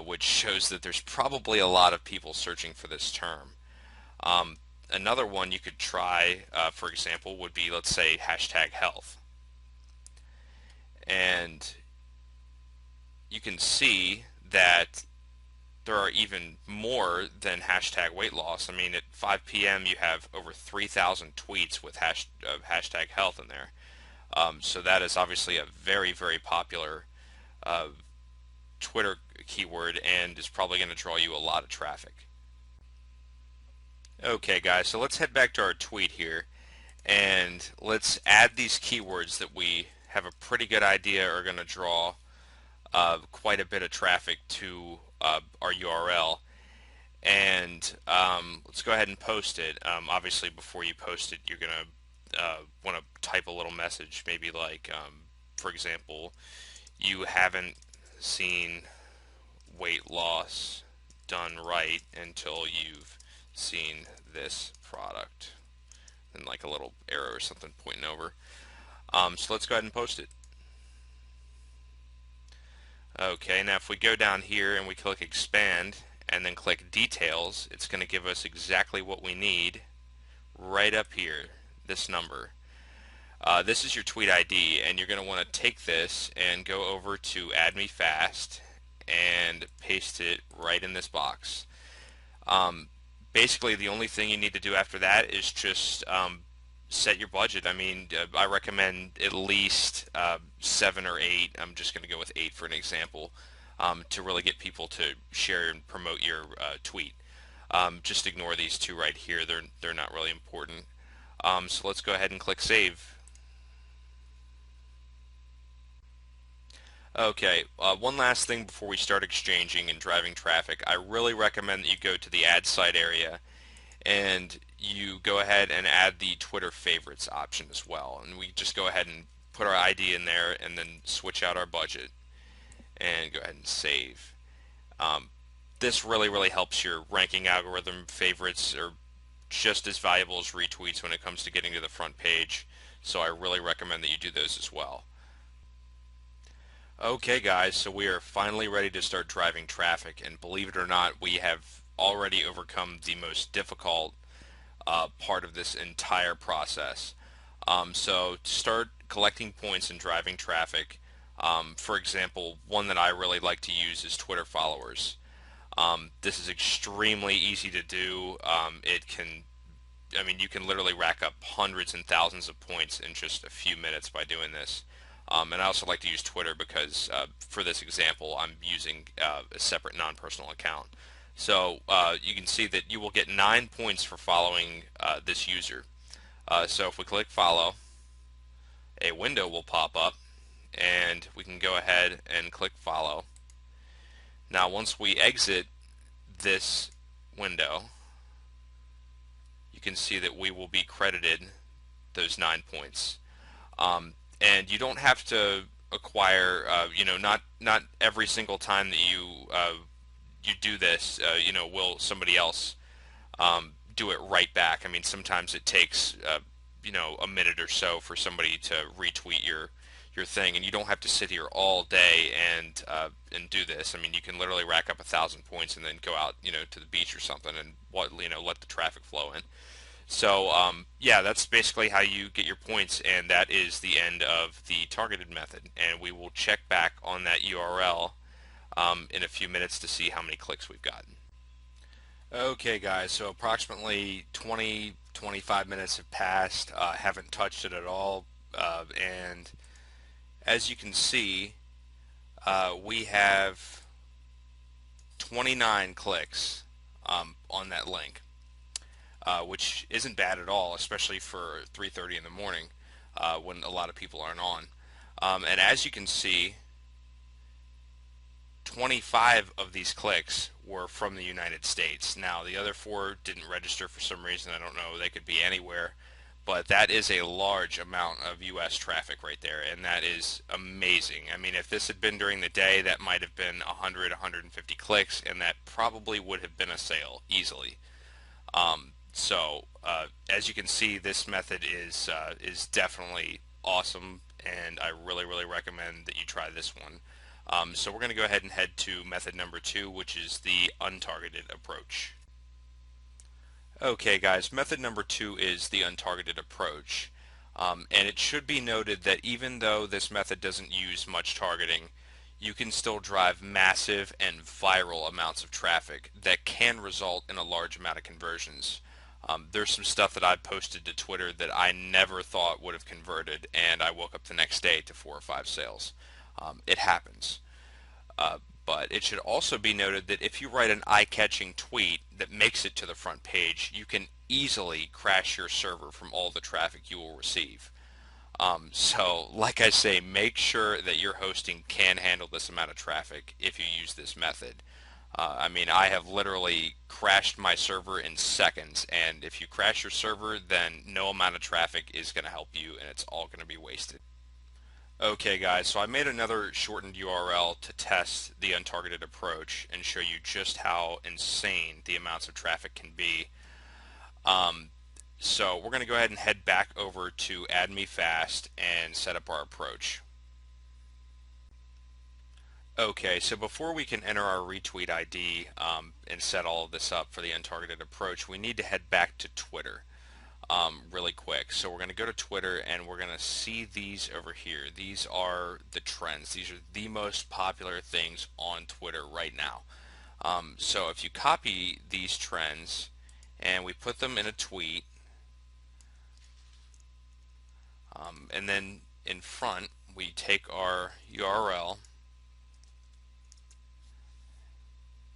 Which shows that there's probably a lot of people searching for this term. Another one you could try, for example, would be, let's say, hashtag health. And you can see that there are even more than hashtag weight loss. I mean, at 5 p.m. you have over 3,000 tweets with hashtag health in there. So that is obviously a very, very popular uh, Twitter keyword and is probably going to draw you a lot of traffic. Okay, guys, so let's head back to our tweet here and let's add these keywords that we have a pretty good idea are going to draw quite a bit of traffic to our URL. And let's go ahead and post it. Obviously, before you post it, you're going to want to type a little message, maybe like, for example, you haven't seen weight loss done right until you've seen this product, and like a little arrow or something pointing over. So let's go ahead and post it. Okay, now if we go down here and we click expand and then click details, it's going to give us exactly what we need right up here, this number. This is your tweet ID, and you're going to want to take this and go over to add me fast and paste it right in this box. Um, Basically, the only thing you need to do after that is just set your budget. I mean, I recommend at least 7 or 8. I'm just going to go with 8 for an example, to really get people to share and promote your tweet. Just ignore these two right here. They're not really important. So let's go ahead and click save. Okay, one last thing before we start exchanging and driving traffic. I really recommend that you go to the ad site area and you go ahead and add the Twitter favorites option as well. And we just go ahead and put our ID in there and then switch out our budget and go ahead and save. Um, this really helps your ranking algorithm. Favorites are just as valuable as retweets when it comes to getting to the front page. So I really recommend that you do those as well. Okay guys, so we are finally ready to start driving traffic, and believe it or not, we have already overcome the most difficult part of this entire process. So to start collecting points and driving traffic, for example, one that I really like to use is Twitter followers. This is extremely easy to do. I mean, you can literally rack up hundreds and thousands of points in just a few minutes by doing this. And I also like to use Twitter because for this example, I'm using a separate non-personal account. So you can see that you will get 9 points for following this user. So if we click follow, a window will pop up and we can go ahead and click follow. Now once we exit this window, you can see that we will be credited those 9 points. And you don't have to acquire, not every single time that you do this, will somebody else do it right back. I mean, sometimes it takes, a minute or so for somebody to retweet your thing, and you don't have to sit here all day and do this. I mean, you can literally rack up 1,000 points and then go out, to the beach or something and let the traffic flow in. So yeah, that's basically how you get your points, and that is the end of the targeted method. And we will check back on that URL in a few minutes to see how many clicks we've gotten. Okay guys, so approximately 20-25 minutes have passed. Haven't touched it at all, and as you can see, we have 29 clicks on that link. Which isn't bad at all, especially for 3:30 in the morning when a lot of people aren't on. And as you can see, 25 of these clicks were from the United States. Now, the other 4 didn't register for some reason. I don't know. They could be anywhere. But that is a large amount of U.S. traffic right there, and that is amazing. I mean, if this had been during the day, that might have been 100, 150 clicks, and that probably would have been a sale easily. So as you can see, this method is definitely awesome, and I really recommend that you try this one. So we're going to go ahead and head to method number 2, which is the untargeted approach. Okay guys, method number 2 is the untargeted approach. And it should be noted that even though this method doesn't use much targeting, you can still drive massive and viral amounts of traffic that can result in a large amount of conversions. There's some stuff that I posted to Twitter that I never thought would have converted, and I woke up the next day to 4 or 5 sales. It happens. Uh, but it should also be noted that if you write an eye-catching tweet that makes it to the front page, you can easily crash your server from all the traffic you will receive. So, like I say, make sure that your hosting can handle this amount of traffic if you use this method. I mean, I have literally crashed my server in seconds, and if you crash your server, then no amount of traffic is going to help you, and it's all going to be wasted. Okay, guys, so I made another shortened URL to test the untargeted approach and show you just how insane the amounts of traffic can be. Um, so we're going to go ahead and head back over to Add Me Fast and set up our approach. Okay, so before we can enter our retweet ID and set all of this up for the untargeted approach, we need to head back to Twitter really quick. So we're going to go to Twitter and we're going to see these over here. These are the trends. These are the most popular things on Twitter right now. So if you copy these trends and we put them in a tweet, and then in front we take our URL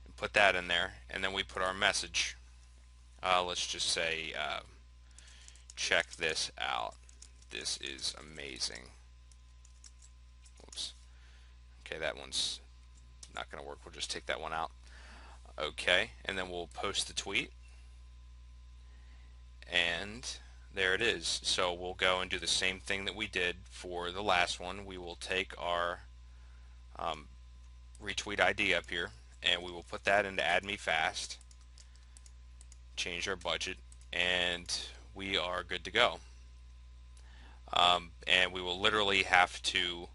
and put that in there, and then we put our message. Let's just say, check this out. This is amazing. Oops. Okay, that one's not going to work. We'll just take that one out. Okay, and then we'll post the tweet. And there it is. So we'll go and do the same thing that we did for the last one. We will take our retweet ID up here, and we will put that into Add Me Fast, change our budget, and we are good to go. And we will literally have to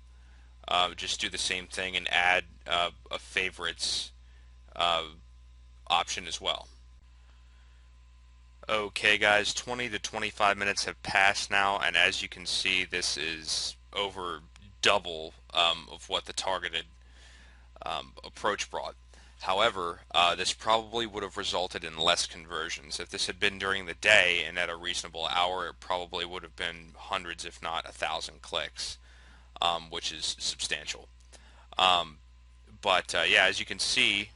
just do the same thing and add a favorites option as well. Okay guys, 20 to 25 minutes have passed now, and as you can see, this is over double of what the targeted approach brought. However, this probably would have resulted in less conversions. If this had been during the day and at a reasonable hour, it probably would have been hundreds, if not 1,000 clicks, which is substantial. But yeah, as you can see,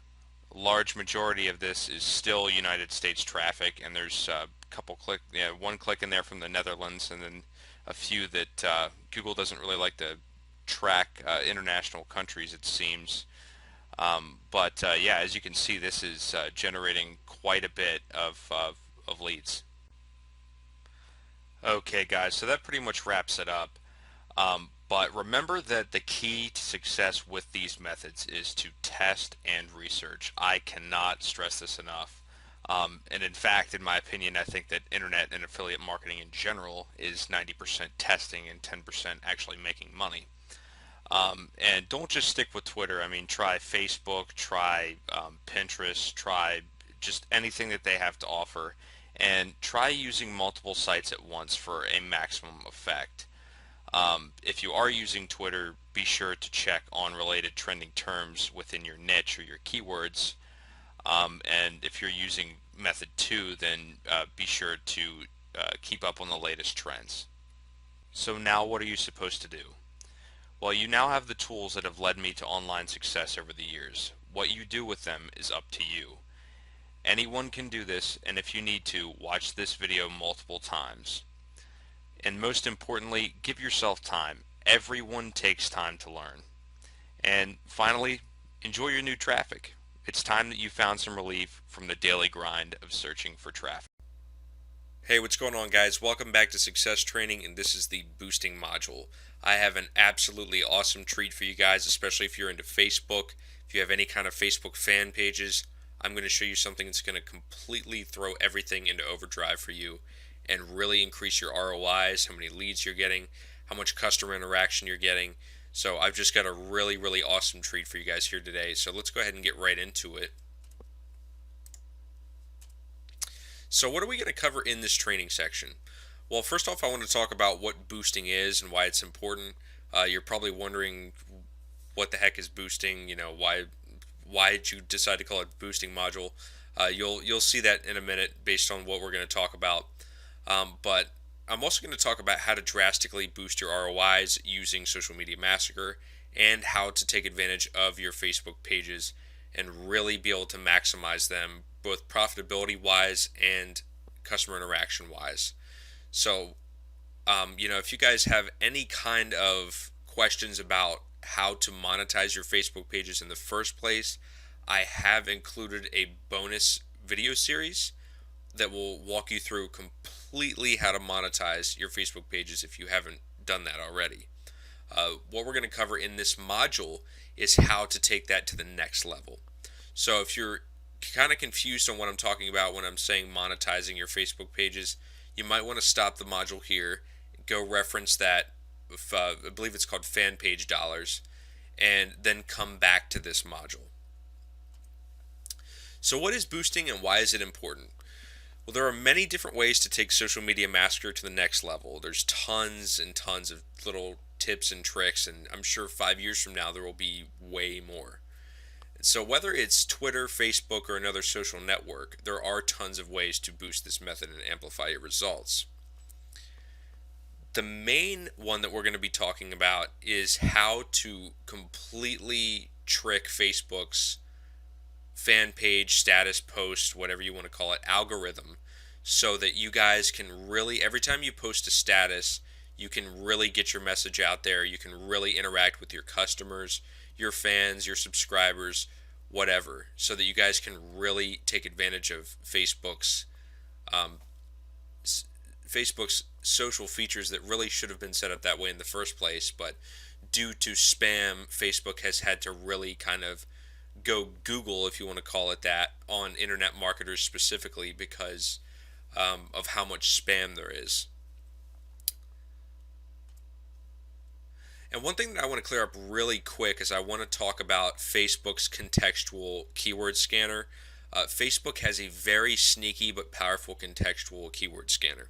large majority of this is still United States traffic, and there's a couple one click in there from the Netherlands, and then a few that Google doesn't really like to track international countries, it seems. But yeah, as you can see, this is generating quite a bit of leads. Okay guys, so that pretty much wraps it up. But remember that the key to success with these methods is to test and research. I cannot stress this enough. And in fact, in my opinion, I think that internet and affiliate marketing in general is 90% testing and 10% actually making money. And don't just stick with Twitter. I mean, try Facebook, try Pinterest, try just anything that they have to offer, and try using multiple sites at once for a maximum effect. If you are using Twitter, be sure to check on related trending terms within your niche or your keywords. And if you're using method 2, then be sure to keep up on the latest trends. So now what are you supposed to do? Well, you now have the tools that have led me to online success over the years. What you do with them is up to you. Anyone can do this, and if you need to, watch this video multiple times. And most importantly, give yourself time. Everyone takes time to learn. And finally, enjoy your new traffic. It's time that you found some relief from the daily grind of searching for traffic. Hey, what's going on, guys? Welcome back to Success Training, and this is the boosting module. I have an absolutely awesome treat for you guys, especially if you're into Facebook. If you have any kind of Facebook fan pages, I'm going to show you something that's going to completely throw everything into overdrive for you and really increase your ROIs, how many leads you're getting, how much customer interaction you're getting. So I've just got a really, really awesome treat for you guys here today. So let's go ahead and get right into it. So what are we going to cover in this training section? Well, first off, I want to talk about what boosting is and why it's important. You're probably wondering, what the heck is boosting, why did you decide to call it boosting module. You'll see that in a minute based on what we're going to talk about. But I'm also going to talk about how to drastically boost your ROIs using Social Media Massacre, and how to take advantage of your Facebook pages and really be able to maximize them both profitability wise and customer interaction wise. So, if you guys have any kind of questions about how to monetize your Facebook pages in the first place, I have included a bonus video series that will walk you through completely how to monetize your Facebook pages if you haven't done that already. What we're going to cover in this module is how to take that to the next level. So if you're kind of confused on what I'm talking about when I'm saying monetizing your Facebook pages, you might want to stop the module here, go reference that, I believe it's called fan page dollars, and then come back to this module. So what is boosting and why is it important? Well, there are many different ways to take Social Media Massacre to the next level. There's tons and tons of little tips and tricks, and I'm sure 5 years from now there will be way more. So whether it's Twitter, Facebook, or another social network, there are tons of ways to boost this method and amplify your results. The main one that we're going to be talking about is how to completely trick Facebook's fan page, status post, whatever you want to call it, algorithm, so that you guys can really, every time you post a status, you can really get your message out there. You can really interact with your customers, your fans, your subscribers, whatever, so that you guys can really take advantage of um, Facebook's social features that really should have been set up that way in the first place, but due to spam, Facebook has had to really kind of go Google, if you want to call it that, on internet marketers specifically because of how much spam there is. And one thing that I want to clear up really quick is I want to talk about Facebook's contextual keyword scanner. Facebook has a very sneaky but powerful contextual keyword scanner.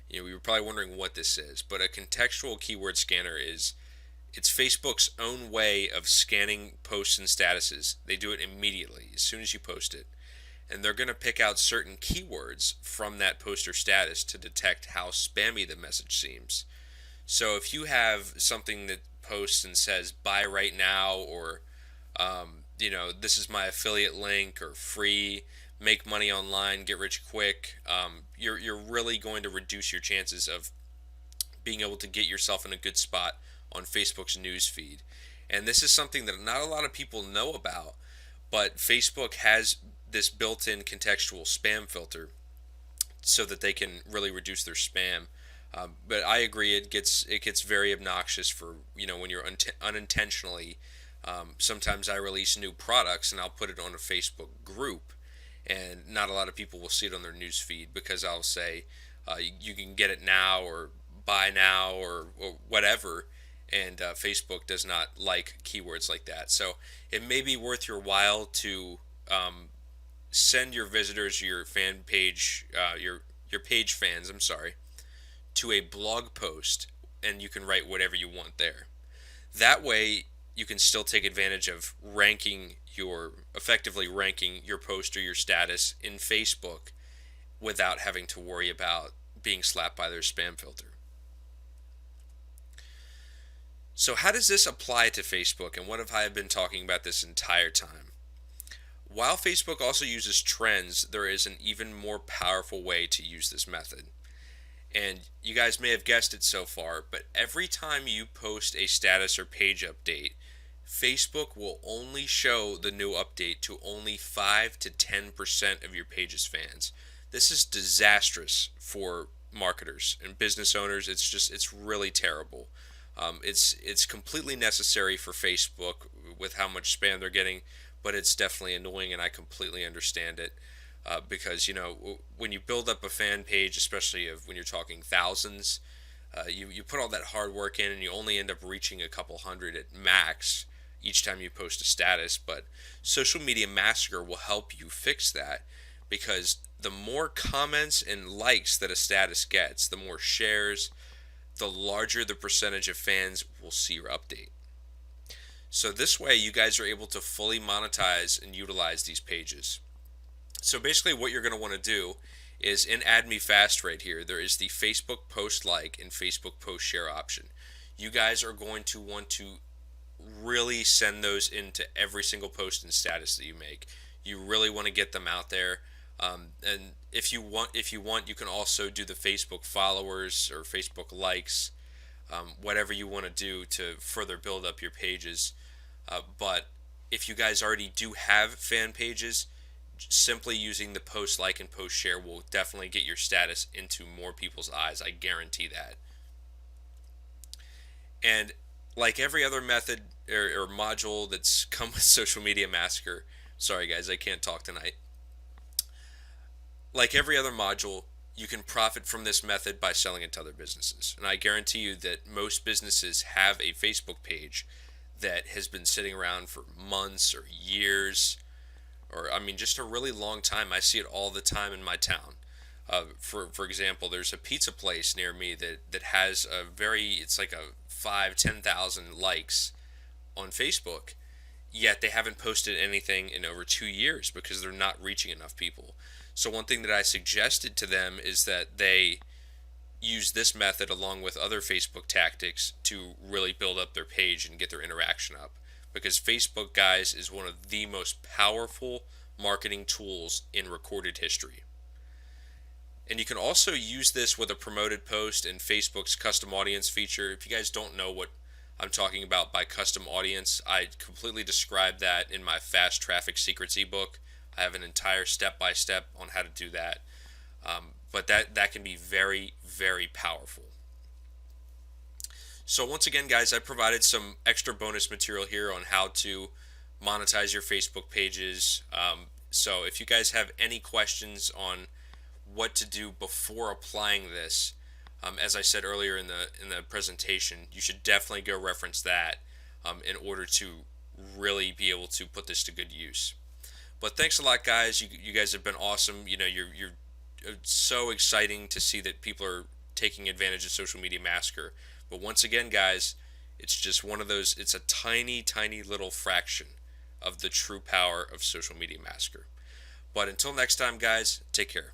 You were probably wondering what this is, but a contextual keyword scanner it's Facebook's own way of scanning posts and statuses. They do it immediately as soon as you post it. And they're going to pick out certain keywords from that post or status to detect how spammy the message seems. So if you have something that posts and says buy right now, or this is my affiliate link, or free, make money online, get rich quick, you're really going to reduce your chances of being able to get yourself in a good spot on Facebook's news feed. And this is something that not a lot of people know about, but Facebook has this built-in contextual spam filter so that they can really reduce their spam. But I agree, it gets very obnoxious for when you're unintentionally. Sometimes I release new products and I'll put it on a Facebook group, and not a lot of people will see it on their news feed because I'll say you can get it now, or buy now, or whatever. And Facebook does not like keywords like that. So it may be worth your while to send your visitors, your fan page, your page fans, I'm sorry, to a blog post, and you can write whatever you want there. That way, you can still take advantage of effectively ranking your post or your status in Facebook without having to worry about being slapped by their spam filter. So how does this apply to Facebook, and what have I been talking about this entire time? While Facebook also uses trends, there is an even more powerful way to use this method. And you guys may have guessed it so far, but every time you post a status or page update, Facebook will only show the new update to only 5 to 10% of your page's fans. This is disastrous for marketers and business owners. It's really terrible. It's completely necessary for Facebook with how much spam they're getting, but it's definitely annoying, and I completely understand it. Because when you build up a fan page, especially when you're talking thousands, you put all that hard work in, and you only end up reaching a couple hundred at max each time you post a status. But Social Media Massacre will help you fix that, because the more comments and likes that a status gets, the more shares, the larger the percentage of fans will see your update. So this way you guys are able to fully monetize and utilize these pages. So basically what you're going to want to do is in Add Me Fast right here, there is the Facebook post like and Facebook post share option. You guys are going to want to really send those into every single post and status that you make. You really want to get them out there. And if you want, you can also do the Facebook followers or Facebook likes, whatever you want to do to further build up your pages. But if you guys already do have fan pages, simply using the post like and post share will definitely get your status into more people's eyes. I guarantee that. And like every other method or module that's come with Social Media Massacre, sorry guys, I can't talk tonight. Like every other module, you can profit from this method by selling it to other businesses. And I guarantee you that most businesses have a Facebook page that has been sitting around for months or years, or I mean, just a really long time. I see it all the time in my town. For example, there's a pizza place near me that has a it's like a 5-10,000 likes on Facebook, yet they haven't posted anything in over 2 years because they're not reaching enough people. So one thing that I suggested to them is that they use this method along with other Facebook tactics to really build up their page and get their interaction up. Because Facebook, guys, is one of the most powerful marketing tools in recorded history. And you can also use this with a promoted post in Facebook's custom audience feature. If you guys don't know what I'm talking about by custom audience, I completely describe that in my Fast Traffic Secrets ebook. I have an entire step-by-step on how to do that. But that can be very, very powerful. So once again, guys, I provided some extra bonus material here on how to monetize your Facebook pages. So if you guys have any questions on what to do before applying this, as I said earlier in the presentation, you should definitely go reference that in order to really be able to put this to good use. But thanks a lot, guys. You guys have been awesome. You know, you're so exciting to see that people are taking advantage of Social Media Massacre. But once again, guys, it's just one of those. It's a tiny, tiny little fraction of the true power of Social Media Massacre. But until next time, guys, take care.